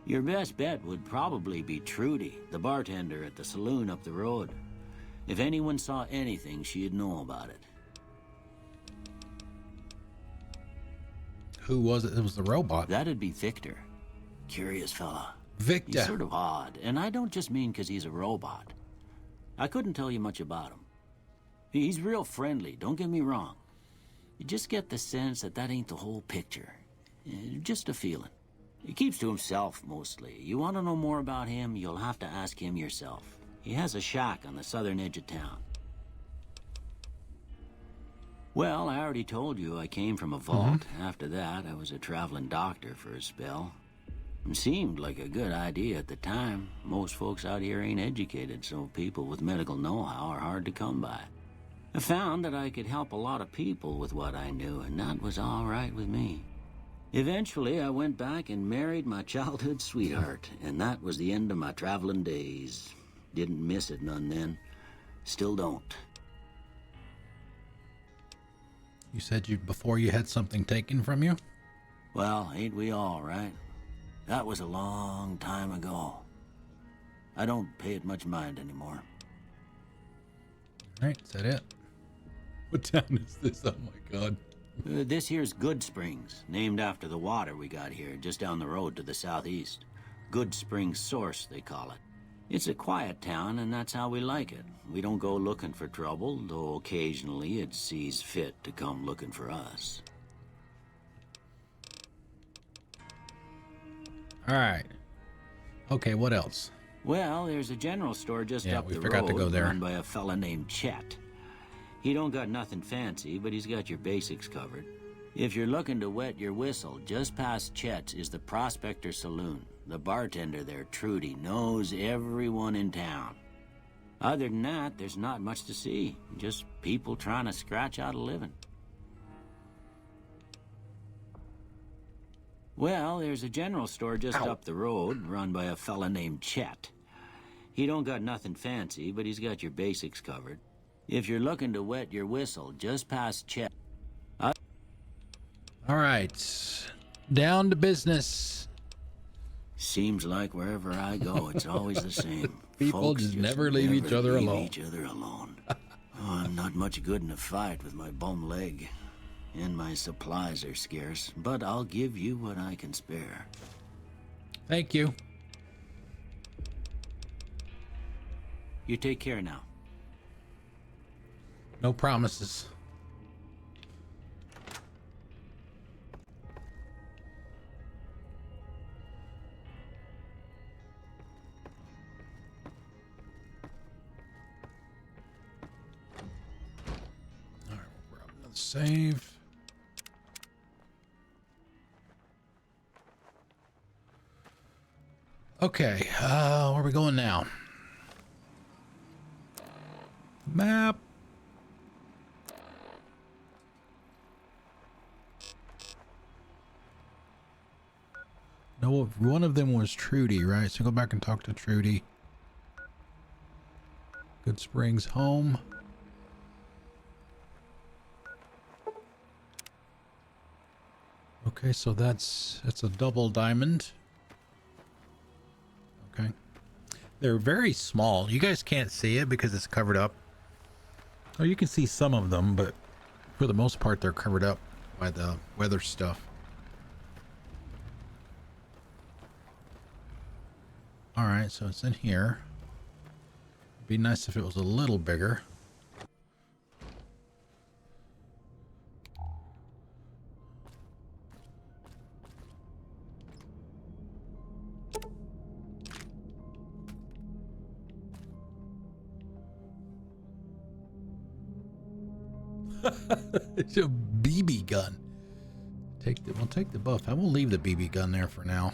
Your best bet would probably be Trudy, the bartender at the saloon up the road. If anyone saw anything, she'd know about it. Who was it? It was the robot. That'd be Victor. Curious fella. Victor. He's sort of odd, and I don't just mean because he's a robot. I couldn't tell you much about him. He's real friendly, don't get me wrong. You just get the sense that ain't the whole picture. Just a feeling. He keeps to himself, mostly. You want to know more about him, you'll have to ask him yourself. He has a shack on the southern edge of town. Well, I already told you I came from a vault. After that, I was a traveling doctor for a spell. It seemed like a good idea at the time. Most folks out here ain't educated, so people with medical know-how are hard to come by. I found that I could help a lot of people with what I knew, and that was all right with me. Eventually, I went back and married my childhood sweetheart, and that was the end of my traveling days. Didn't miss it none then. Still don't. You said before you had something taken from you? Well, ain't we all, right? That was a long time ago. I don't pay it much mind anymore. All right, is that it? What town is this? Oh my God. This here's Goodsprings, named after the water we got here, just down the road to the southeast. Goodsprings Source, they call it. It's a quiet town, and that's how we like it. We don't go looking for trouble, though occasionally it sees fit to come looking for us. All right. Okay, what else? Well, there's a general store just up the road. We forgot to go there. Run by a fella named Chet. He don't got nothing fancy, but he's got your basics covered. If you're looking to wet your whistle, just past Chet's is the Prospector Saloon. The bartender there, Trudy, knows everyone in town. Other than that, there's not much to see. Just people trying to scratch out a living. Well, there's a general store just up the road, run by a fella named Chet. He don't got nothing fancy, but he's got your basics covered. If you're looking to wet your whistle, just past Chet. All right. Down to business. Seems like wherever I go, it's always the same. People Folks just never leave each other alone. Oh, I'm not much good in a fight with my bum leg. And my supplies are scarce, but I'll give you what I can spare. Thank you. You take care now. No promises. All right, we'll grab another save. Okay, where are we going now? Map. No, one of them was Trudy, right? So go back and talk to Trudy. Goodsprings home. Okay, so that's a double diamond. Okay. They're very small. You guys can't see it because it's covered up. Oh, you can see some of them, but for the most part, they're covered up by the weather stuff. All right, so it's in here. Be nice if it was a little bigger. It's a BB gun. We'll take the buff. I will leave the BB gun there for now.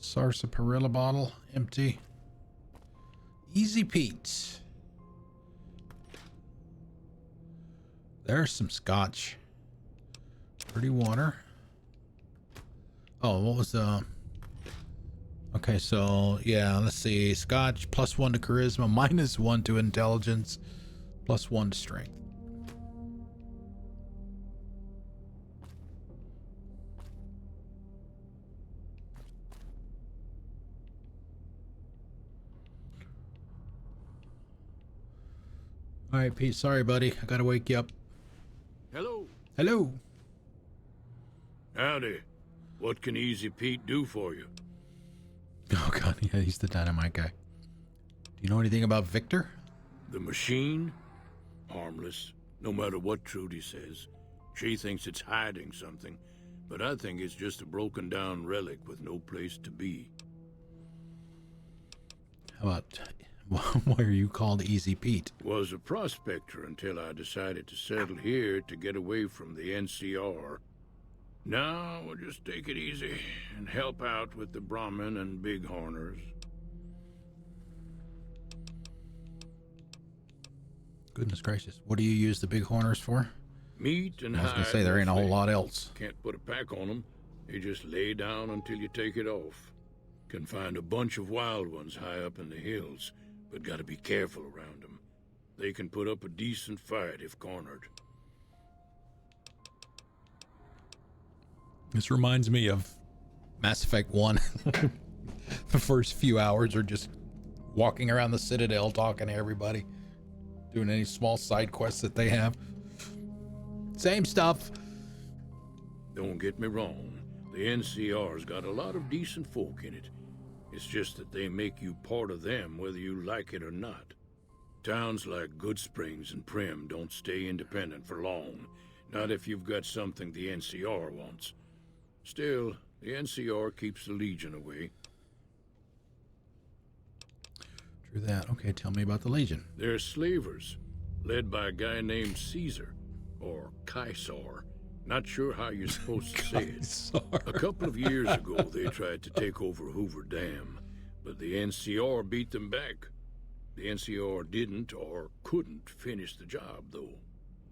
Sarsaparilla bottle, empty. Easy Pete. There's some scotch. Pretty water. Oh, what was the... Okay, so, yeah, let's see. Scotch, +1 to charisma, -1 to intelligence, +1 to strength. All right, Pete, sorry, buddy. I gotta wake you up. Hello. Hello. Howdy. What can Easy Pete do for you? Oh, God, yeah, he's the dynamite guy. Do you know anything about Victor? The machine? Harmless, no matter what Trudy says. She thinks it's hiding something, but I think it's just a broken down relic with no place to be. How about, why are you called Easy Pete? Was a prospector until I decided to settle here to get away from the NCR. Now we'll just take it easy and help out with the Brahmin and Bighorners. Goodness gracious. What do you use the Bighorners for? Meat and I was hide. going to say, there ain't a whole lot else. Can't put a pack on them. You just lay down until you take it off. Can find a bunch of wild ones high up in the hills, but gotta be careful around them. They can put up a decent fight if cornered. This reminds me of Mass Effect 1. The first few hours are just walking around the Citadel talking to everybody, doing any small side quests that they have. Same stuff. Don't get me wrong, the NCR's got a lot of decent folk in it. It's just that they make you part of them whether you like it or not. Towns like Goodsprings and Prim don't stay independent for long, not if you've got something the NCR wants. Still, the NCR keeps the Legion away. True that. Okay, tell me about the Legion. They're slavers, led by a guy named Caesar, or Caesar. Not sure how you're supposed to say it. A couple of years ago, they tried to take over Hoover Dam, but the NCR beat them back. The NCR didn't or couldn't finish the job, though.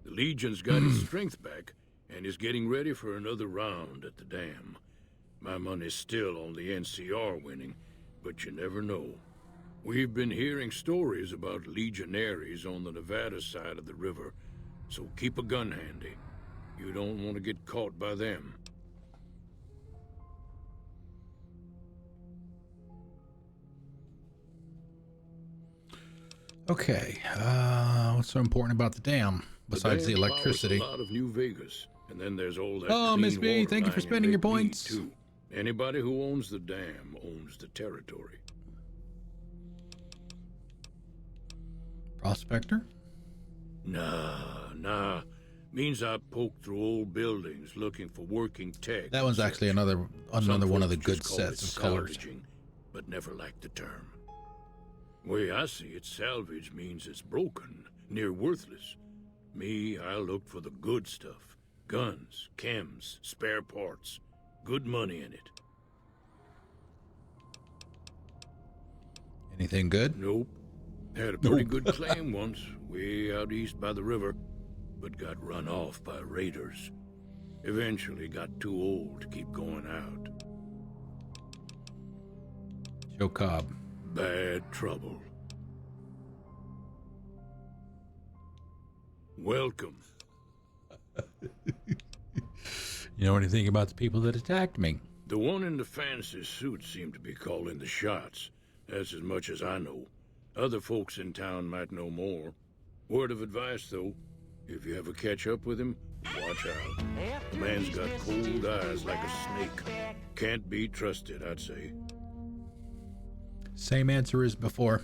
The Legion's got its strength back and is getting ready for another round at the dam. My money's still on the NCR winning, but you never know. We've been hearing stories about legionaries on the Nevada side of the river, so keep a gun handy. You don't want to get caught by them. Okay, what's so important about the dam besides the electricity? A lot of New Vegas, and then there's all that. Oh, Miss B, thank you for spending spending your points. Too. Anybody who owns the dam owns the territory. Prospector? Nah. Means I poke through old buildings looking for working tech. That one's actually another one of the good call sets it of colors. salvaging, but never liked the term. Way I see it, salvage means it's broken, near worthless. Me, I look for the good stuff. Guns, chems, spare parts. Good money in it. Anything good? Nope. Had a pretty good claim once, way out east by the river, but got run off by raiders. Eventually got too old to keep going out. Joe Cobb. Bad trouble. Welcome. You know anything about the people that attacked me? The one in the fancy suit seemed to be calling the shots. That's as much as I know. Other folks in town might know more. Word of advice, though, if you ever catch up with him, watch out. The man's got cold eyes like a snake. Can't be trusted, I'd say. Same answer as before.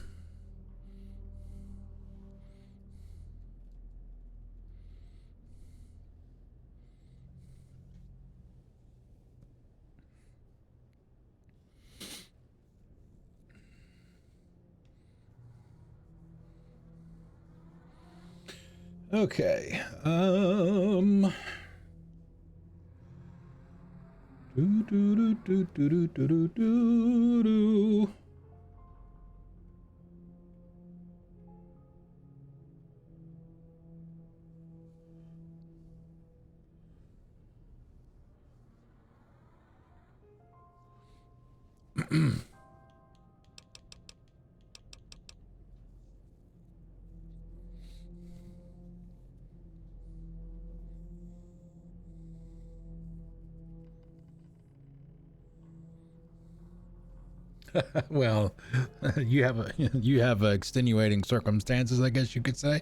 Okay. Well, you have extenuating circumstances, I guess you could say.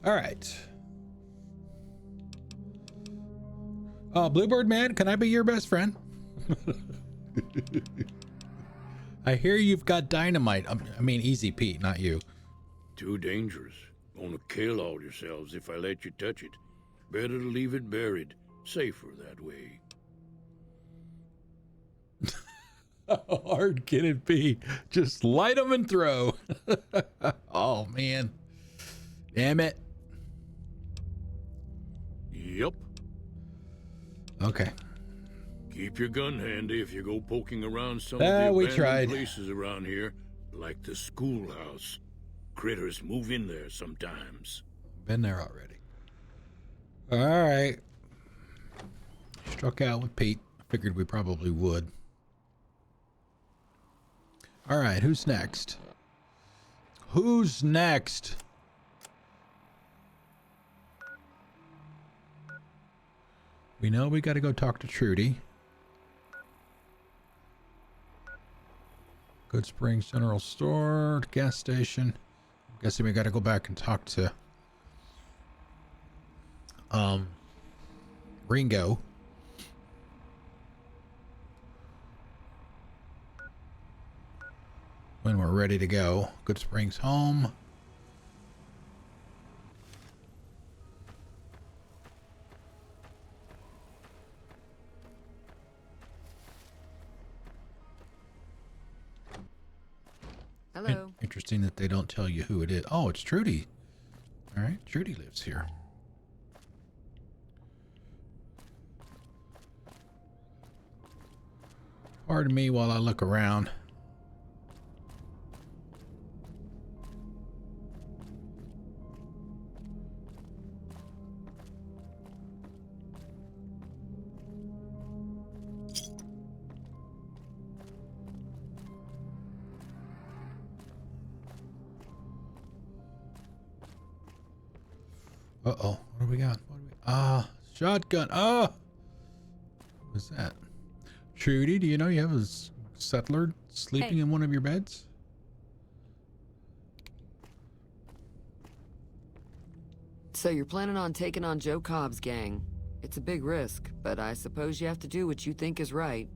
All right. Bluebird Man, can I be your best friend? I hear you've got dynamite. I mean, Easy Pete, not you. Too dangerous. Gonna kill all yourselves if I let you touch it. Better to leave it buried. Safer that way. How hard can it be? Just light them and throw. Oh, man. Damn it. Yup. Okay. Keep your gun handy if you go poking around some of the abandoned places around here, like the schoolhouse. Critters move in there sometimes. Been there already. All right. Struck out with Pete. Figured we probably would. All right, who's next? Who's next? We know we got to go talk to Trudy. Goodsprings General Store, gas station. I'm guessing we got to go back and talk to Ringo. When we're ready to go. Goodsprings home. Hello. Interesting that they don't tell you who it is. Oh, it's Trudy. All right, Trudy lives here. Pardon me while I look around. Uh-oh. What do we got? Shotgun. What was that? Trudy, do you know you have a settler sleeping in one of your beds? So you're planning on taking on Joe Cobb's gang. It's a big risk, but I suppose you have to do what you think is right.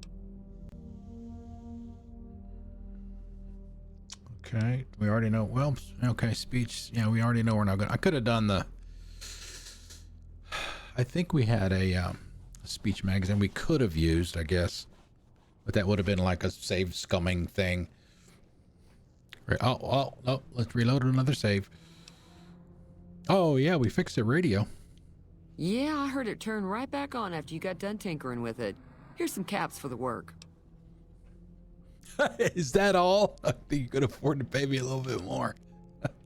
Okay. We already know. Well, okay. Speech. Yeah, we already know we're not going to. I could have done the... I think we had a speech magazine we could have used, I guess. But that would have been like a save scumming thing. Right. Oh, let's reload another save. Oh, yeah, we fixed the radio. Yeah, I heard it turn right back on after you got done tinkering with it. Here's some caps for the work. Is that all? I think you could afford to pay me a little bit more.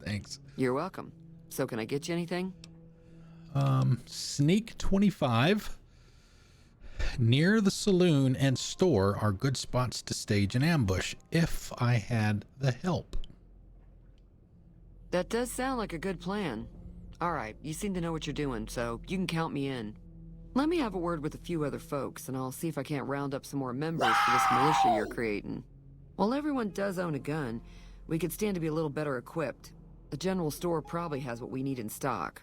Thanks. You're welcome. So can I get you anything? Sneak 25. Near the saloon and store are good spots to stage an ambush if I had the help. That does sound like a good plan. All right, you seem to know what you're doing, so you can count me in. Let me have a word with a few other folks, and I'll see if I can't round up some more members for this militia you're creating. While everyone does own a gun, we could stand to be a little better equipped. The general store probably has what we need in stock.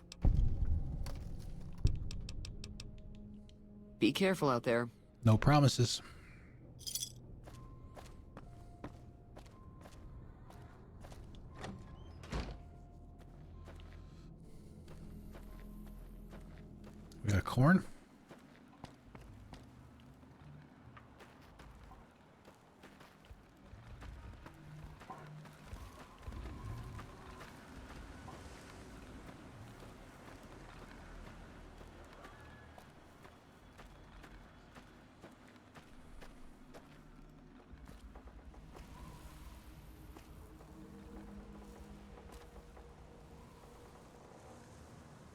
Be careful out there. No promises. We got corn.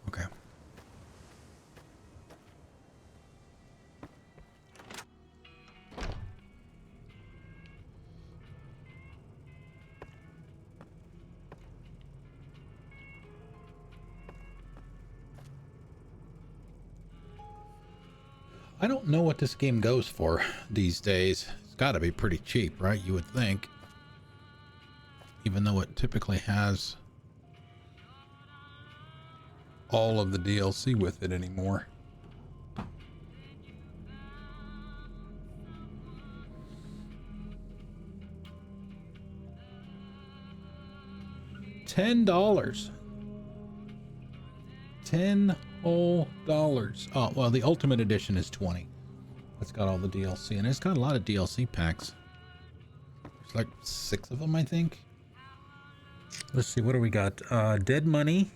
Okay. I don't know what this game goes for these days. It's got to be pretty cheap, right? You would think. Even though it typically has all of the DLC with it anymore. $10. $10 whole dollars. Oh, well, the Ultimate Edition is $20. It's got all the DLC, and it's got a lot of DLC packs. There's like 6 of them, I think. Let's see, what do we got? Dead Money,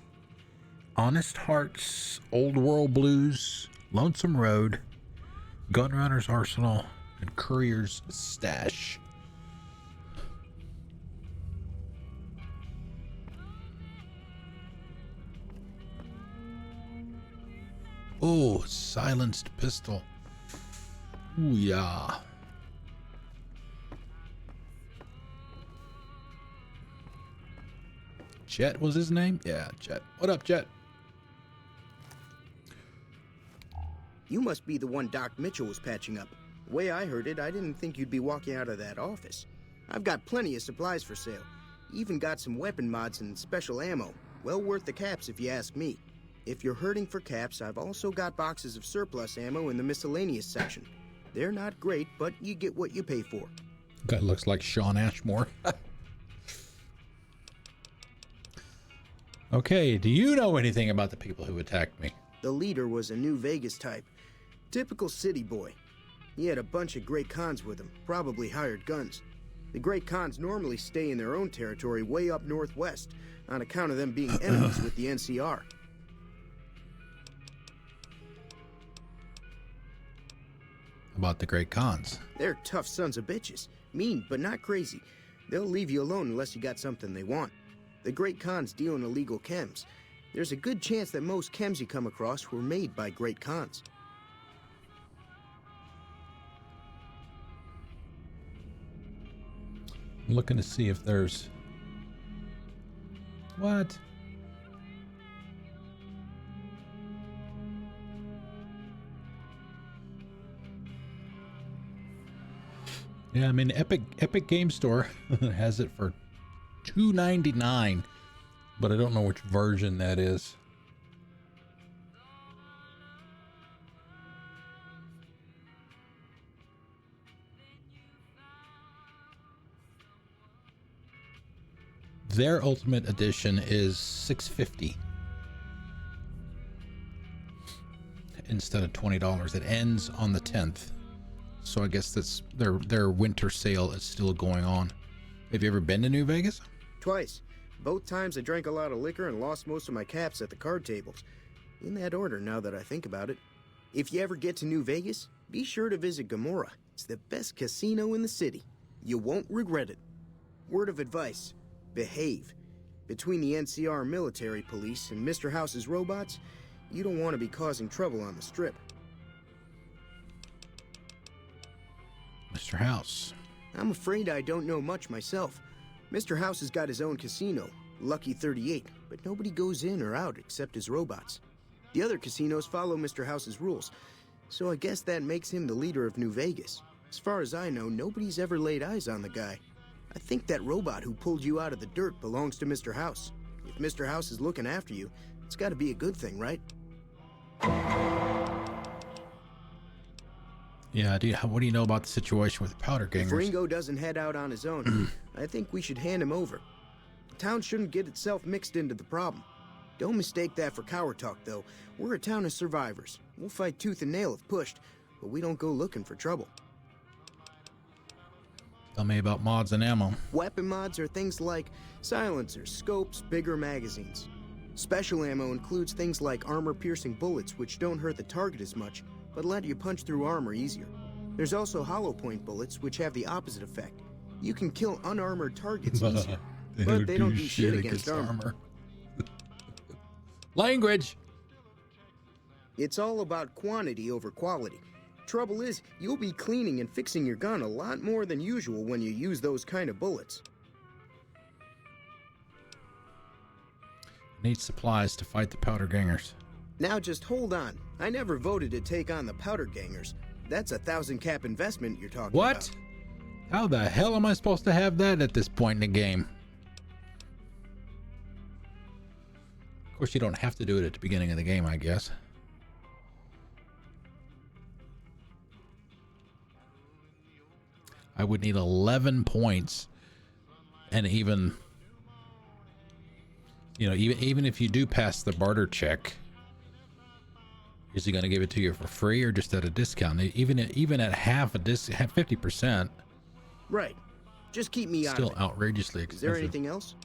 Honest Hearts, Old World Blues, Lonesome Road, Gunrunner's Arsenal, and Courier's Stash. Oh, Silenced Pistol. Ooh, yeah. Jet was his name? Yeah, Jet. What up, Jet? You must be the one Doc Mitchell was patching up. The way I heard it, I didn't think you'd be walking out of that office. I've got plenty of supplies for sale. Even got some weapon mods and special ammo. Well worth the caps if you ask me. If you're hurting for caps, I've also got boxes of surplus ammo in the miscellaneous section. They're not great, but you get what you pay for. Guy looks like Sean Ashmore. Okay, do you know anything about the people who attacked me? The leader was a New Vegas type. Typical city boy. He had a bunch of Great Khans with him, probably hired guns. The Great Khans normally stay in their own territory way up northwest, on account of them being enemies with the NCR. About the Great Khans. They're tough sons of bitches. Mean, but not crazy. They'll leave you alone unless you got something they want. The Great Khans deal in illegal chems. There's a good chance that most chems you come across were made by Great Khans. I'm looking to see if there's... What? Yeah, I mean, Epic Game Store has it for $2.99, but I don't know which version that is. Their Ultimate Edition is $6.50 instead of $20. It ends on the 10th. So I guess that's their winter sale is still going on. Have you ever been to New Vegas? Twice. Both times I drank a lot of liquor and lost most of my caps at the card tables. In that order, now that I think about it. If you ever get to New Vegas, be sure to visit Gomorrah. It's the best casino in the city. You won't regret it. Word of advice, behave. Between the NCR military police and Mr. House's robots, you don't want to be causing trouble on the Strip. Mr. House. I'm afraid I don't know much myself. Mr. House has got his own casino, Lucky 38, but nobody goes in or out except his robots. The other casinos follow Mr. House's rules, so I guess that makes him the leader of New Vegas. As far as I know, nobody's ever laid eyes on the guy. I think that robot who pulled you out of the dirt belongs to Mr. House. If Mr. House is looking after you, it's got to be a good thing, right? Yeah, what do you know about the situation with the powder gangers? If Ringo doesn't head out on his own, I think we should hand him over. The town shouldn't get itself mixed into the problem. Don't mistake that for coward talk, though. We're a town of survivors. We'll fight tooth and nail if pushed, but we don't go looking for trouble. Tell me about mods and ammo. Weapon mods are things like silencers, scopes, bigger magazines. Special ammo includes things like armor-piercing bullets, which don't hurt the target as much, but let you punch through armor easier. There's also hollow point bullets, which have the opposite effect. You can kill unarmored targets easier, but they don't do shit against armor. Language! It's all about quantity over quality. Trouble is, you'll be cleaning and fixing your gun a lot more than usual when you use those kind of bullets. Need supplies to fight the powder gangers. Now just hold on. I never voted to take on the powder gangers. That's a 1,000 cap investment you're talking about. What? How the hell am I supposed to have that at this point in the game? Of course, you don't have to do it at the beginning of the game, I guess. I would need 11 points, and even, you know, even if you do pass the barter check, is he going to give it to you for free or just at a discount? Even at half a 50%. Right. Just keep me still out of it. Outrageously expensive. Is there anything else?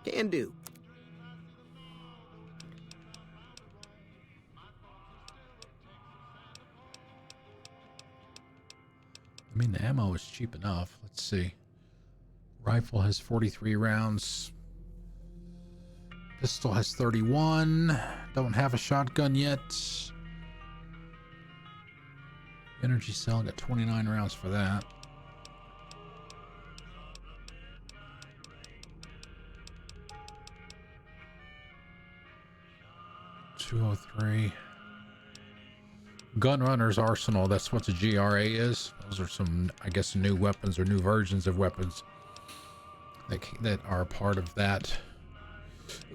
Can do. I mean, the ammo is cheap enough. Let's see. Rifle has 43 rounds. Pistol has 31. Don't have a shotgun yet. Energy cell, got 29 rounds for that. .203. Gunrunner's Arsenal, that's what the GRA is. Those are some, I guess, new weapons or new versions of weapons that are part of that.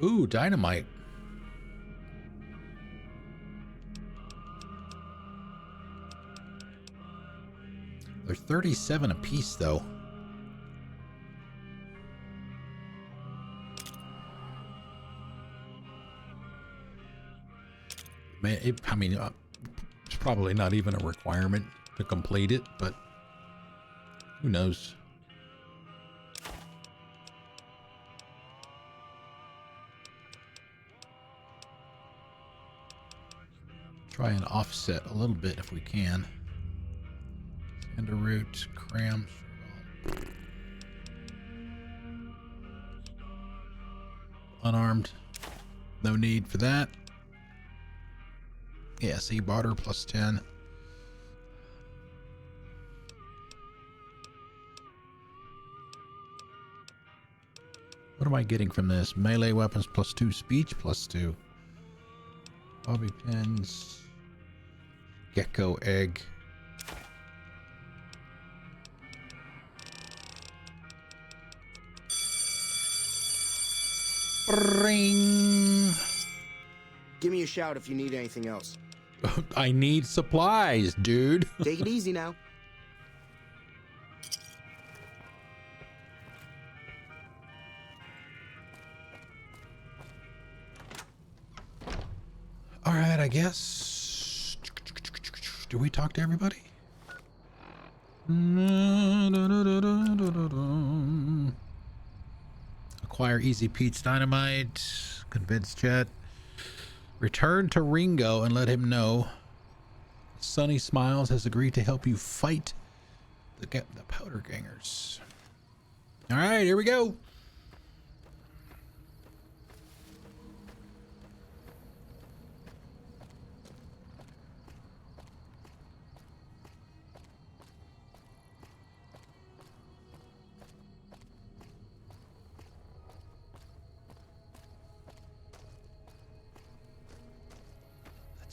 Ooh, dynamite. They're 37 apiece, though. Man, I mean, it's probably not even a requirement to complete it, but who knows? Try and offset a little bit if we can. Sander root, cram. Unarmed. No need for that. Yeah, see, barter plus 10. What am I getting from this? Melee weapons plus 2, speech plus 2. Bobby pins. Gecko egg. Ring. Give me a shout if you need anything else. I need supplies, dude. Take it easy now. All right, I guess. Do we talk to everybody? Acquire Easy Pete's dynamite. Convince Chet. Return to Ringo and let him know Sunny Smiles has agreed to help you fight the powder gangers. All right, here we go.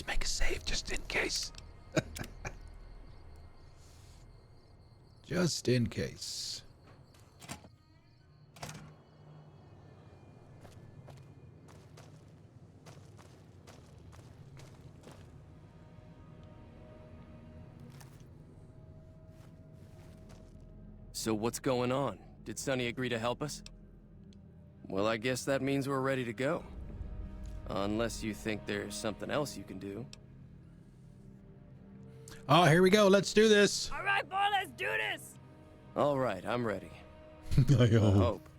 Let's make a save just in case. Just in case. So what's going on? Did Sonny agree to help us? Well, I guess that means we're ready to go. Unless you think there's something else you can do. Oh, here we go. Let's do this. All right, boy, let's do this. All right, I'm ready. I I hope.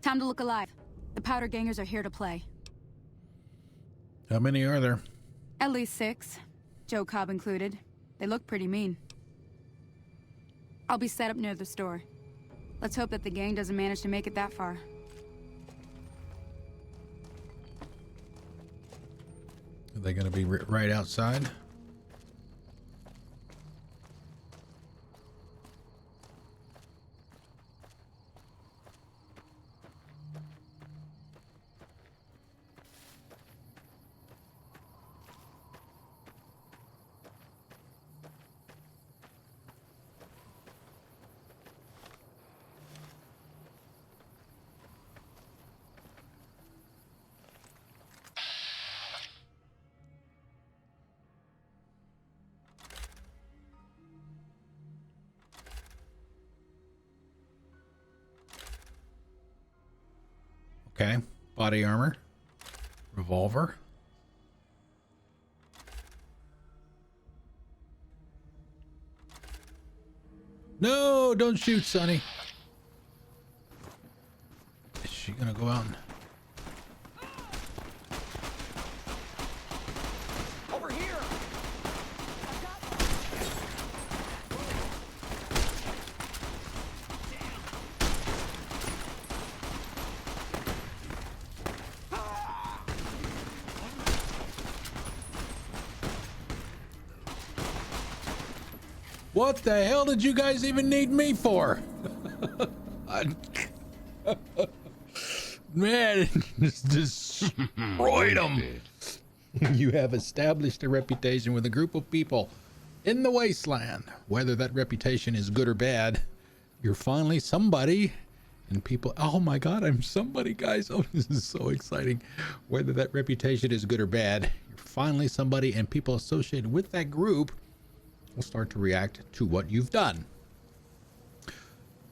Time to look alive. The powder gangers are here to play. How many are there? At least 6. Joe Cobb included. They look pretty mean. I'll be set up near the store. Let's hope that the gang doesn't manage to make it that far. Are they going to be right outside? Okay. Body armor. Revolver. No, don't shoot, Sonny. Is she gonna go out and... Over here. What the hell did you guys even need me for? Man, just destroyed them. You have established a reputation with a group of people in the wasteland. Whether that reputation is good or bad, you're finally somebody. And people, oh my God, I'm somebody, guys. Oh, this is so exciting. Whether that reputation is good or bad, you're finally somebody, and people associated with that group will start to react to what you've done.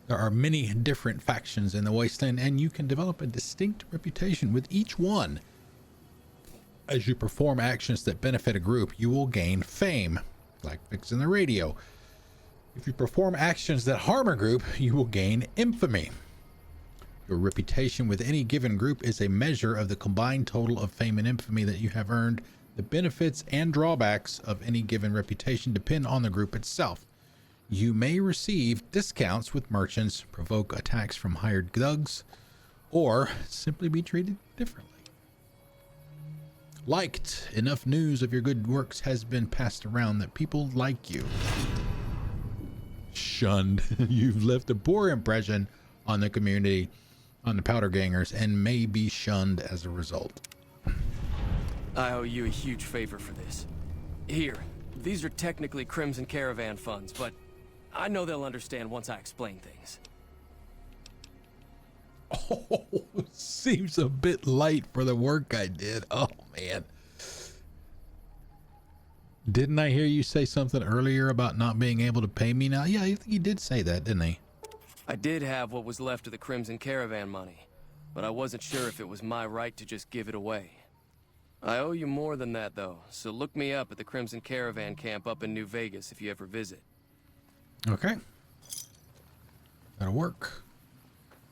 There are many different factions in the wasteland, and you can develop a distinct reputation with each one. As you perform actions that benefit a group, you will gain fame, like fixing the radio. If you perform actions that harm a group, you will gain infamy. Your reputation with any given group is a measure of the combined total of fame and infamy that you have earned. The benefits and drawbacks of any given reputation depend on the group itself. You may receive discounts with merchants, provoke attacks from hired thugs, or simply be treated differently. Liked. Enough news of your good works has been passed around that people like you. Shunned. You've left a poor impression on the community, on the powder gangers, and may be shunned as a result. I owe you a huge favor for this. Here, these are technically Crimson Caravan funds, but I know they'll understand once I explain things. Oh, seems a bit light for the work I did. Oh, man. Didn't I hear you say something earlier about not being able to pay me now? Yeah, I think he did say that, didn't he? I did have what was left of the Crimson Caravan money, but I wasn't sure if it was my right to just give it away. I owe you more than that, though, so look me up at the Crimson Caravan camp up in New Vegas if you ever visit. Okay. That'll work.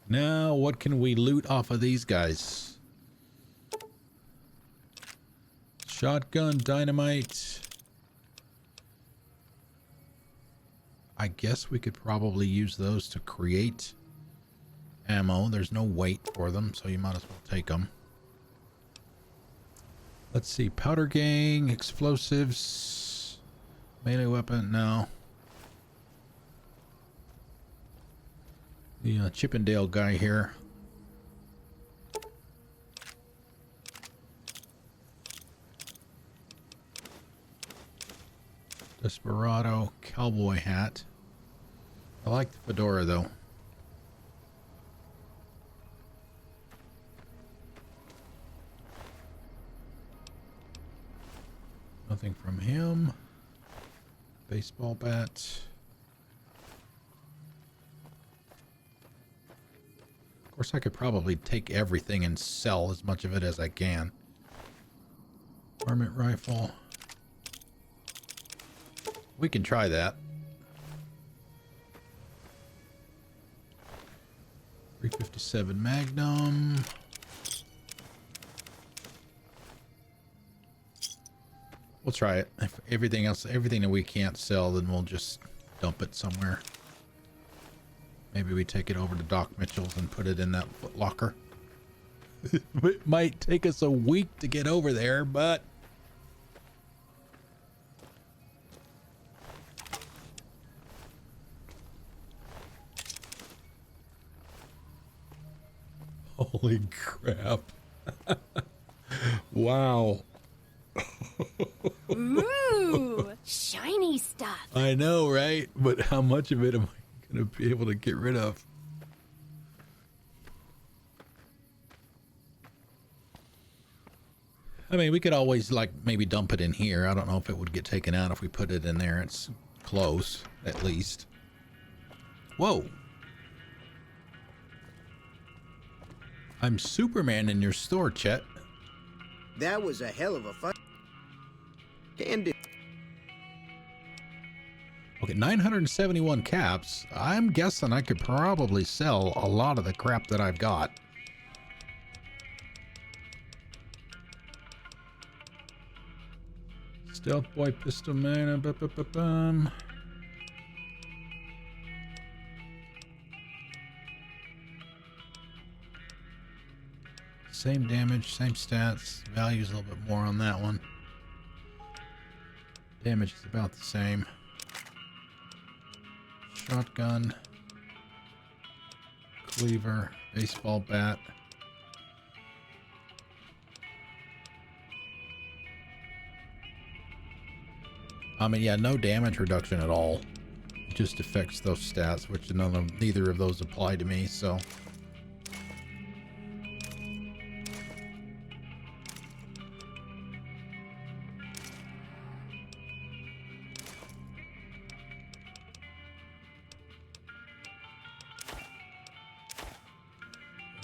Now, what can we loot off of these guys? Shotgun, dynamite. I guess we could probably use those to create ammo. There's no weight for them, so you might as well take them. Let's see. Powder gang, explosives, melee weapon. No. The Chippendale guy here. Desperado cowboy hat. I like the fedora though. Nothing from him. Baseball bat. Of course, I could probably take everything and sell as much of it as I can. Varmint rifle. We can try that. 357 Magnum. We'll try it. If everything else, everything that we can't sell, then we'll just dump it somewhere. Maybe we take it over to Doc Mitchell's and put it in that Foot Locker. It might take us a week to get over there, but holy crap. Wow. Ooh, shiny stuff. I know, right? But how much of it am I going to be able to get rid of? I mean, we could always, like, maybe dump it in here. I don't know if it would get taken out if we put it in there. It's close, at least. Whoa. I'm Superman in your store, Chet. That was a hell of a fight. Can do. Okay, 971 caps. I'm guessing I could probably sell a lot of the crap that I've got. Stealth Boy Pistol Man. Same damage, same stats. Value's a little bit more on that one. Damage is about the same. Shotgun. Cleaver. Baseball bat. I mean, yeah, no damage reduction at all. It just affects those stats, which neither of those apply to me, so.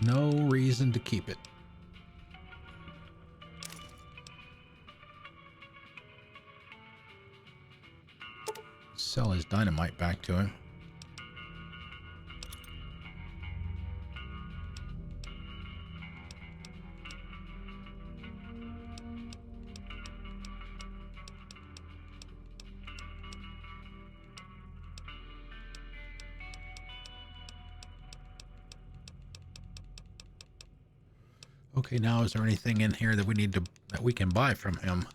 No reason to keep it. Sell his dynamite back to him. Okay, now is there anything in here that we can buy from him?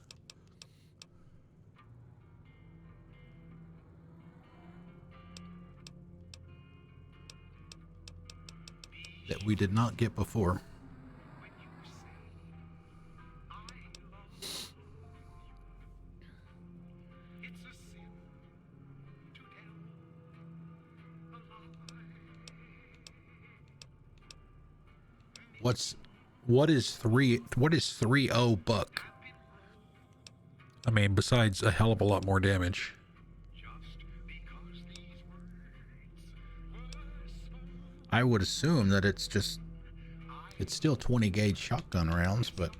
That we did not get before. What is 3-0 buck? I mean, besides a hell of a lot more damage. I would assume that it's still 20 gauge shotgun rounds, but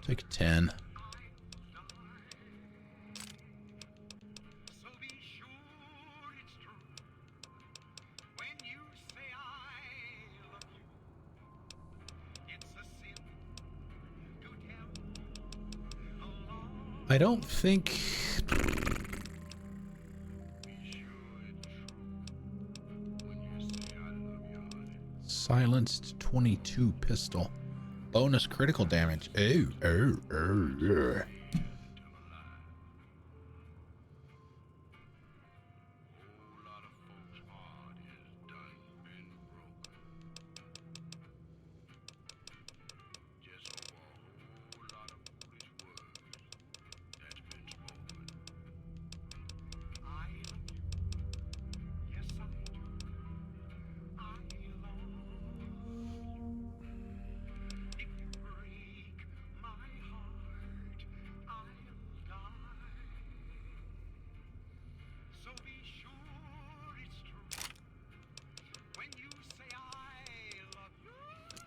take a 10. I don't think silenced 22 pistol. Bonus critical damage. Oh.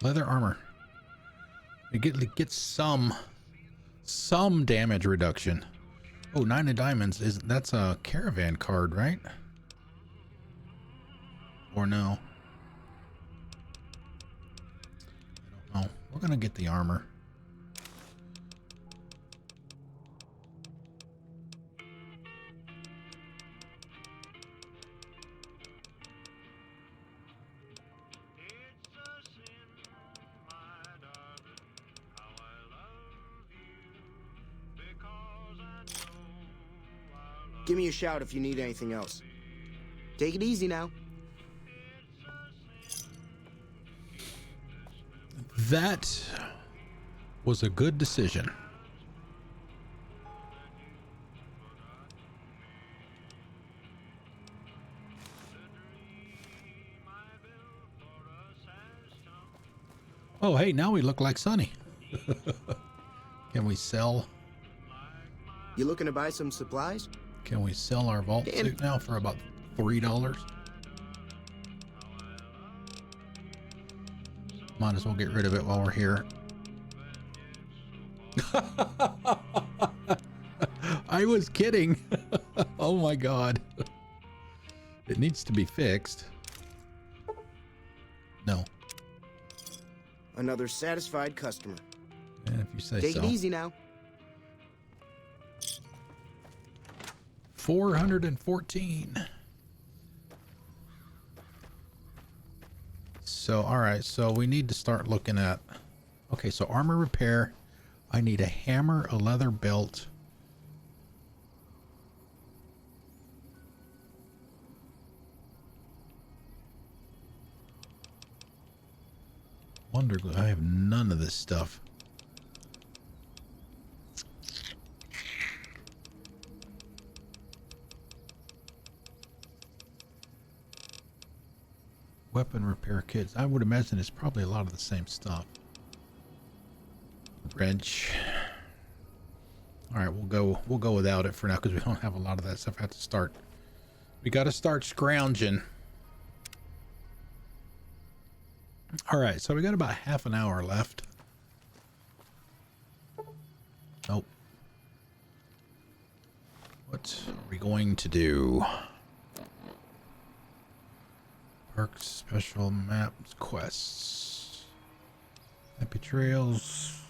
Leather armor. You get some damage reduction. Oh, 9 of diamonds. That's a caravan card, right? Or no? I don't know. We're gonna get the armor. Give me a shout if you need anything else. Take it easy now. That was a good decision. Oh, hey, now we look like Sonny. Can we sell? You looking to buy some supplies? Can we sell our vault suit now for about $3? Might as well get rid of it while we're here. I was kidding. Oh my god. It needs to be fixed. No. Another satisfied customer. And if you say Take so. it easy now. 414. So, all right. So we need to start looking at, okay, so armor repair. I need a hammer, a leather belt. Wonder glue. I have none of this stuff. Weapon repair kits. I would imagine it's probably a lot of the same stuff. Wrench. All right, we'll go without it for now because we don't have a lot of that stuff. I have to start. We got to start scrounging. All right, so we got about half an hour left. Nope. What are we going to do? Perks, special maps, quests, happy trails.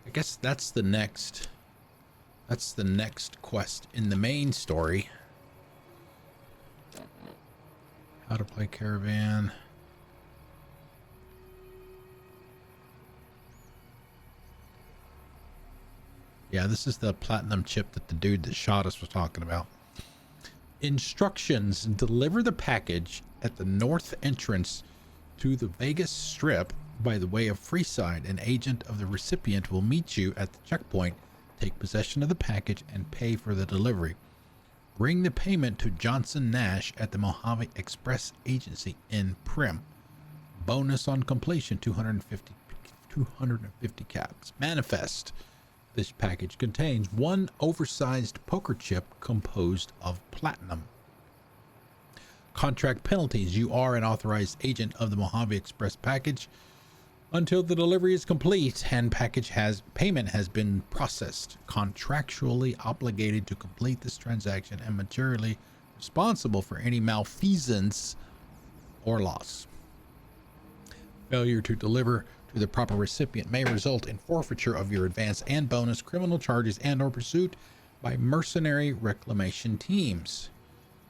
I guess that's the next quest in the main story. How to play caravan. Yeah, this is the platinum chip that the dude that shot us was talking about. Instructions: deliver the package at the north entrance to the Vegas Strip by the way of Freeside. An agent of the recipient will meet you at the checkpoint. Take possession of the package and pay for the delivery. Bring the payment to Johnson Nash at the Mojave Express Agency in Prim. Bonus on completion, 250 caps. Manifest. This package contains one oversized poker chip composed of platinum. Contract penalties. You are an authorized agent of the Mojave Express package until the delivery is complete and payment has been processed. Contractually obligated to complete this transaction and materially responsible for any malfeasance or loss. Failure to deliver to the proper recipient may result in forfeiture of your advance and bonus, criminal charges, and or pursuit by mercenary reclamation teams.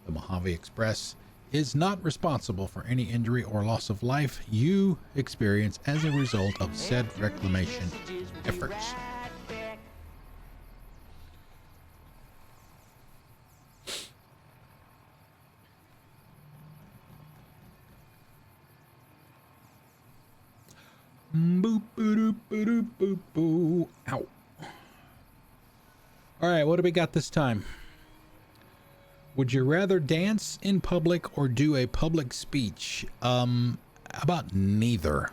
The Mojave Express is not responsible for any injury or loss of life you experience as a result of said reclamation efforts. Boop, boop, boop, boop, boop. Ow. All right, what do we got this time? Would you rather dance in public or do a public speech? How about neither?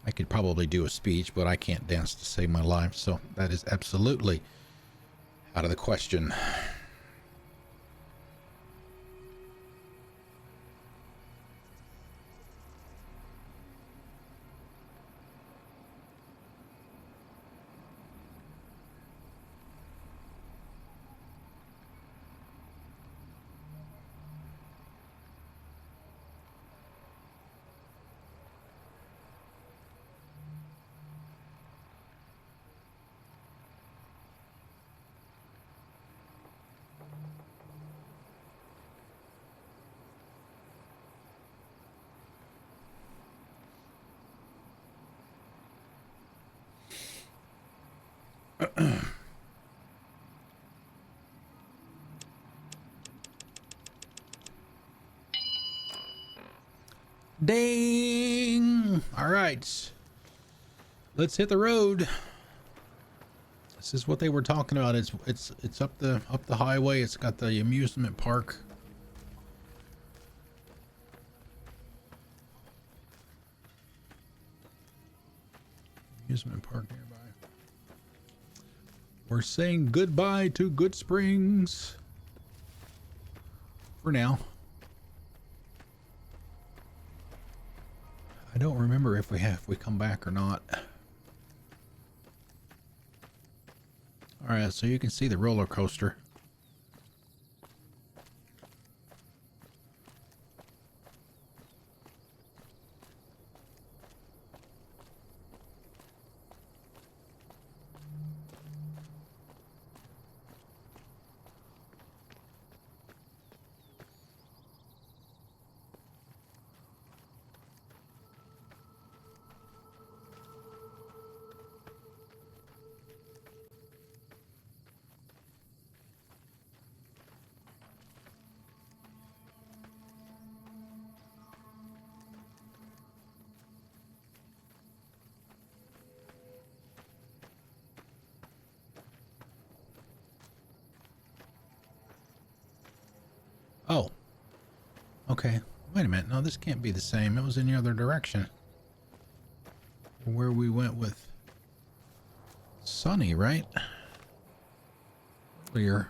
I could probably do a speech, but I can't dance to save my life, so that is absolutely out of the question. Ding! All right, let's hit the road. This is what they were talking about. It's up the highway. It's got the amusement park. Amusement park nearby. We're saying goodbye to Goodsprings for now. I don't remember if we come back or not. All right, so you can see the roller coaster. Oh, okay. Wait a minute. No, this can't be the same. It was in the other direction. Where we went with Sunny, right? Earlier.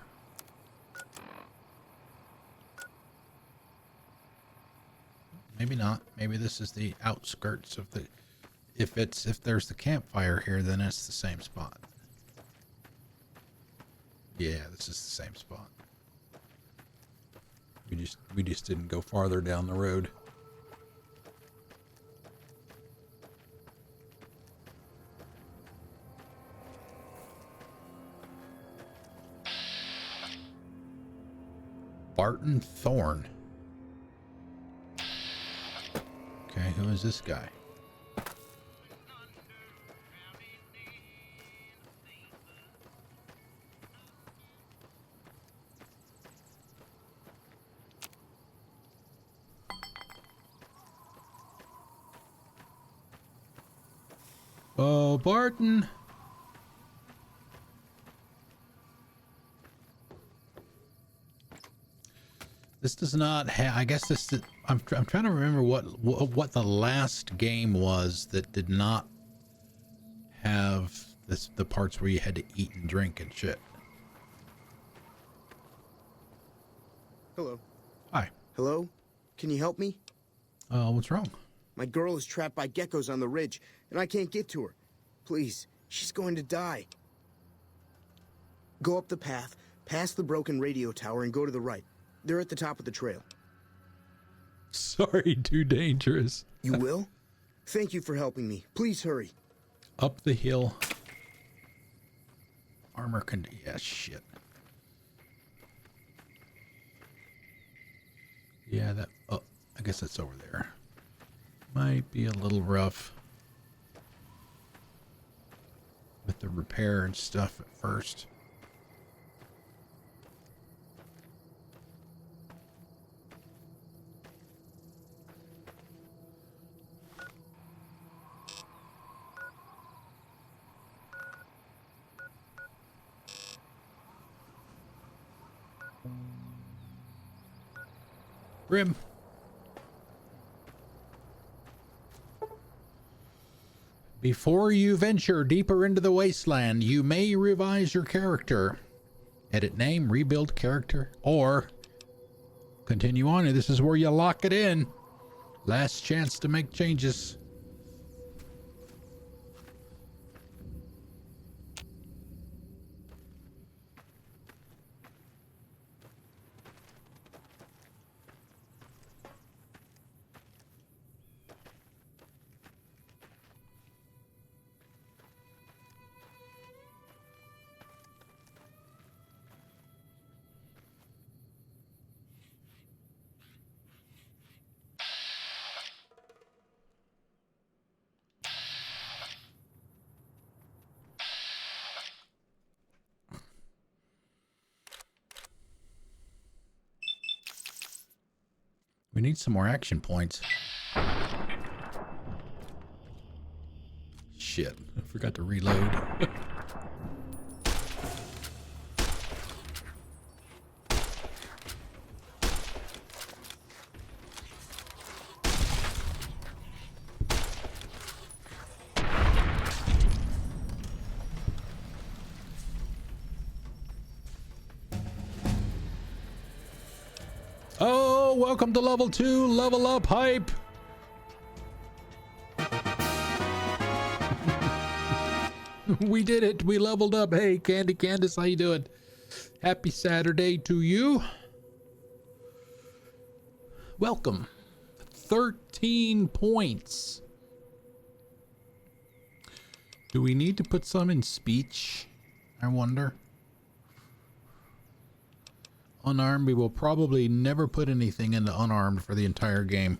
Maybe not. Maybe this is the outskirts of the... If there's the campfire here, then it's the same spot. Yeah, this is the same spot. We just didn't go farther down the road. Barton Thorn. Okay, who is this guy? Oh, Barton. This does not have, I guess this, I'm trying to remember what the last game was that did not have the parts where you had to eat and drink and shit. Hello. Hi. Hello? Can you help me? What's wrong? My girl is trapped by geckos on the ridge, and I can't get to her. Please, she's going to die. Go up the path, past the broken radio tower, and go to the right. They're at the top of the trail. Sorry, too dangerous. You will? Thank you for helping me. Please hurry. Up the hill. Armor yeah, shit. Yeah, that, oh, I guess that's over there. Might be a little rough with the repair and stuff at first. Grim. Before you venture deeper into the wasteland, you may revise your character. Edit name, rebuild character, or continue on. And this is where you lock it in. Last chance to make changes. We need some more action points. Shit, I forgot to reload. Oh, welcome to level 2, level up hype. We did it. We leveled up. Hey, Candy Candace, how you doing? Happy Saturday to you. Welcome. 13 points. Do we need to put some in speech? I wonder. Unarmed, we will probably never put anything into unarmed for the entire game.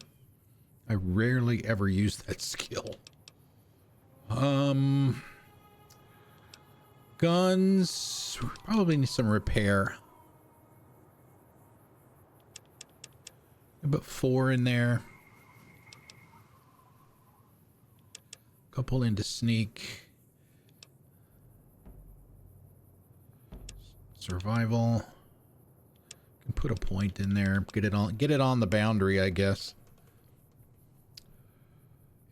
I rarely ever use that skill. Guns, probably need some repair. About 4 in there. Couple into sneak. Survival. Can put a point in there. Get it on the boundary, I guess.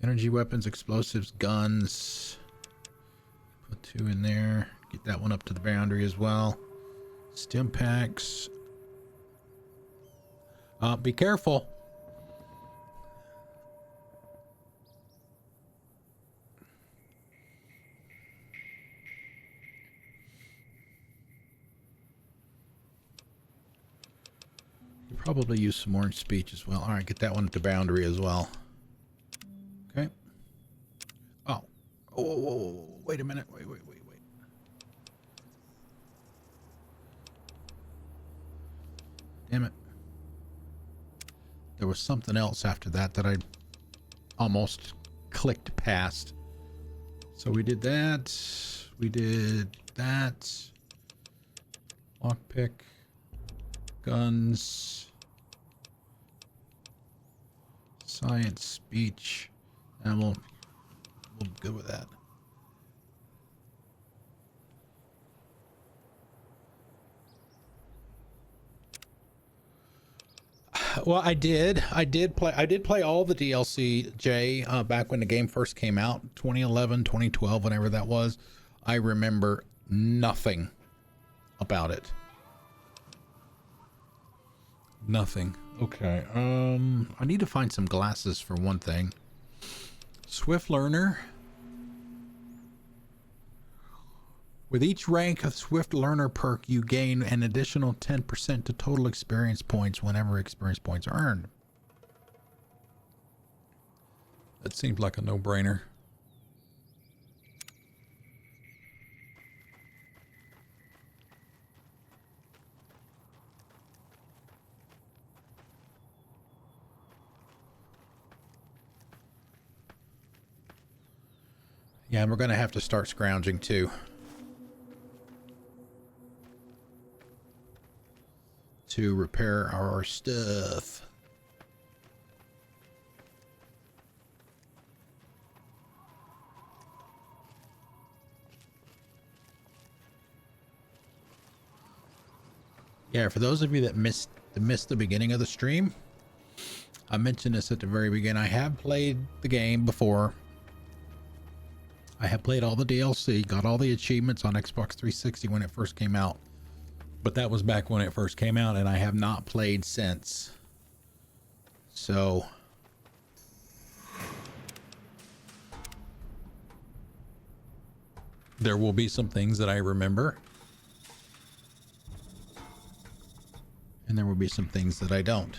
Energy weapons, explosives, guns. Put 2 in there. Get that one up to the boundary as well. Stim packs. Be careful. Probably use some more in speech as well. All right, get that one at the boundary as well. Okay. Oh. Oh, whoa, whoa, whoa. Wait a minute. Wait. Damn it. There was something else after that that I almost clicked past. So we did that. We did that. Lockpick. Guns. Science, speech, and we'll be good with that. Well, I did play all the DLC, Jay, back when the game first came out, 2011, 2012, whenever that was. I remember nothing about it. Nothing. Okay. I need to find some glasses for one thing. Swift Learner. With each rank of Swift Learner perk, you gain an additional 10% to total experience points whenever experience points are earned. That seems like a no-brainer. Yeah, and we're going to have to start scrounging too. To repair our stuff. Yeah, for those of you that missed the beginning of the stream, I mentioned this at the very beginning. I have played the game before. I have played all the DLC, got all the achievements on Xbox 360 when it first came out. But that was back when it first came out, and I have not played since. So there will be some things that I remember. And there will be some things that I don't.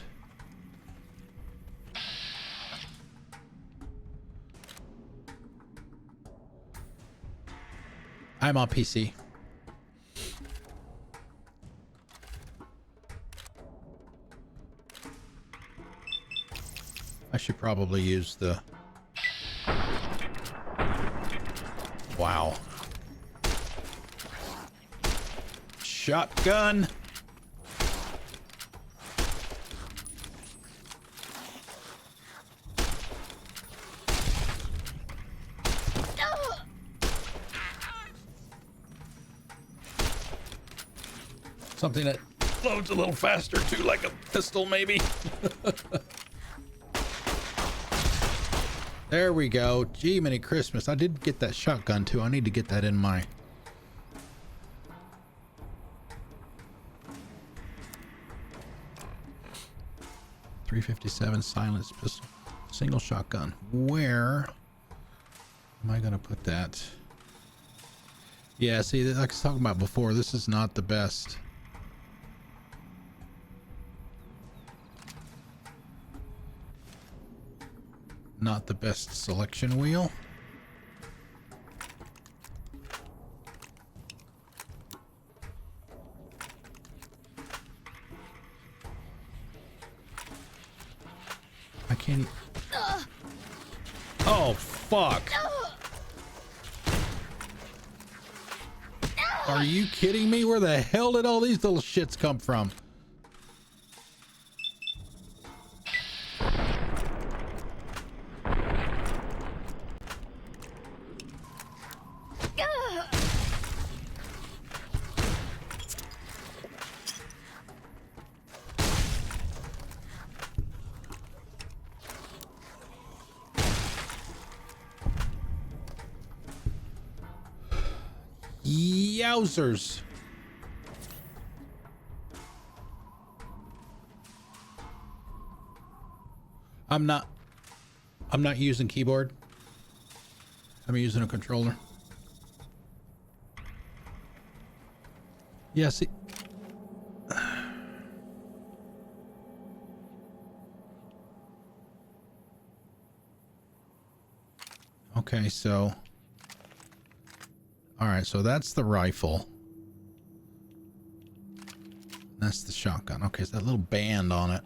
I'm on PC. I should probably use the... Wow. Shotgun. Something that loads a little faster too, like a pistol maybe. There we go. Gee, many Christmas. I did get that shotgun too. I need to get that in my... .357 silenced pistol. Single shotgun. Where am I going to put that? Yeah, see, like I was talking about before, this is not the best. Not the best selection wheel. I can't even... Oh, fuck. Are you kidding me? Where the hell did all these little shits come from? Yowzers. I'm not using keyboard. I'm using a controller. Yeah, see. Okay, so all right, so that's the rifle. That's the shotgun. Okay, so that little band on it.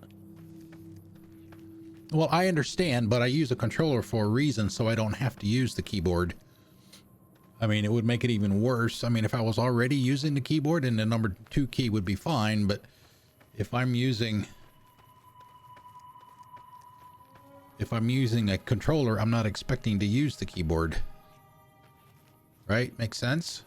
Well, I understand, but I use a controller for a reason, so I don't have to use the keyboard. I mean, it would make it even worse. I mean, if I was already using the keyboard, then the number 2 key would be fine, but if I'm using a controller, I'm not expecting to use the keyboard. Right? Makes sense?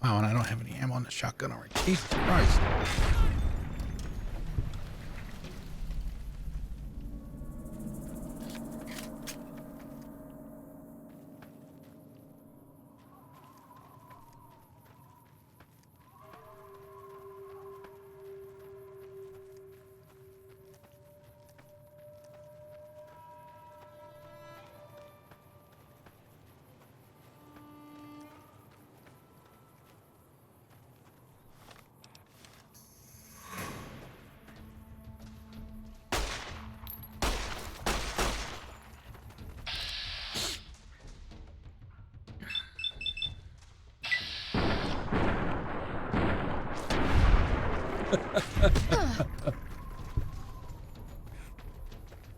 Wow, and I don't have any ammo on the shotgun already. Jesus Christ.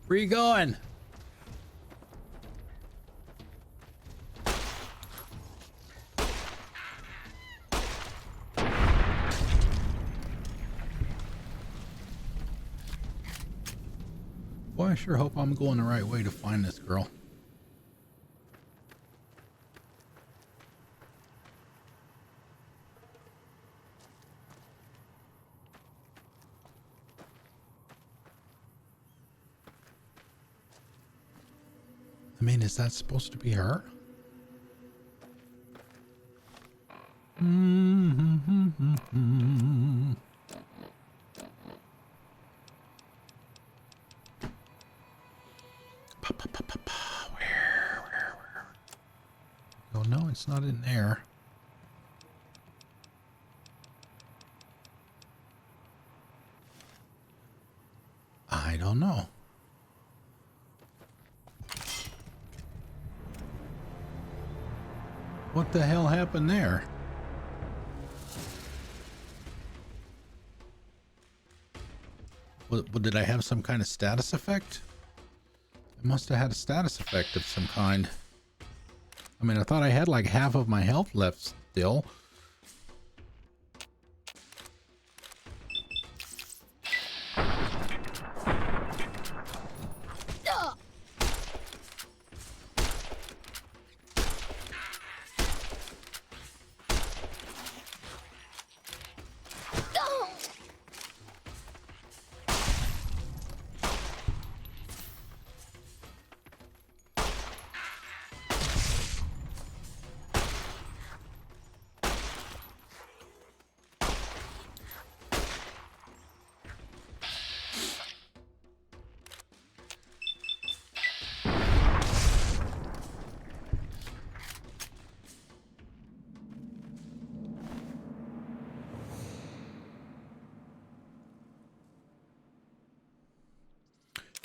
Where you going? Boy, I sure hope I'm going the right way to find this girl. I mean, is that supposed to be her? Where? Oh, no, it's not in there. I don't know. What the hell happened there? Did I have some kind of status effect? I must have had a status effect of some kind. I mean, I thought I had like half of my health left still.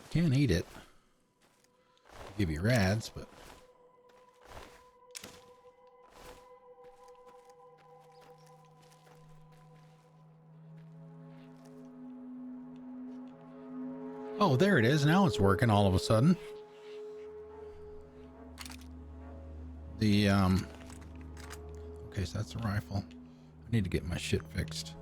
Can't eat it. Give you rads, but oh, there it is. Now it's working all of a sudden. The okay, so that's a rifle. I need to get my shit fixed.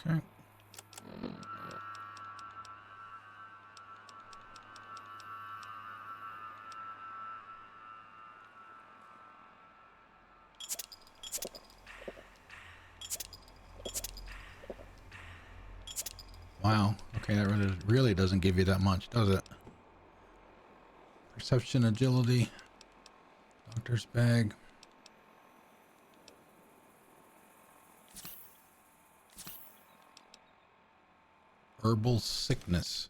Okay. Wow. Okay, that really doesn't give you that much, does it? Perception, agility, doctor's bag. Herbal sickness.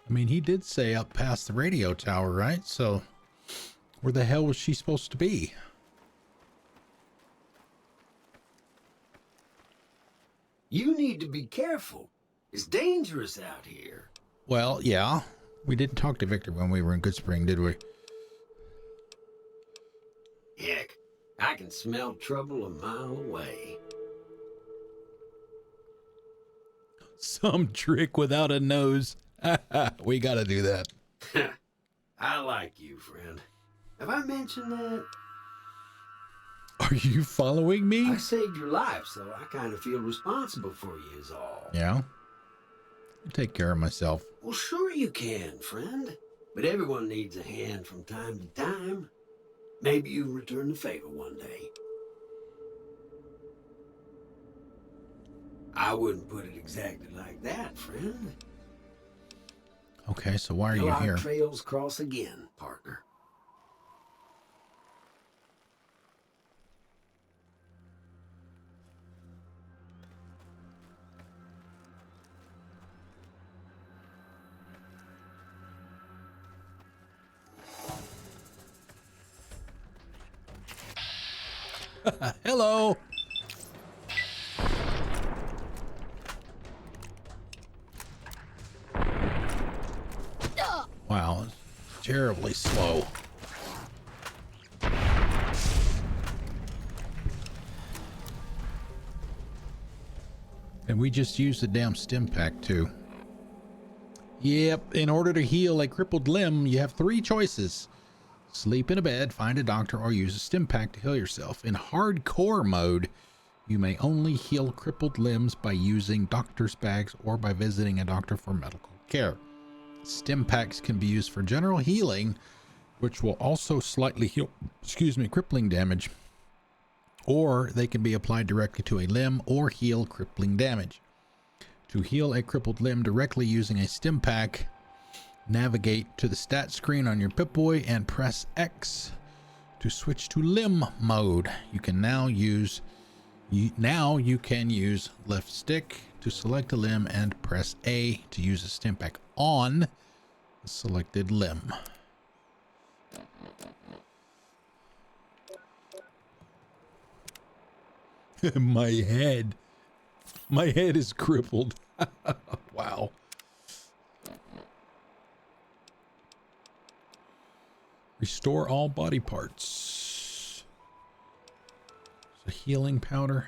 I mean, he did say up past the radio tower, right? So where the hell was she supposed to be? You need to be careful. It's dangerous out here. Well, yeah. We didn't talk to Victor when we were in Goodsprings, did we? Heck, I can smell trouble a mile away. Some trick without a nose. We gotta do that. I like you, friend. Have I mentioned that? Are you following me? I saved your life, so I kind of feel responsible for you is all. Yeah. Take care of myself. Well, sure you can, friend. But everyone needs a hand from time to time. Maybe you return the favor one day. I wouldn't put it exactly like that, friend. Okay, so why are Till you our here? trails cross again, partner. Hello. Wow, it's terribly slow. And we just used the damn stim pack too. Yep, in order to heal a crippled limb, you have 3 choices. Sleep in a bed, find a doctor, or use a stim pack to heal yourself. In hardcore mode, you may only heal crippled limbs by using doctor's bags or by visiting a doctor for medical care. Stim packs can be used for general healing, which will also slightly heal, crippling damage, or they can be applied directly to a limb or heal crippling damage. To heal a crippled limb directly using a stim pack, navigate to the stat screen on your Pip-Boy and press X to switch to limb mode. You can now use left stick to select a limb and press A to use a stim pack on the selected limb. My head is crippled. Wow. Restore all body parts. It's a healing powder.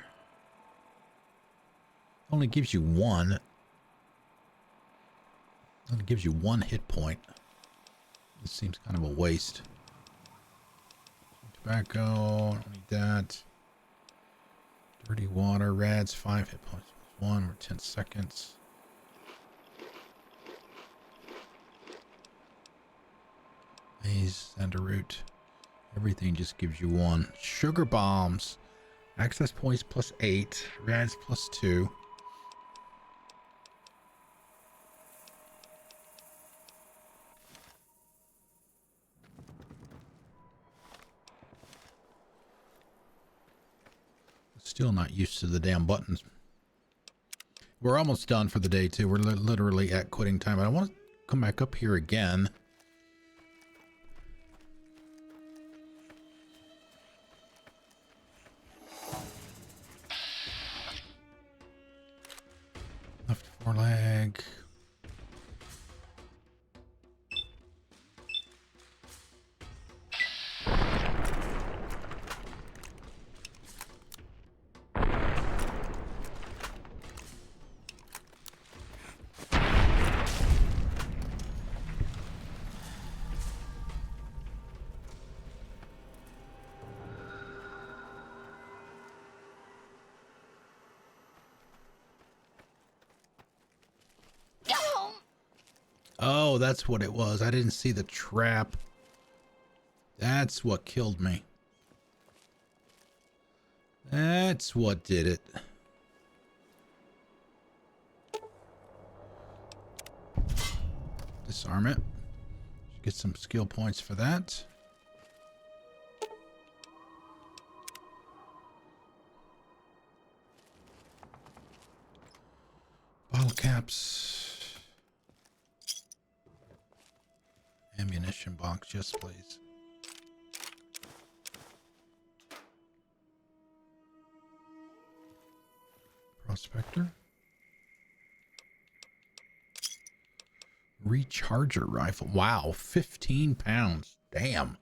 Only gives you one. Only gives you 1 hit point. This seems kind of a waste. Tobacco, don't need that. Dirty water, rads, 5 hit points. 1 or 10 seconds. Maize and a root. Everything just gives you 1. Sugar bombs. Access points +8. Rads +2. Still not used to the damn buttons. We're almost done for the day too. We're literally at quitting time. I want to come back up here again. Left foreleg. Oh, that's what it was. I didn't see the trap. That's what killed me. That's what did it. Disarm it. Get some skill points for that. Bottle caps. Ammunition box, yes please. Prospector. Recharger rifle. Wow, 15 pounds. Damn.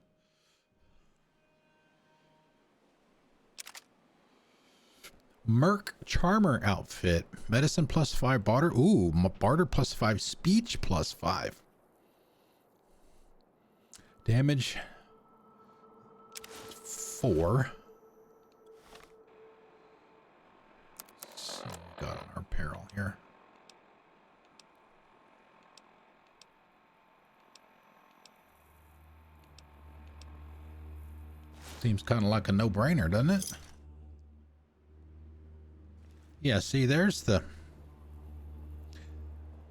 Merc Charmer outfit. Medicine +5 barter. Ooh, barter +5. Speech +5. Damage 4. Let's see what we got on our apparel here. Seems kind of like a no-brainer, doesn't it? Yeah, see, there's the...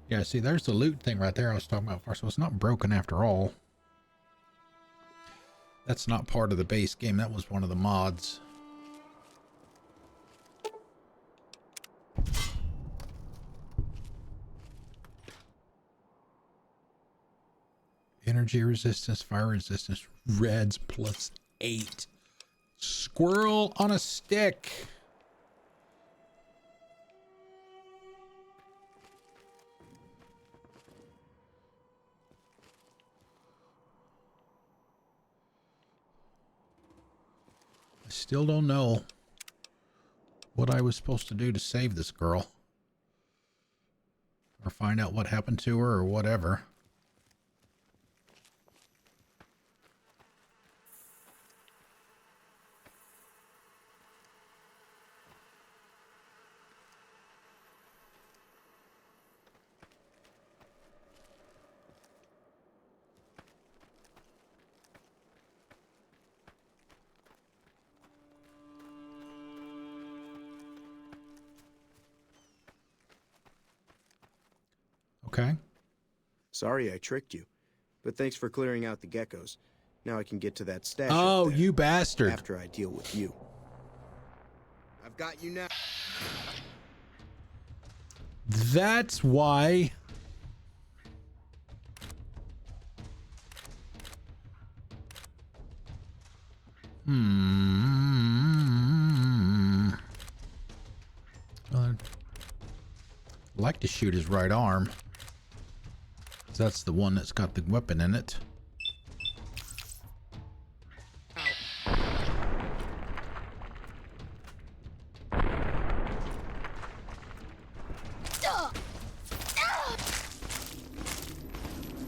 Yeah, see, there's the loot thing right there I was talking about first. So it's not broken after all. That's not part of the base game. That was one of the mods. Energy resistance, fire resistance, reds +8. Squirrel on a stick. I still don't know what I was supposed to do to save this girl. Or find out what happened to her or whatever. Okay. Sorry I tricked you, but thanks for clearing out the geckos. Now I can get to that stash. Oh, up there you bastard. After I deal with you. I've got you now. That's why. I'd like to shoot his right arm. That's the one that's got the weapon in it.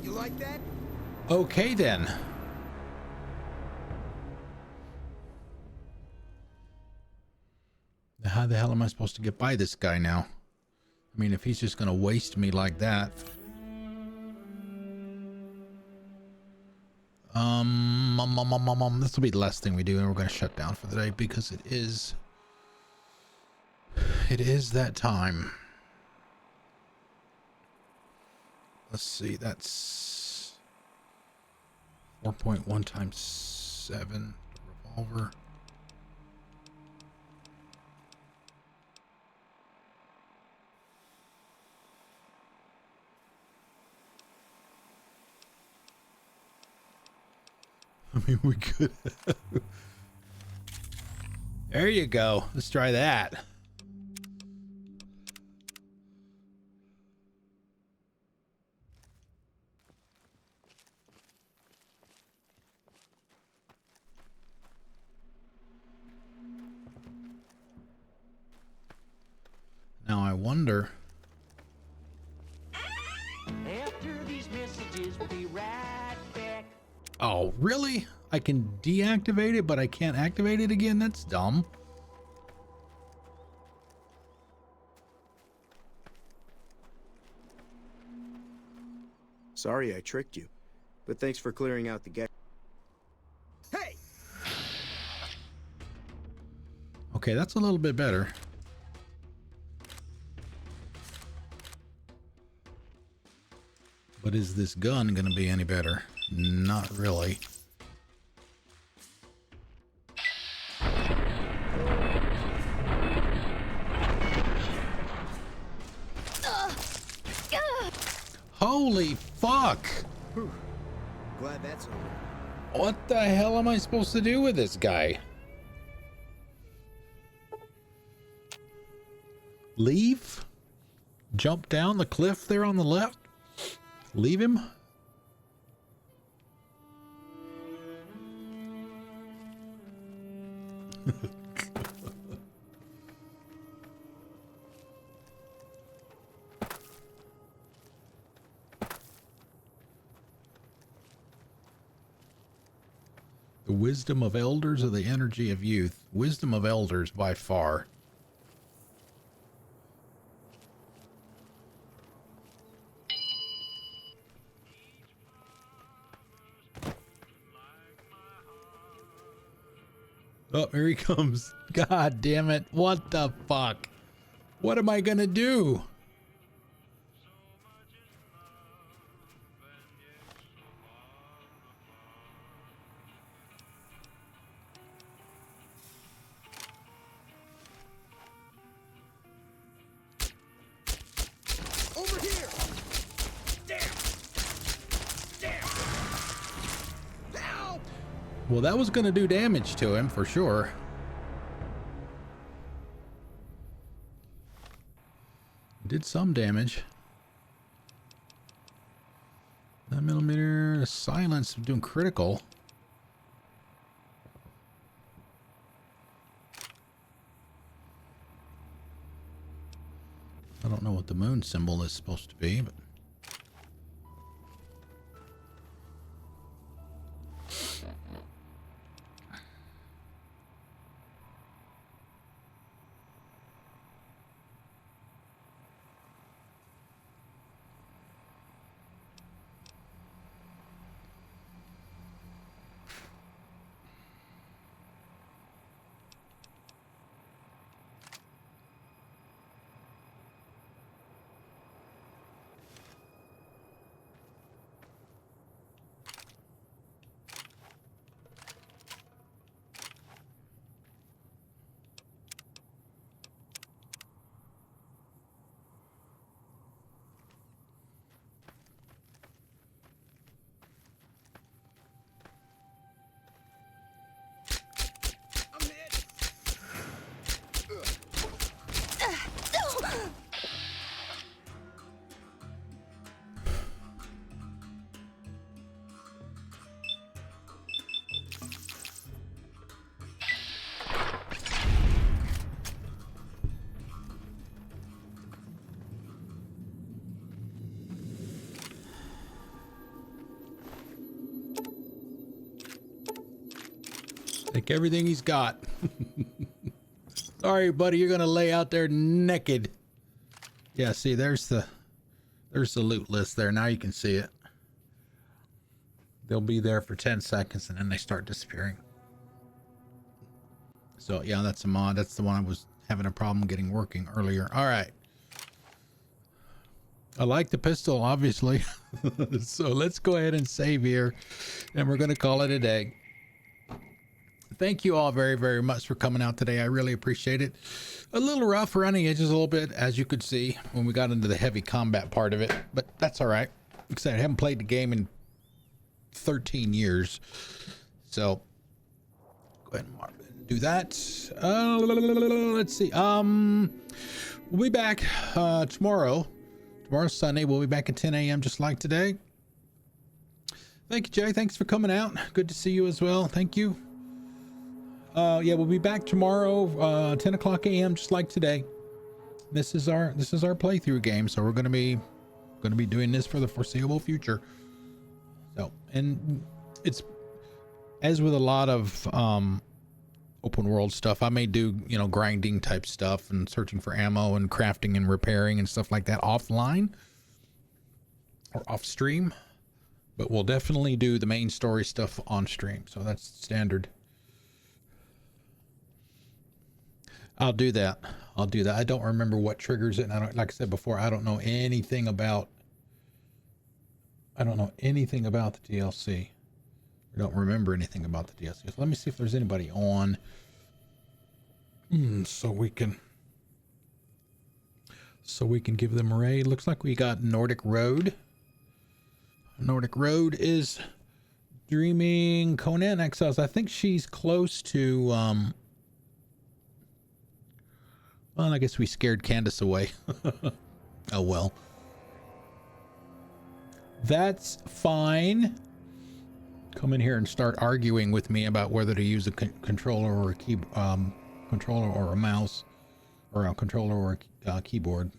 You like that? Okay then. How the hell am I supposed to get by this guy now? I mean, if he's just gonna waste me like that. This will be the last thing we do, and we're gonna shut down for the day because it is that time. Let's see, that's 4.1 times 7 revolver. I mean, we could. There you go. Let's try that. Now I wonder. After these messages, we'll be right back. Oh, really? I can deactivate it, but I can't activate it again? That's dumb. Sorry I tricked you, but thanks for clearing out the gecko. Hey! Okay, that's a little bit better. But is this gun going to be any better? Not really. Holy fuck! Whew. Glad that's over. What the hell am I supposed to do with this guy? Leave? Jump down the cliff there on the left? Leave him? The wisdom of elders or the energy of youth? Wisdom of elders by far. Oh, here he comes. God damn it. What the fuck? What am I gonna do? Over here! Damn! Damn! Help! Well, that was gonna do damage to him for sure. Did some damage. 9mm silence doing critical. I don't know what the moon symbol is supposed to be, but take everything he's got. Sorry, buddy, you're gonna lay out there naked. Yeah, see, there's the loot list there. Now you can see it. They'll be there for 10 seconds and then they start disappearing. So yeah, that's a mod. That's the one I was having a problem getting working earlier. All right. I like the pistol, obviously. So let's go ahead and save here and we're gonna call it a day. Thank you all very, very much for coming out today. I really appreciate it. A little rough around the edges a little bit, as you could see when we got into the heavy combat part of it, but that's all right. Like I said, I haven't played the game in 13 years. So go ahead and do that. Let's see. We'll be back tomorrow. Tomorrow's Sunday. We'll be back at 10 a.m. just like today. Thank you, Jay. Thanks for coming out. Good to see you as well. Thank you. Yeah, we'll be back tomorrow, 10 o'clock a.m. just like today. This is our playthrough game, so we're gonna be doing this for the foreseeable future. So, and it's as with a lot of open world stuff, I may do, you know, grinding type stuff and searching for ammo and crafting and repairing and stuff like that offline or off stream, but we'll definitely do the main story stuff on stream. So that's standard. I'll do that. I don't remember what triggers it. And I don't, like I said before, I don't know anything about the DLC. I don't remember anything about the DLC. So let me see if there's anybody on. So we can give them a raid. Looks like we got Nordic Road. Nordic Road is Dreaming Conan Exiles. I think she's close to well, I guess we scared Candace away. Oh well. That's fine. Come in here and start arguing with me about whether to use a controller or a controller or a mouse, or a controller or a keyboard,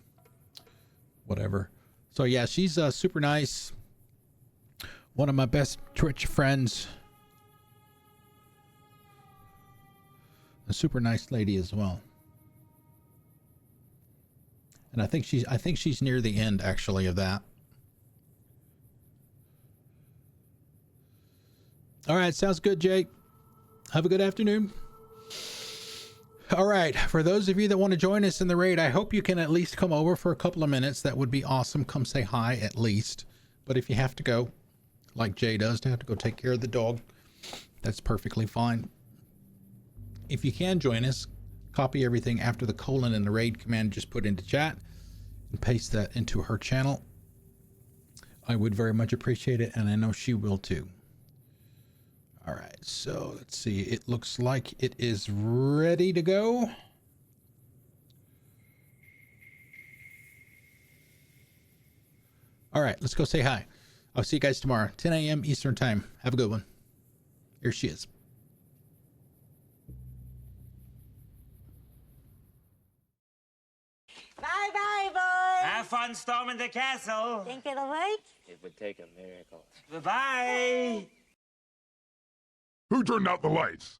whatever. So yeah, she's super nice. One of my best Twitch friends. A super nice lady as well. And I think she's near the end actually of that. All right, sounds good, Jake. Have a good afternoon. All right, for those of you that want to join us in the raid, I hope you can at least come over for a couple of minutes. That would be awesome. Come say hi at least. But if you have to go, like Jay does, to have to go take care of the dog, that's perfectly fine. If you can join us, copy everything after the colon in the raid command, just put into chat and paste that into her channel. I would very much appreciate it, and I know she will too. All right, so let's see. It looks like it is ready to go. All right, let's go say hi. I'll see you guys tomorrow, 10 a.m. Eastern time. Have a good one. Here she is. Bye-bye, boys. Have fun storming the castle. Think it'll work? It would take a miracle. Bye-bye. Who turned out the lights?